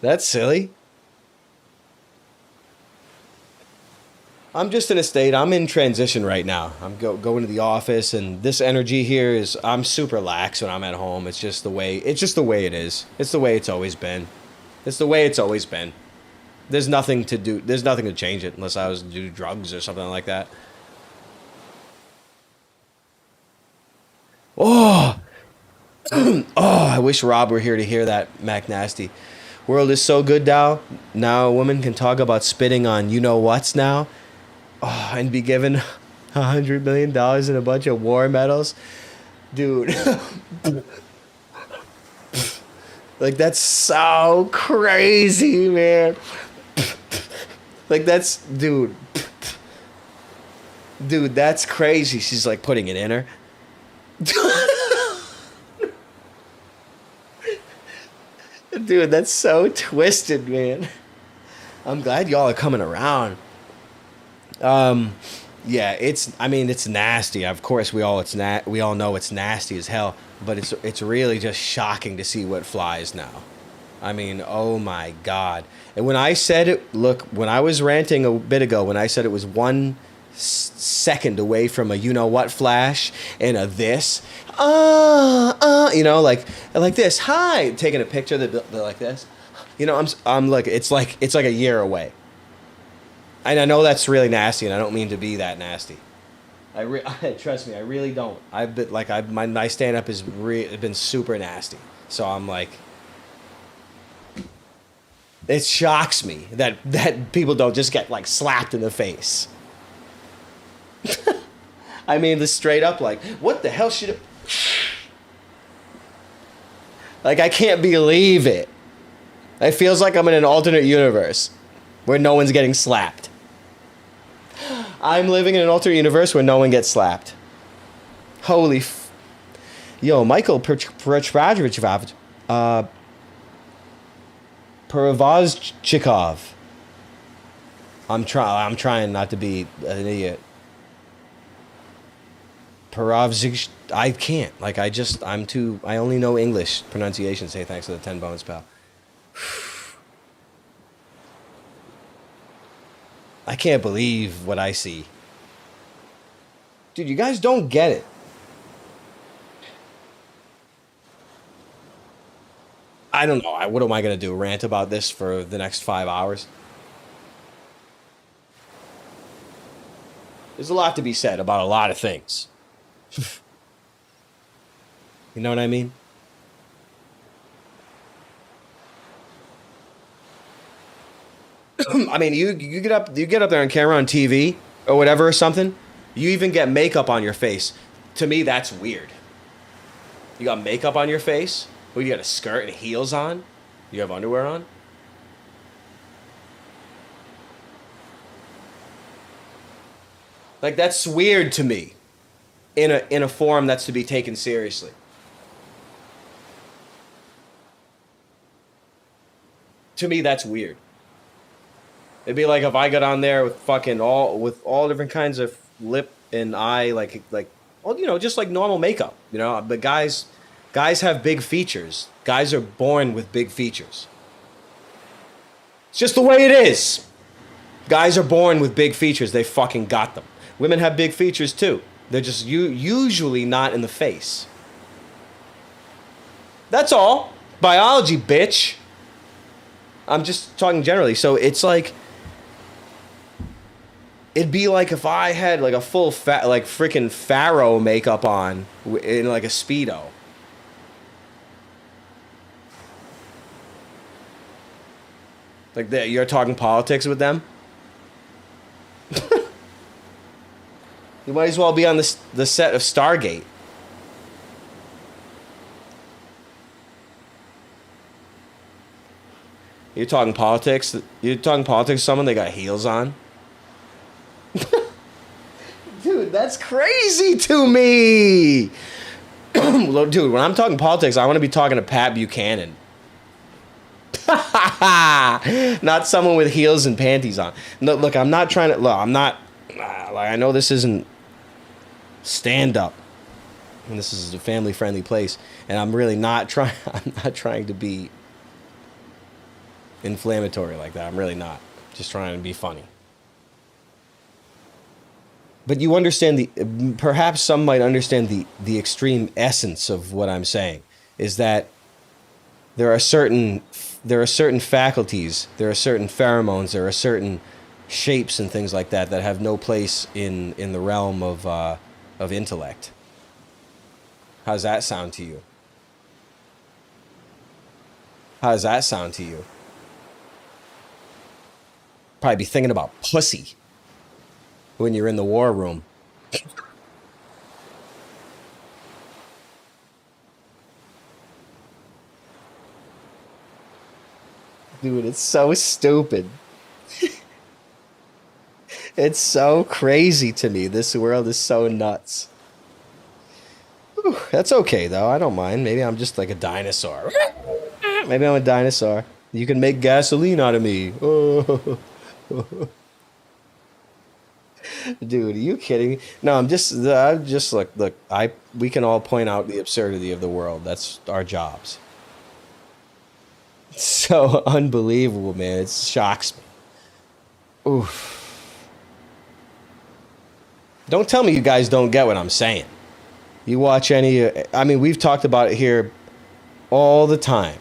That's silly. I'm just in a state. I'm in transition right now. I'm going to the office, and this energy here is. I'm super lax when I'm at home. It's just the way. It's just the way it is. It's the way it's always been. It's the way it's always been. There's nothing to do. There's nothing to change it unless I was to do drugs or something like that. Oh, oh! I wish Rob were here to hear that, Mac Nasty. World is so good now. Now a woman can talk about spitting on you know what's now. Oh, and be given $100 million and a bunch of war medals, dude. Like that's so crazy, man. Like that's, dude. Dude, that's crazy. She's like putting it in her. Dude, that's so twisted, man. I'm glad y'all are coming around. Yeah, I mean, it's nasty. Of course, we all know it's nasty as hell, but it's really just shocking to see what flies now. I mean, oh my God. And when I said it, look, when I was ranting a bit ago, when I said it was 1 second away from a you know what flash and a this, you know, like this, hi, taking a picture that like this, you know, I'm like, it's like a year away. And I know that's really nasty, and I don't mean to be that nasty. Trust me, I really don't. I've been like my stand up has been super nasty. So I'm like, it shocks me that people don't just get like slapped in the face. I mean, the straight up like, what the hell should it? Like I can't believe it. It feels like I'm in an alternate universe where no one's getting slapped. I'm living in an alternate universe where no one gets slapped. Holy yo, Michael Perovozchikov. I'm trying not to be an idiot. Perovzich, I can't. Like I only know English pronunciation. Say thanks for the 10 bones, pal. I can't believe what I see. Dude, you guys don't get it. I don't know. What am I going to do? Rant about this for the next 5 hours? There's a lot to be said about a lot of things. You know what I mean? I mean, you get up there on camera on TV or whatever or something. You even get makeup on your face. To me, that's weird. You got makeup on your face? Well, you got a skirt and heels on? You have underwear on? Like that's weird to me. In a form that's to be taken seriously. To me, that's weird. It'd be like if I got on there with fucking all different kinds of lip and eye, like, well, you know, just like normal makeup, you know. But guys have big features. Guys are born with big features. It's just the way it is. Guys are born with big features. They fucking got them. Women have big features too. They're just usually not in the face. That's all. Biology, bitch. I'm just talking generally. So it's like, It'd be like if I had like a full fat, like freaking pharaoh makeup on in like a speedo. Like that, you're talking politics with them. You might as well be on the set of Stargate. You're talking politics. You're talking politics. To someone they got heels on. Dude, that's crazy to me. Dude, when I'm talking politics, I want to be talking to Pat Buchanan. Not someone with heels and panties on. No, look, I'm not trying to. Look, I'm not. Like, I know this isn't stand up, and this is a family friendly place, and I'm really not trying. I'm not trying to be inflammatory like that. I'm really not. Just trying to be funny. But you understand perhaps some might understand the extreme essence of what I'm saying is that there are certain faculties, there are certain pheromones, there are certain shapes and things like that that have no place in the realm of intellect. How does that sound to you? How does that sound to you? Probably be thinking about pussy when you're in the war room. Dude, it's so stupid. It's so crazy to me. This world is so nuts. Whew, that's okay, though. I don't mind. Maybe I'm just like a dinosaur. Maybe I'm a dinosaur. You can make gasoline out of me. Oh. Dude, are you kidding me? No, I'm just look, we can all point out the absurdity of the world. That's our jobs. It's so unbelievable, man. It shocks me. Oof. Don't tell me you guys don't get what I'm saying. You watch I mean, we've talked about it here all the time.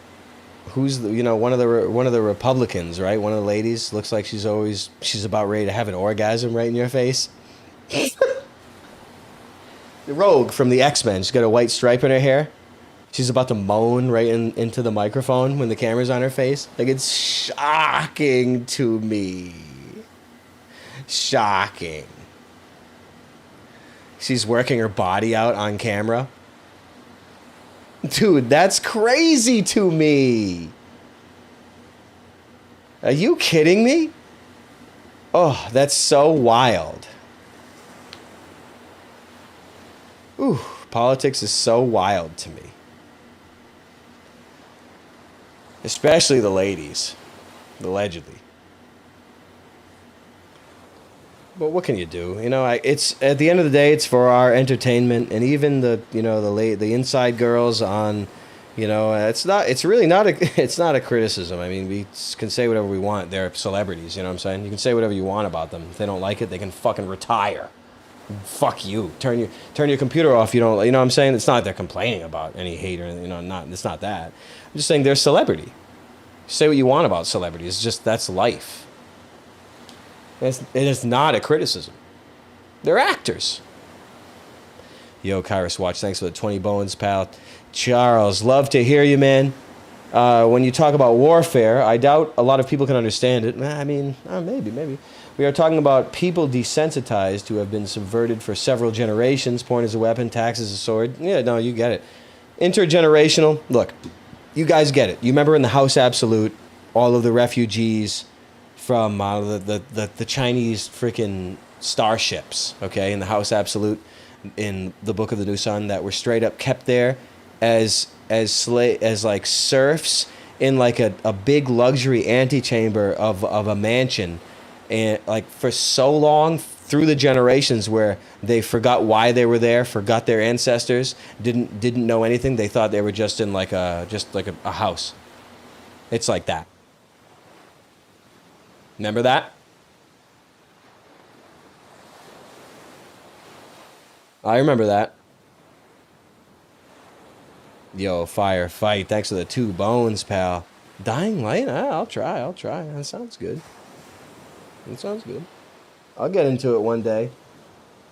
Who's one of the Republicans, right? One of the ladies looks like she's about ready to have an orgasm right in your face. The Rogue from the X-Men. She's got a white stripe in her hair. She's about to moan right into the microphone when the camera's on her face. Like, it's shocking to me. Shocking. She's working her body out on camera. Dude, that's crazy to me. Are you kidding me? Oh, that's so wild. Ooh, politics is so wild to me. Especially the ladies, allegedly. But what can you do? It's at the end of the day, it's for our entertainment, and even the inside girls on, it's really not it's not a criticism. I mean, we can say whatever we want. They're celebrities, you know what I'm saying? You can say whatever you want about them. If they don't like it, they can fucking retire. Fuck you. Turn your computer off. You know what I'm saying? It's not like they're complaining about any hate or it's not that. I'm just saying they're celebrity. Say what you want about celebrities. It's just that's life. It is not a criticism. They're actors. Yo, Kairos Watch, thanks for the 20 bones, pal. Charles, love to hear you, man. When you talk about warfare, I doubt a lot of people can understand it. I mean, maybe. We are talking about people desensitized who have been subverted for several generations. Porn is a weapon, tax is a sword. Yeah, no, you get it. Intergenerational. Look, you guys get it. You remember in the House Absolute, all of the refugees from the Chinese freaking starships, okay, in the House Absolute, in the Book of the New Sun, that were straight up kept there as like serfs in like a big luxury antechamber of a mansion, and like for so long through the generations where they forgot why they were there, forgot their ancestors, didn't know anything. They thought they were just in like a house. It's like that. Remember that? I remember that. Yo, fight. Thanks for the 2 bones, pal. Dying Light? I'll try. That sounds good. I'll get into it one day.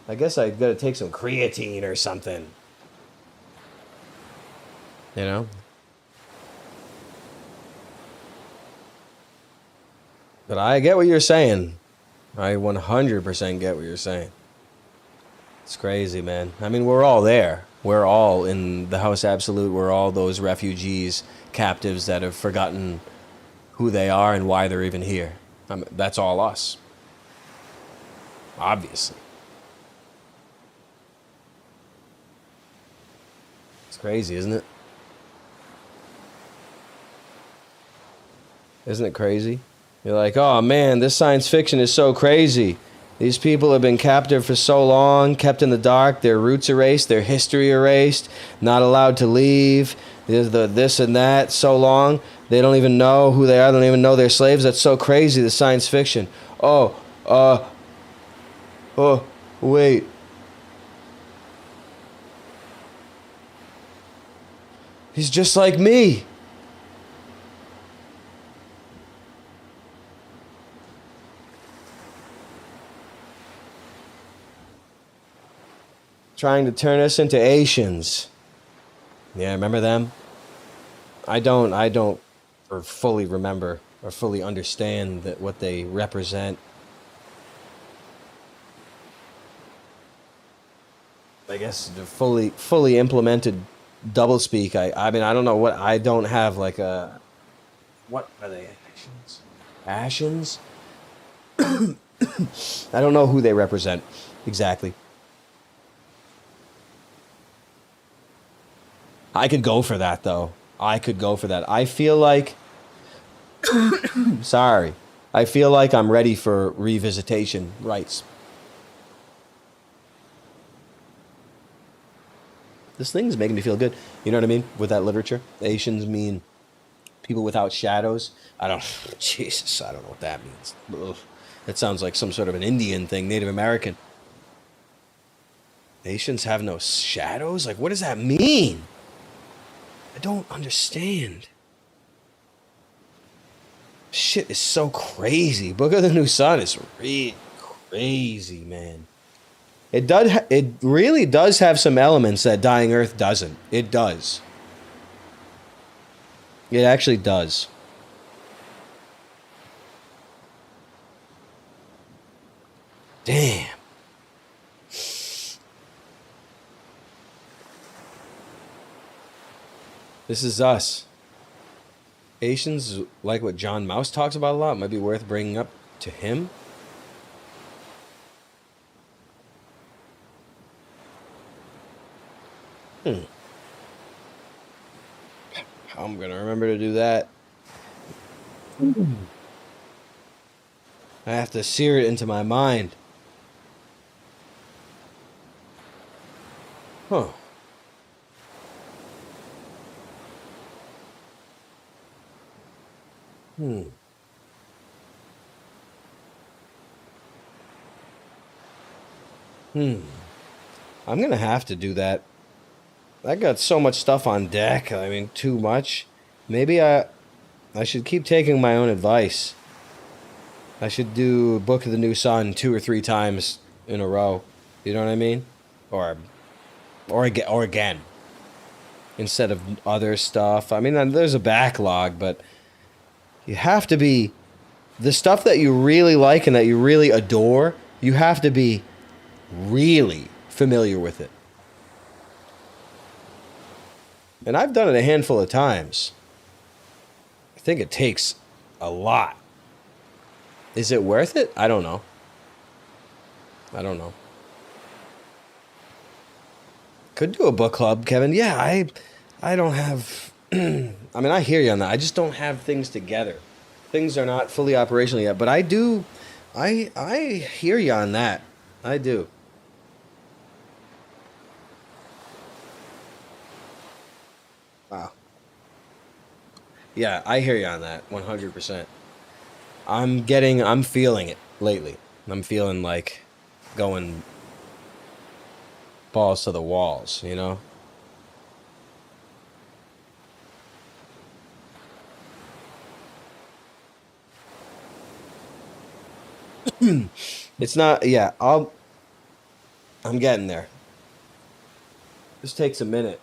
I guess I gotta take some creatine or something. You know? But I get what you're saying. I 100% get what you're saying. It's crazy, man. I mean, we're all there. We're all in the House Absolute. We're all those refugees, captives that have forgotten who they are and why they're even here. I mean, that's all us. Obviously. It's crazy, isn't it? Isn't it crazy? You're like, oh man, this science fiction is so crazy. These people have been captive for so long, kept in the dark, their roots erased, their history erased, not allowed to leave. There's the this and that so long. They don't even know who they are. They don't even know they're slaves. That's so crazy, the science fiction. Oh, oh, wait. He's just like me. Trying to turn us into Asians. Yeah, remember them? I don't or fully remember or fully understand that what they represent. I guess the fully implemented doublespeak. I mean I don't know what I don't have like a what are they Asians? Asians? I don't know who they represent exactly. I could go for that though. I could go for that. I feel like sorry. I feel like I'm ready for revisitation rights. This thing's making me feel good. You know what I mean? With that literature. Asians mean people without shadows. I don't Jesus, I don't know what that means. Ugh. That sounds like some sort of an Indian thing, Native American. Asians have no shadows? Like what does that mean? I don't understand. Shit is so crazy. Book of the New Sun is really crazy, man. It really does have some elements that Dying Earth doesn't. It does. It actually does. Damn. This is us. Asians like what John Mouse talks about a lot. Might be worth bringing up to him. Hmm. I'm gonna remember to do that. I have to sear it into my mind. Huh. Hmm. Hmm. I'm gonna have to do that. I got so much stuff on deck. I mean, too much. Maybe I should keep taking my own advice. I should do Book of the New Sun 2 or 3 times in a row. You know what I mean? Or or again instead of other stuff. I mean, there's a backlog, but you have to be the stuff that you really like and that you really adore. You have to be really familiar with it. And I've done it a handful of times. I think it takes a lot. Is it worth it? I don't know. I don't know. Could do a book club, Kevin. Yeah, I don't have I mean, I hear you on that. I just don't have things together. Things are not fully operational yet, but I do I hear you on that. I do. Wow. Yeah, I hear you on that 100%. I'm feeling it lately. I'm feeling like going balls to the walls, you know? It's not. Yeah, I'm getting there. This takes a minute.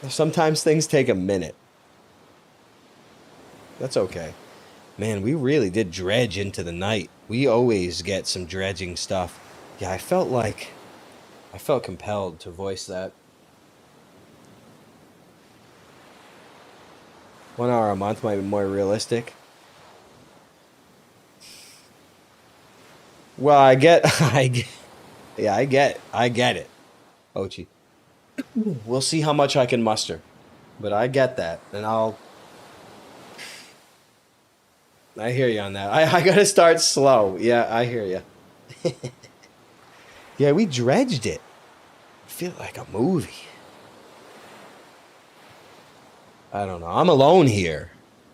Sometimes things take a minute. That's okay. Man, we really did dredge into the night. We always get some dredging stuff. Yeah, I felt compelled to voice that. 1 hour a month might be more realistic. Well, I get, yeah, I get it, Ochi. We'll see how much I can muster, but I get that, and I hear you on that. I gotta start slow. Yeah, I hear you. Yeah, we dredged it. I feel like a movie. I don't know. I'm alone here.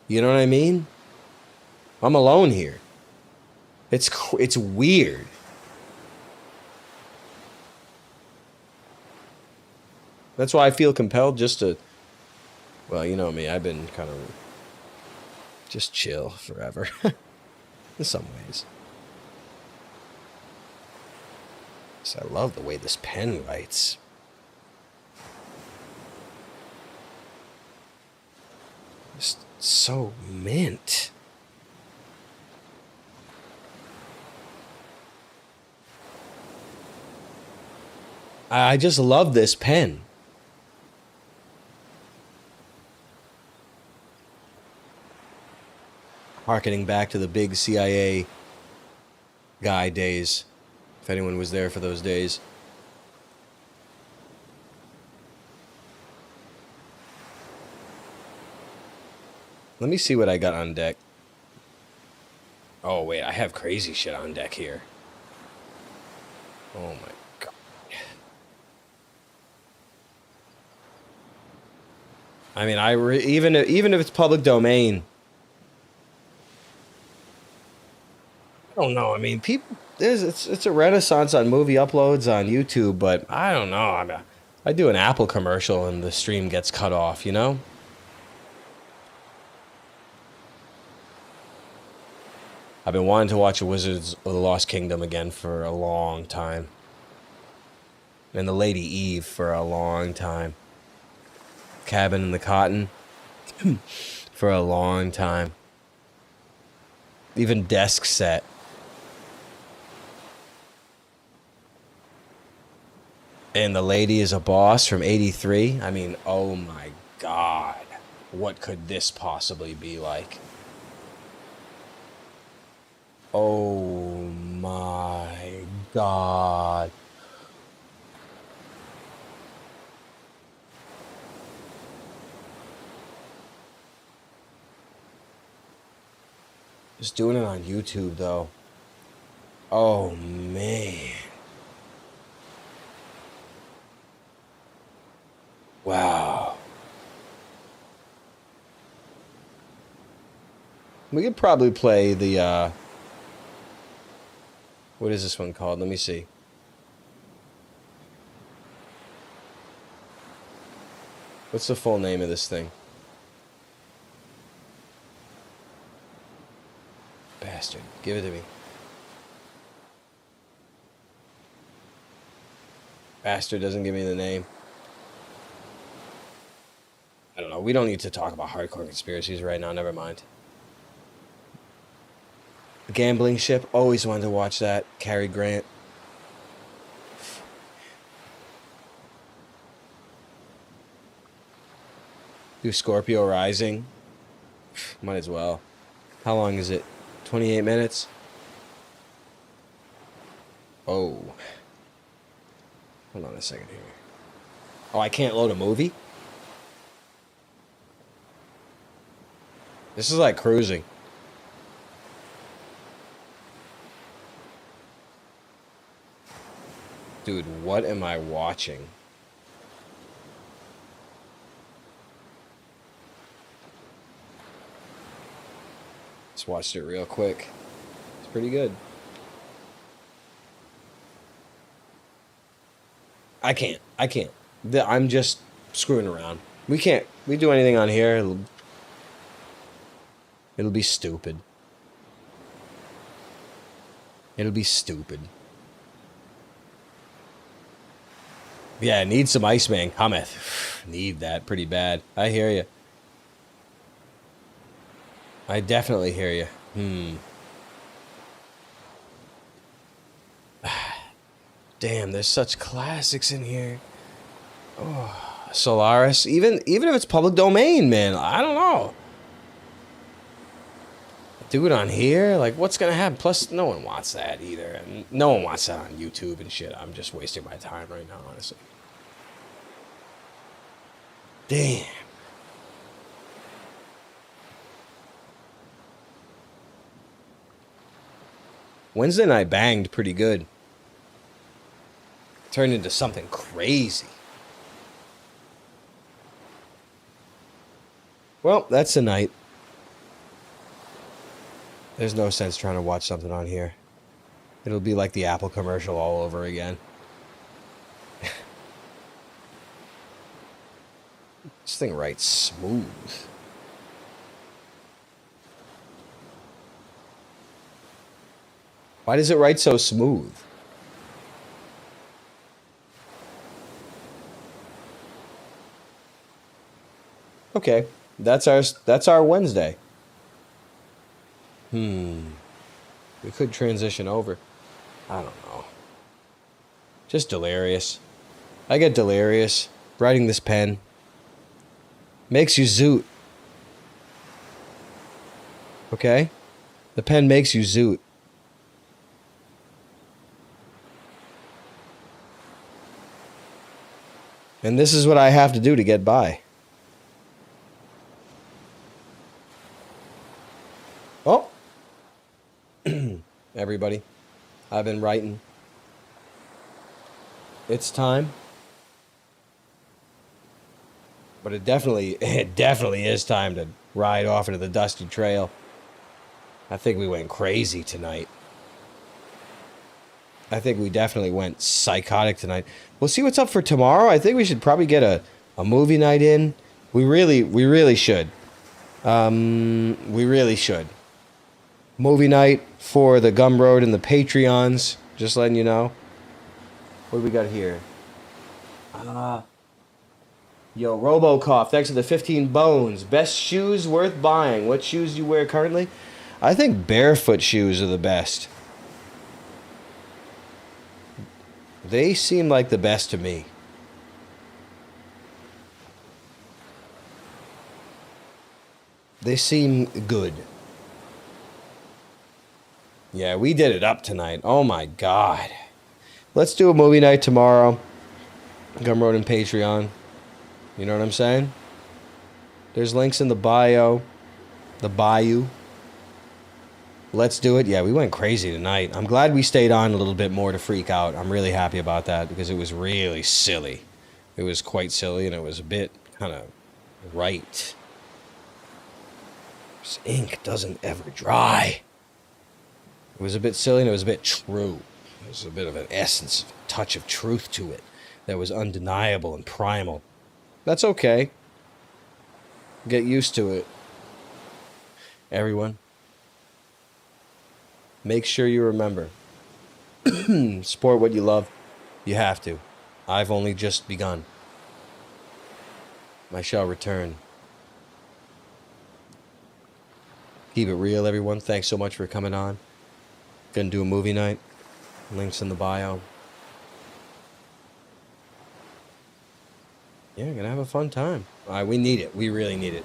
You know what I mean? I'm alone here. It's weird. That's why I feel compelled just to. Well, you know me. I've been kind of just chill forever, in some ways. So I love the way this pen writes. Just so mint. I just love this pen. Harkening back to the big CIA guy days, if anyone was there for those days. Let me see what I got on deck. Oh, wait, I have crazy shit on deck here. Oh, my God. I mean, even if it's public domain, I don't know. I mean, people, it's a renaissance on movie uploads on YouTube, but I don't know. I do an Apple commercial and the stream gets cut off, you know? I've been wanting to watch Wizards of the Lost Kingdom again for a long time. And the Lady Eve for a long time. Cabin in the Cotton for a long time. Even Desk Set. And The Lady is a Boss from '83. I mean, oh my God. What could this possibly be like? Oh my God. Just doing it on YouTube though. Oh man. Wow. We could probably play the what is this one called? Let me see. What's the full name of this thing? Bastard. Give it to me. Bastard doesn't give me the name. I don't know. We don't need to talk about hardcore conspiracies right now. Never mind. The Gambling Ship. Always wanted to watch that. Cary Grant. Do Scorpio Rising. Might as well. How long is it? 28 minutes? Oh. Hold on a second here. Oh, I can't load a movie? This is like cruising. Dude, what am I watching? Just watched it real quick. It's pretty good. I can't. I'm just screwing around. We can't. We do anything on here, it'll be stupid. It'll be stupid. Yeah, need some Iceman cometh. Need that pretty bad. I hear you. I definitely hear you. Damn, there's such classics in here. Oh, Solaris. Even if it's public domain, man. I don't know. Do it on here? Like, what's gonna happen? Plus, no one wants that either. And no one wants that on YouTube and shit. I'm just wasting my time right now, honestly. Damn. Wednesday night banged pretty good. Turned into something crazy. Well, that's the night. There's no sense trying to watch something on here. It'll be like the Apple commercial all over again. This thing writes smooth. Why does it write so smooth? Okay, that's our Wednesday. We could transition over. I don't know. Just delirious. I get delirious. Writing this pen makes you zoot. Okay? The pen makes you zoot. And this is what I have to do to get by. Oh. Everybody, I've been writing. It's time. But it definitely is time to ride off into the dusty trail. I think we went crazy tonight. I think we definitely went psychotic tonight. We'll see what's up for tomorrow. I think we should probably get a movie night in. We really should. We really should. Movie night for the Gumroad and the Patreons. Just letting you know. What do we got here? Yo, Robocough, thanks for the 15 bones. Best shoes worth buying. What shoes do you wear currently? I think barefoot shoes are the best. They seem like the best to me. They seem good. Yeah, we did it up tonight. Oh my God. Let's do a movie night tomorrow. Gumroad and Patreon. You know what I'm saying? There's links in the bio. The bayou. Let's do it. Yeah, we went crazy tonight. I'm glad we stayed on a little bit more to freak out. I'm really happy about that because it was really silly. It was quite silly and it was a bit kind of right. This ink doesn't ever dry. It was a bit silly and it was a bit true. There was a bit of an essence, a touch of truth to it that was undeniable and primal. That's okay. Get used to it. Everyone, make sure you remember. Support what you love. You have to. I've only just begun. I shall return. Keep it real, everyone. Thanks so much for coming on. Gonna do a movie night. Links in the bio. Yeah, gonna have a fun time. We need it. We really need it.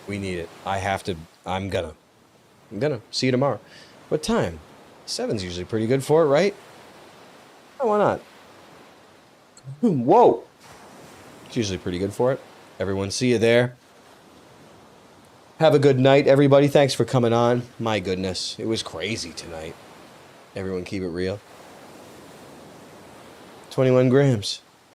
We need it. I'm gonna. See you tomorrow. What time? 7's usually pretty good for it, right? Oh, why not? Whoa! It's usually pretty good for it. Everyone, see you there. Have a good night, everybody. Thanks for coming on. My goodness, it was crazy tonight. Everyone keep it real. 21 grams.